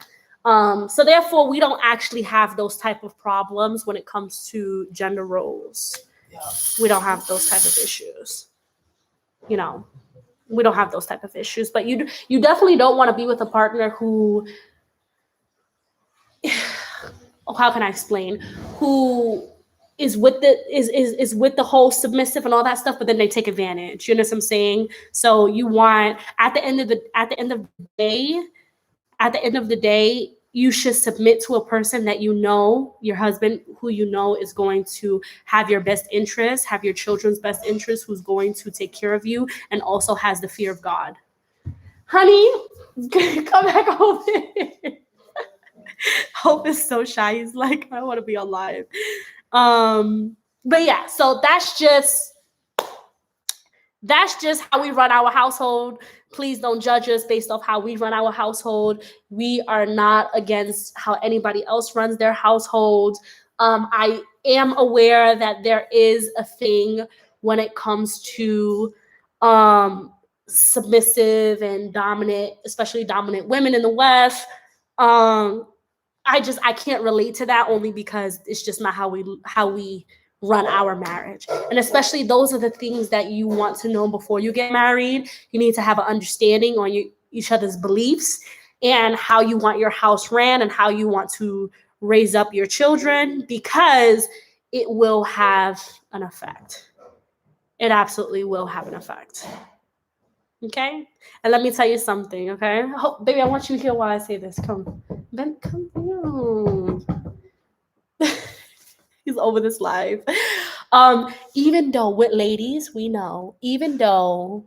So therefore, we don't actually have those type of problems when it comes to gender roles. We don't have those type of issues. We don't have those type of issues, but you definitely don't want to be with a partner who, how can I explain, who is with the whole submissive and all that stuff, but then they take advantage. You know what I'm saying? So you want at the end of the day, you should submit to a person that you know, your husband, who you know is going to have your best interest, have your children's best interest, who's going to take care of you, and also has the fear of God. Honey, come back over here. Hope is so shy. He's like, I want to be alive. But yeah, so that's just how we run our household. Please don't judge us based off how we run our household. We are not against how anybody else runs their household. I am aware that there is a thing when it comes to submissive and dominant, especially dominant women in the West. I can't relate to that, only because it's just not how we run our marriage. And especially those are the things that you want to know before you get married. You need to have an understanding on each other's beliefs and how you want your house ran and how you want to raise up your children, because it will have an effect. It absolutely will have an effect. Okay? And let me tell you something, okay? Baby, I want you to hear why I say this. Come. Ben, come down. He's over this live. Even though, with ladies, we know, even though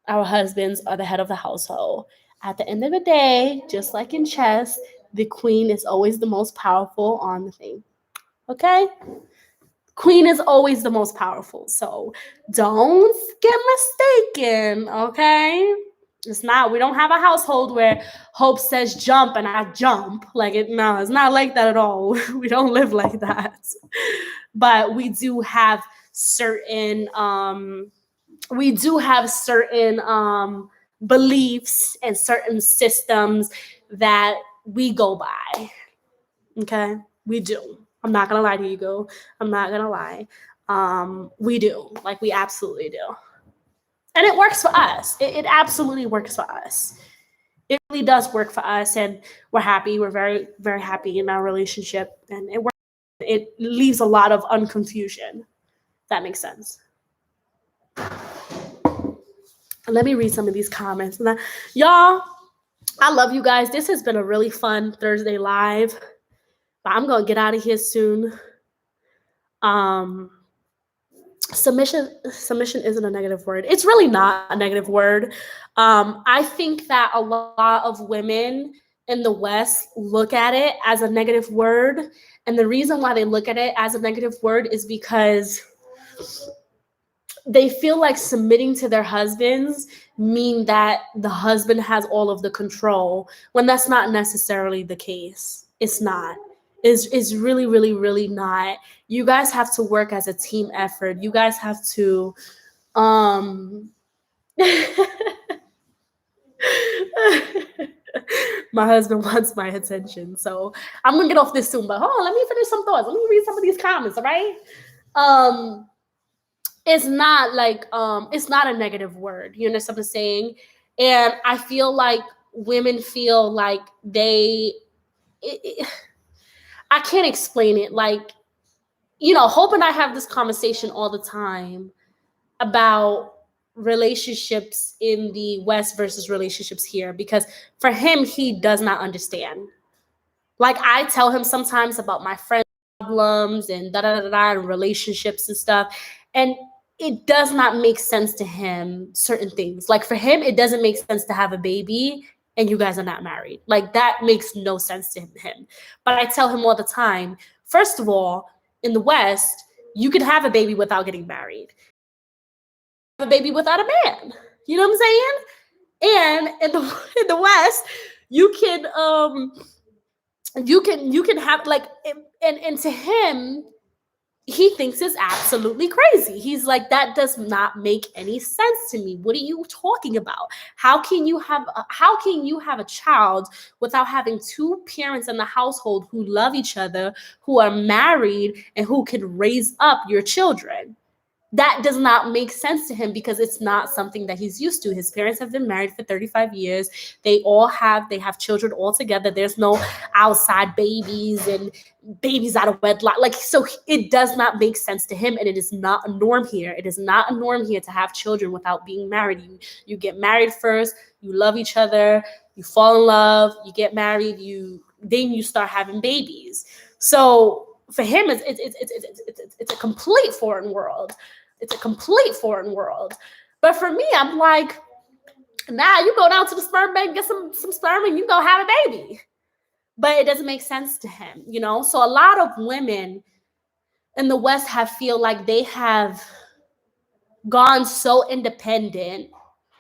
our husbands are the head of the household, at the end of the day, just like in chess, the queen is always the most powerful on the thing. Okay? Queen is always the most powerful. So don't get mistaken, okay? It's not, we don't have a household where Hope says jump and I jump. No, it's not like that at all. We don't live like that. But we do have certain beliefs and certain systems that we go by. Okay? We do. I'm not gonna lie to you, girl. I'm not gonna lie. We do. We absolutely do. And it works for us. It absolutely works for us. It really does work for us, and we're happy. We're very, very happy in our relationship, and it works. It leaves a lot of unconfusion. If that makes sense. Let me read some of these comments. Y'all, I love you guys. This has been a really fun Thursday live, but I'm gonna get out of here soon. Submission isn't a negative word. It's really not a negative word. I think that a lot of women in the West look at it as a negative word. And the reason why they look at it as a negative word is because they feel like submitting to their husbands mean that the husband has all of the control, when that's not necessarily the case. It's not. It's really, really, really not. You guys have to work as a team effort. You guys have to my husband wants my attention. So I'm gonna get off this soon, but hold on, let me finish some thoughts. Let me read some of these comments, all right? It's not it's not a negative word. You know what I'm saying? And I feel like women feel like I can't explain it. Hope and I have this conversation all the time about relationships in the West versus relationships here, because for him, he does not understand. I tell him sometimes about my friends' problems and and relationships and stuff, and it does not make sense to him, certain things. For him, it doesn't make sense to have a baby and you guys are not married. That makes no sense to him. But I tell him all the time, first of all, in the West, you can have a baby without getting married. Have a baby without a man. You know what I'm saying? And in the West, you can have and to him, he thinks it's absolutely crazy. He's like, that does not make any sense to me. What are you talking about? How can you have a child without having two parents in the household who love each other, who are married, and who can raise up your children? that does not make sense to him because it's not something that he's used to. His parents have been married for 35 years. They have children all together. There's no outside babies and babies out of wedlock. Like, so it does not make sense to him, and it is not a norm here. It is not a norm here to have children without being married. You get married first, you love each other, you fall in love, you get married, then you start having babies. So for him, it's a complete foreign world. It's a complete foreign world. But for me, I'm like, nah, you go down to the sperm bank, get some sperm, and you go have a baby. But it doesn't make sense to him, you know? So a lot of women in the West feel like they have gone so independent,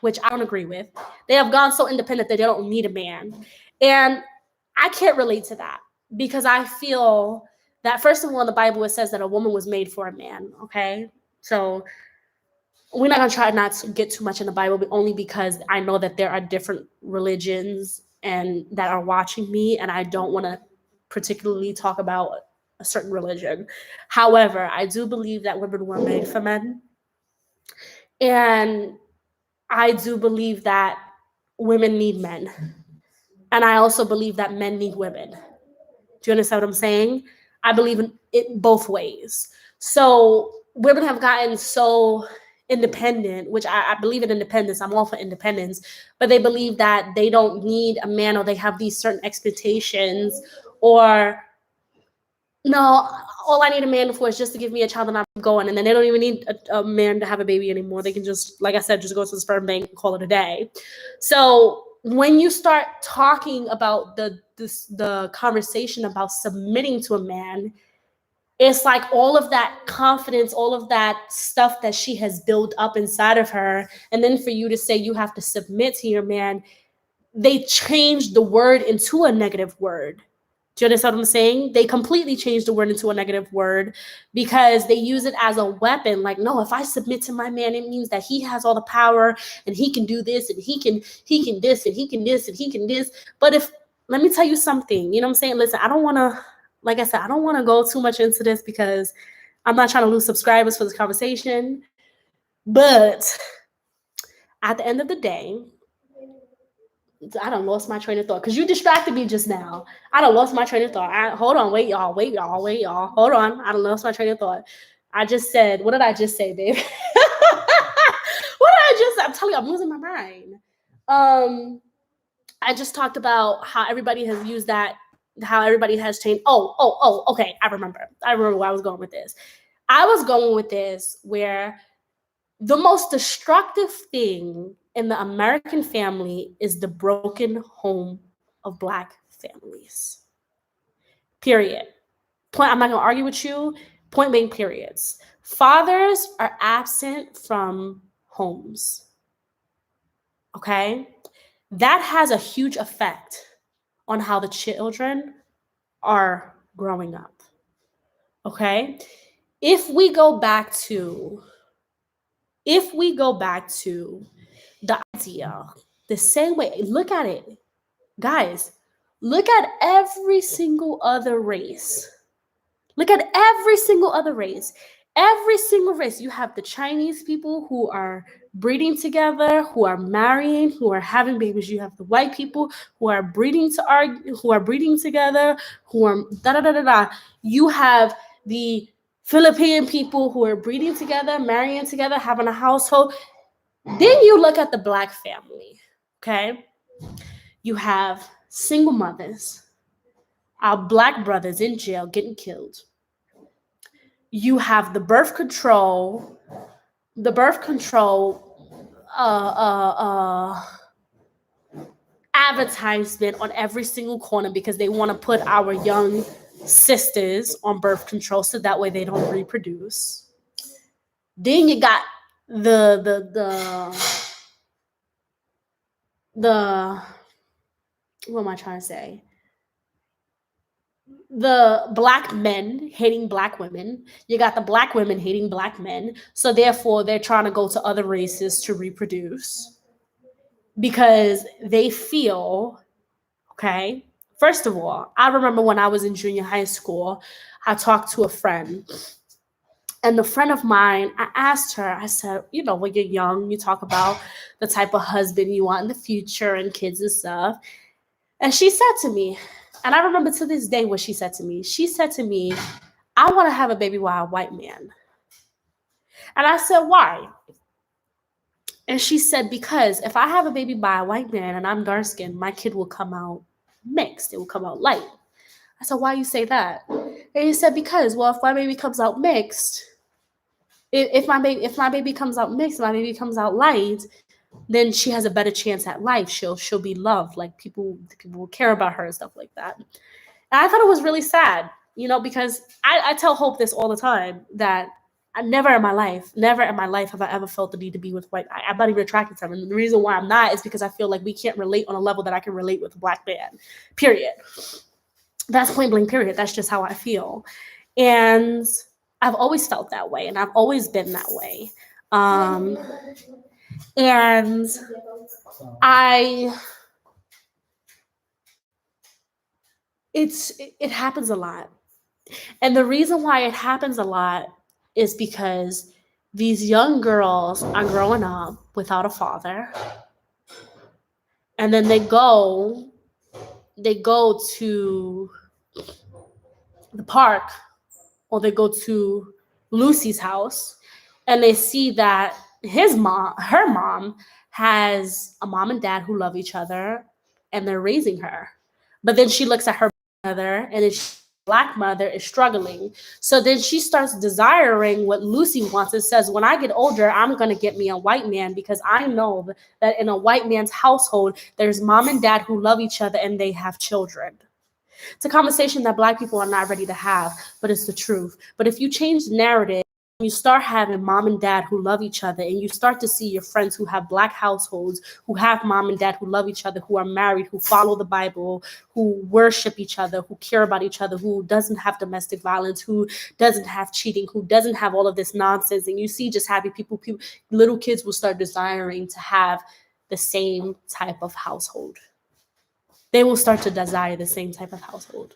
which I don't agree with. They have gone so independent that they don't need a man. And I can't relate to that because I feel that, first of all, in the Bible, it says that a woman was made for a man, okay? So we're not going to try not to get too much in the Bible, but only because I know that there are different religions and that are watching me, and I don't want to particularly talk about a certain religion. However, I do believe that women were made for men. And I do believe that women need men. And I also believe that men need women. Do you understand what I'm saying? I believe in it both ways. So women have gotten so independent, which I believe in independence. I'm all for independence. But they believe that they don't need a man, or they have these certain expectations, or no, all I need a man for is just to give me a child and I'm going. And then they don't even need a man to have a baby anymore. They can just, like I said, just go to the sperm bank and call it a day. So when you start talking about the conversation about submitting to a man, it's like all of that confidence, all of that stuff that she has built up inside of her. And then for you to say you have to submit to your man, they changed the word into a negative word. Do you understand what I'm saying? They completely changed the word into a negative word because they use it as a weapon. Like, no, if I submit to my man, it means that he has all the power and he can do this and he can this and he can this and he can this. But let me tell you something, you know what I'm saying? Listen, I don't want to, like I said, I don't want to go too much into this because I'm not trying to lose subscribers for this conversation. But at the end of the day, I done lost my train of thought because you distracted me just now. I done lost my train of thought. Hold on, wait, y'all. Hold on. I done lost my train of thought. I just said, what did I just say, babe? I'm telling you, I'm losing my mind. I just talked about how everybody has used that, how everybody has changed. Okay. I remember where I was going with this. I was going with this where the most destructive thing in the American family is the broken home of Black families. Period. I'm not going to argue with you. Point blank periods. Fathers are absent from homes. Okay? That has a huge effect on how the children are growing up. Okay? If we go back to the idea, the same way, look at it. Guys, look at every single other race. Every single race. You have the Chinese people who are breeding together, who are marrying, who are having babies. You have the white people who are breeding together, who are da-da-da-da-da. You have the Philippine people who are breeding together, marrying together, having a household. Then you look at the Black family, okay? You have single mothers, our Black brothers in jail getting killed. You have the birth control advertisement on every single corner because they want to put our young sisters on birth control so that way they don't reproduce. Then you got the what am I trying to say? The Black men hating Black women. You got the Black women hating Black men. So therefore, they're trying to go to other races to reproduce because they feel, okay, first of all, I remember when I was in junior high school, I talked to a friend And the friend of mine, I asked her, I said, you know, when you're young, you talk about the type of husband you want in the future and kids and stuff. And she said to me, and I remember to this day what she said to me. She said to me, I want to have a baby with a white man. And I said, why? And she said, because if I have a baby by a white man and I'm dark skinned, my kid will come out mixed. It will come out light. I said, why you say that? And he said, because, well, if my baby comes out mixed, if my baby comes out mixed, my baby comes out light, then she has a better chance at life. She'll be loved. Like people will care about her and stuff like that. And I thought it was really sad, you know, because I tell Hope this all the time, that never in my life have I ever felt the need to be with white. I'm not even attracted to them. And the reason why I'm not is because I feel like we can't relate on a level that I can relate with a black man, period. That's point blank, period. That's just how I feel. And I've always felt that way, and I've always been that way. And it happens a lot. And the reason why it happens a lot is because these young girls are growing up without a father. And then they go to the park, or they go to Lucy's house, and they see that her mom has a mom and dad who love each other, and they're raising her. But then she looks at her mother, and it's black mother is struggling. So then she starts desiring what Lucy wants and says, when I get older, I'm going to get me a white man, because I know that in a white man's household, there's mom and dad who love each other and they have children. It's a conversation that black people are not ready to have, but it's the truth. But if you change the narrative, you start having mom and dad who love each other, and you start to see your friends who have black households, who have mom and dad who love each other, who are married, who follow the Bible, who worship each other, who care about each other, who doesn't have domestic violence, who doesn't have cheating, who doesn't have all of this nonsense. And you see just happy people, little kids will start desiring to have the same type of household. They will start to desire the same type of household.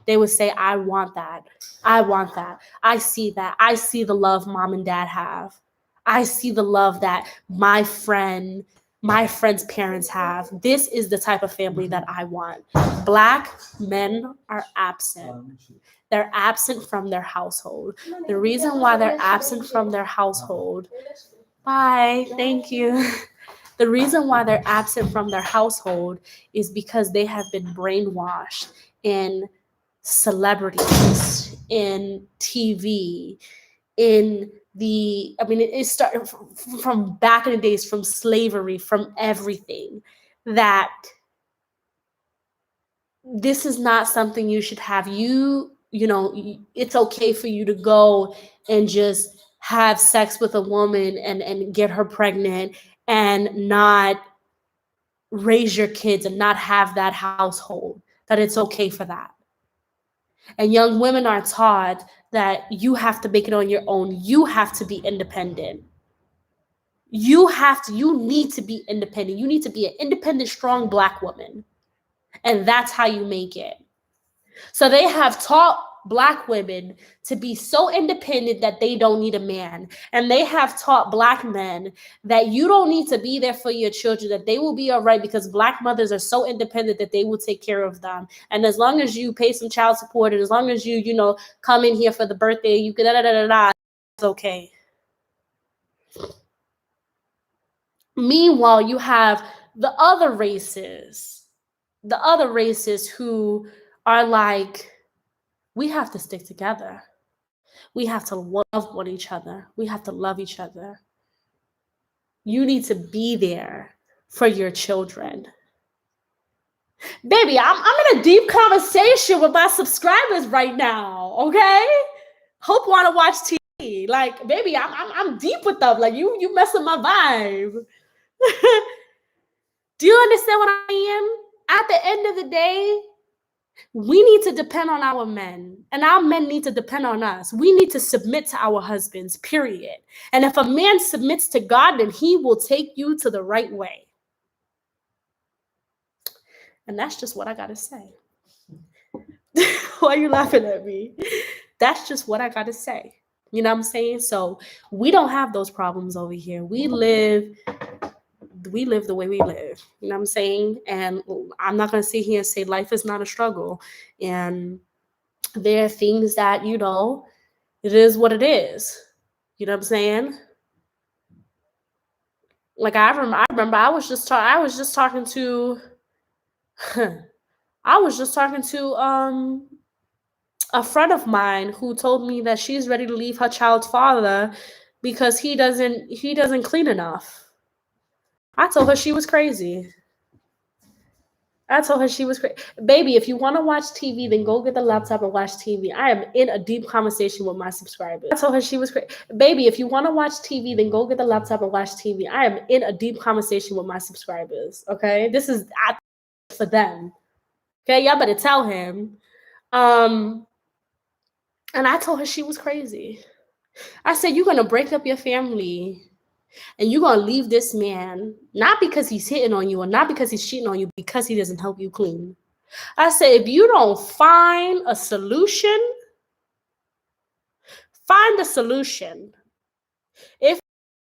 They would say, I want that. I want that. I see that. I see the love mom and dad have. I see the love that my friend's parents have. This is the type of family that I want. Black men are absent. They're absent from their household. The reason why they're absent from their household, bye, thank you. The reason why they're absent from their household is because they have been brainwashed in celebrities, in TV, it started from back in the days, from slavery, from everything, that this is not something you should have. You know, it's okay for you to go and just have sex with a woman and get her pregnant and not raise your kids and not have that household, that it's okay for that. And young women are taught that you have to make it on your own. You have to be independent. You need to be independent. You need to be an independent, strong black woman. And that's how you make it. So they have taught black women to be so independent that they don't need a man. And they have taught black men that you don't need to be there for your children, that they will be all right, because black mothers are so independent that they will take care of them. And as long as you pay some child support, and as long as you come in here for the birthday, you can it's okay. Meanwhile, you have the other races who are like, we have to stick together. We have to love one each other. We have to love each other. You need to be there for your children. Baby, I'm in a deep conversation with my subscribers right now, okay? Hope want to watch TV. Like, baby, I'm deep with them. Like, you messing my vibe. Do you understand what I am? At the end of the day, we need to depend on our men, and our men need to depend on us. We need to submit to our husbands, period. And if a man submits to God, then he will take you to the right way. And that's just what I got to say. Why are you laughing at me? That's just what I got to say. You know what I'm saying? So we don't have those problems over here. We live the way we live. You know what I'm saying? And I'm not gonna sit here and say life is not a struggle. And there are things that, you know, it is what it is. You know what I'm saying? Like I remember I was just talking to I was just talking to a friend of mine who told me that she's ready to leave her child's father because he doesn't clean enough. I told her she was crazy. Baby, if you want to watch TV, then go get the laptop and watch TV. I am in a deep conversation with my subscribers. I told her she was crazy. Baby, if you want to watch TV, then go get the laptop and watch TV. I am in a deep conversation with my subscribers. Okay, this is for them. Okay, y'all better tell him. And I told her she was crazy. I said, you're gonna break up your family. And you're going to leave this man, not because he's hitting on you or not because he's cheating on you, because he doesn't help you clean. I said, if you don't find a solution, find a solution. If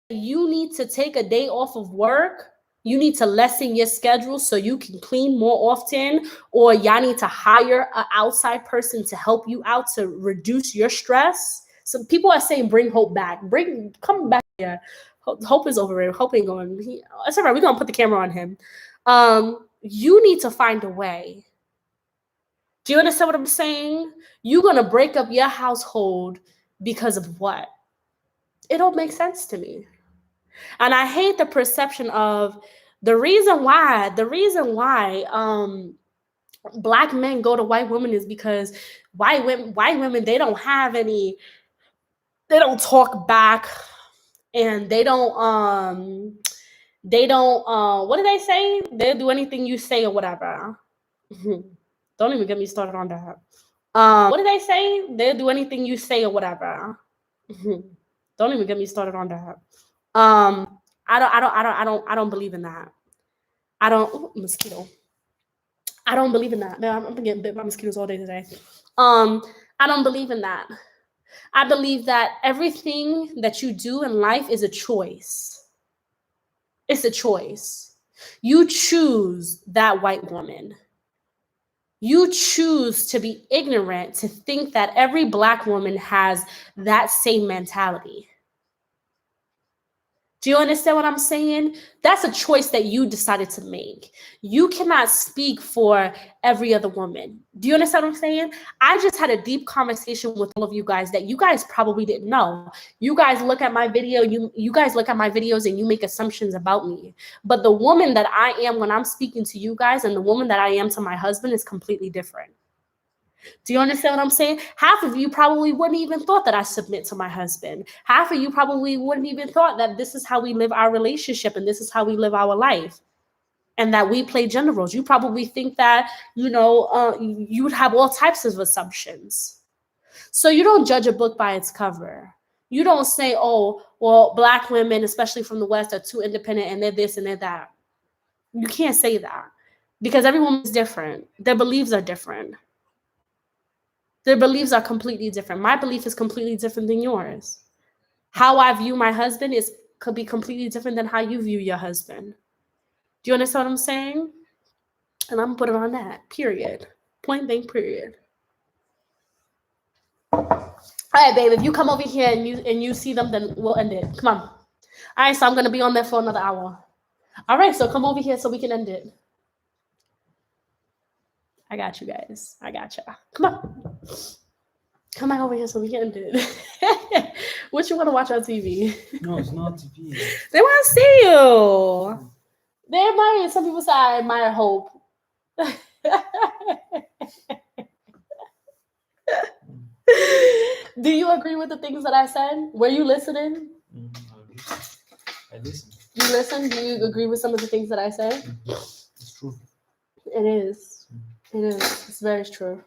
you need to take a day off of work, you need to lessen your schedule so you can clean more often, or y'all need to hire an outside person to help you out to reduce your stress. Some people are saying, bring Hope back. Come back here. Hope is over it. Hope ain't going. It's all right. We're going to put the camera on him. You need to find a way. Do you understand what I'm saying? You're going to break up your household because of what? It don't make sense to me. And I hate the perception of the reason why Black men go to white women is because white women, they don't talk back. And they don't what do they say? They'll do anything you say or whatever. Don't even get me started on that. What do they say? They'll do anything you say or whatever. Don't even get me started on that. I don't believe in that. Mosquito. I don't believe in that. Man, I'm getting bit by mosquitoes all day today. I don't believe in that. I believe that everything that you do in life is a choice. It's a choice. You choose that white woman. You choose to be ignorant, to think that every Black woman has that same mentality. Do you understand what I'm saying? That's a choice that you decided to make. You cannot speak for every other woman. Do you understand what I'm saying? I just had a deep conversation with all of you guys that you guys probably didn't know. You guys look at my video, you guys look at my videos and you make assumptions about me. But the woman that I am when I'm speaking to you guys and the woman that I am to my husband is completely different. Do you understand what I'm saying? Half of you probably wouldn't even thought that I submit to my husband. Half of you probably wouldn't even thought that this is how we live our relationship and this is how we live our life and that we play gender roles. You probably think that, you would have all types of assumptions. So you don't judge a book by its cover. You don't say, oh, well, Black women, especially from the West, are too independent and they're this and they're that. You can't say that because every woman is different. Their beliefs are different. Their beliefs are completely different. My belief is completely different than yours. How I view my husband could be completely different than how you view your husband. Do you understand what I'm saying? And I'm putting on that, period. Point blank, period. All right, babe, if you come over here and you see them, then we'll end it. Come on. All right, so I'm going to be on there for another hour. All right, so come over here so we can end it. I got you guys. I got you. Come on. Come back over here so we can end it. What you want to watch on TV? No, it's not TV. They want to see you. They admire. Some people say I admire Hope. Do you agree with the things that I said? Were you listening? I listen. You listen? Do you agree with some of the things that I said? It's true. It is. It is. It's very true.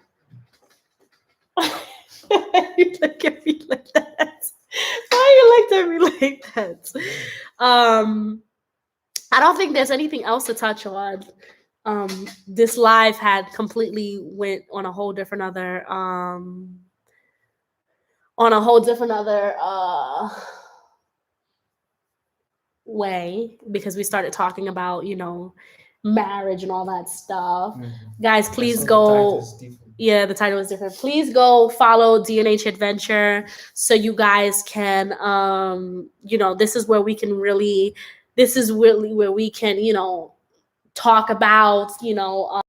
You look at me like that. Why you looked at me like that? I don't think there's anything else to touch on. This live had completely went on a whole different other on a whole different other way, because we started talking about, you know, marriage and all that stuff. Guys, please go. Yeah, the title is different. Please go follow DNH Adventure so you guys can, you know, this is where we can really, this is really where we can, you know, talk about, you know,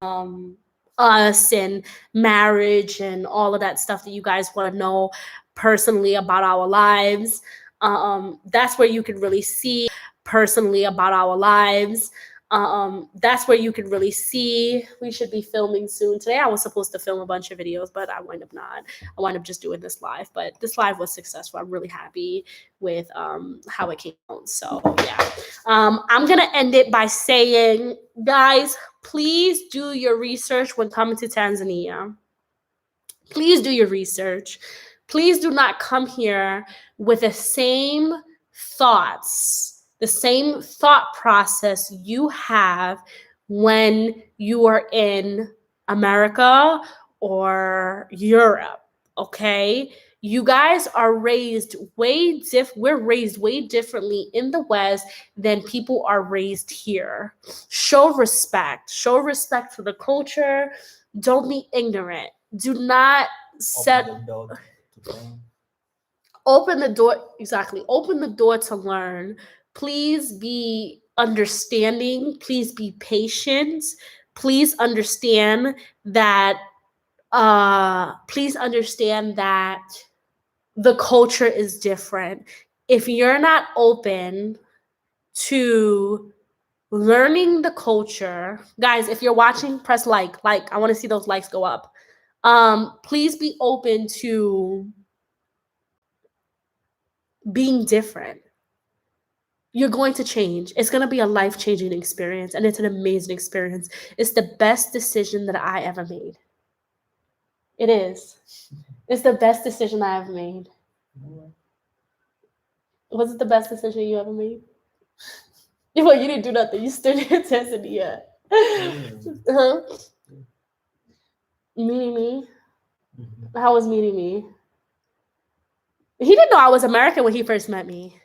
us and marriage and all of that stuff that you guys want to know personally about our lives. That's where you can really see personally about our lives. That's where you can really see. We should be filming soon. Today I was supposed to film a bunch of videos, but I wind up not. I wind up just doing this live. But this live was successful. I'm really happy with how it came out. So yeah. I'm gonna end it by saying, guys, please do your research when coming to Tanzania. Please do your research. Please do not come here with the same thoughts, the same thought process you have when you are in America or Europe, okay? You guys are raised we're raised way differently in the West than people are raised here. Show respect for the culture. Don't be ignorant. Do not set open the door. Exactly. Open the door to learn. Please be understanding. Please be patient. Please understand that the culture is different. If you're not open to learning the culture, guys, if you're watching, press like. I want to see those likes go up. Please be open to being different. You're going to change. It's going to be a life-changing experience, and it's an amazing experience. It's the best decision that I ever made. It is. It's the best decision I ever made. Was it the best decision you ever made? Well, you didn't do nothing. You stood in Tanzania. Huh? Meeting me? How was meeting me? He didn't know I was American when he first met me.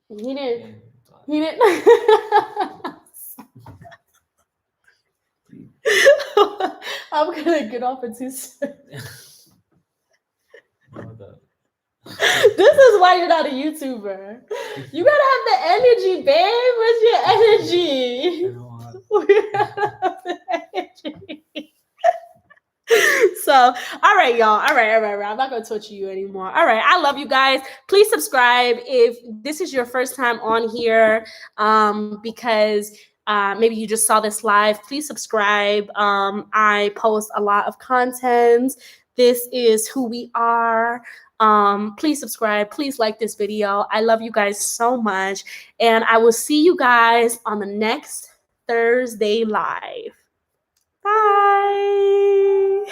He didn't. I'm gonna get off it too soon. This is why you're not a YouTuber. You gotta have the energy, babe. Where's your energy? So, all right, y'all. All right. I'm not gonna torture you anymore. All right, I love you guys. Please subscribe if this is your first time on here, because maybe you just saw this live. Please subscribe. I post a lot of content. This is who we are. Please subscribe. Please like this video. I love you guys so much, and I will see you guys on the next Thursday live. Bye.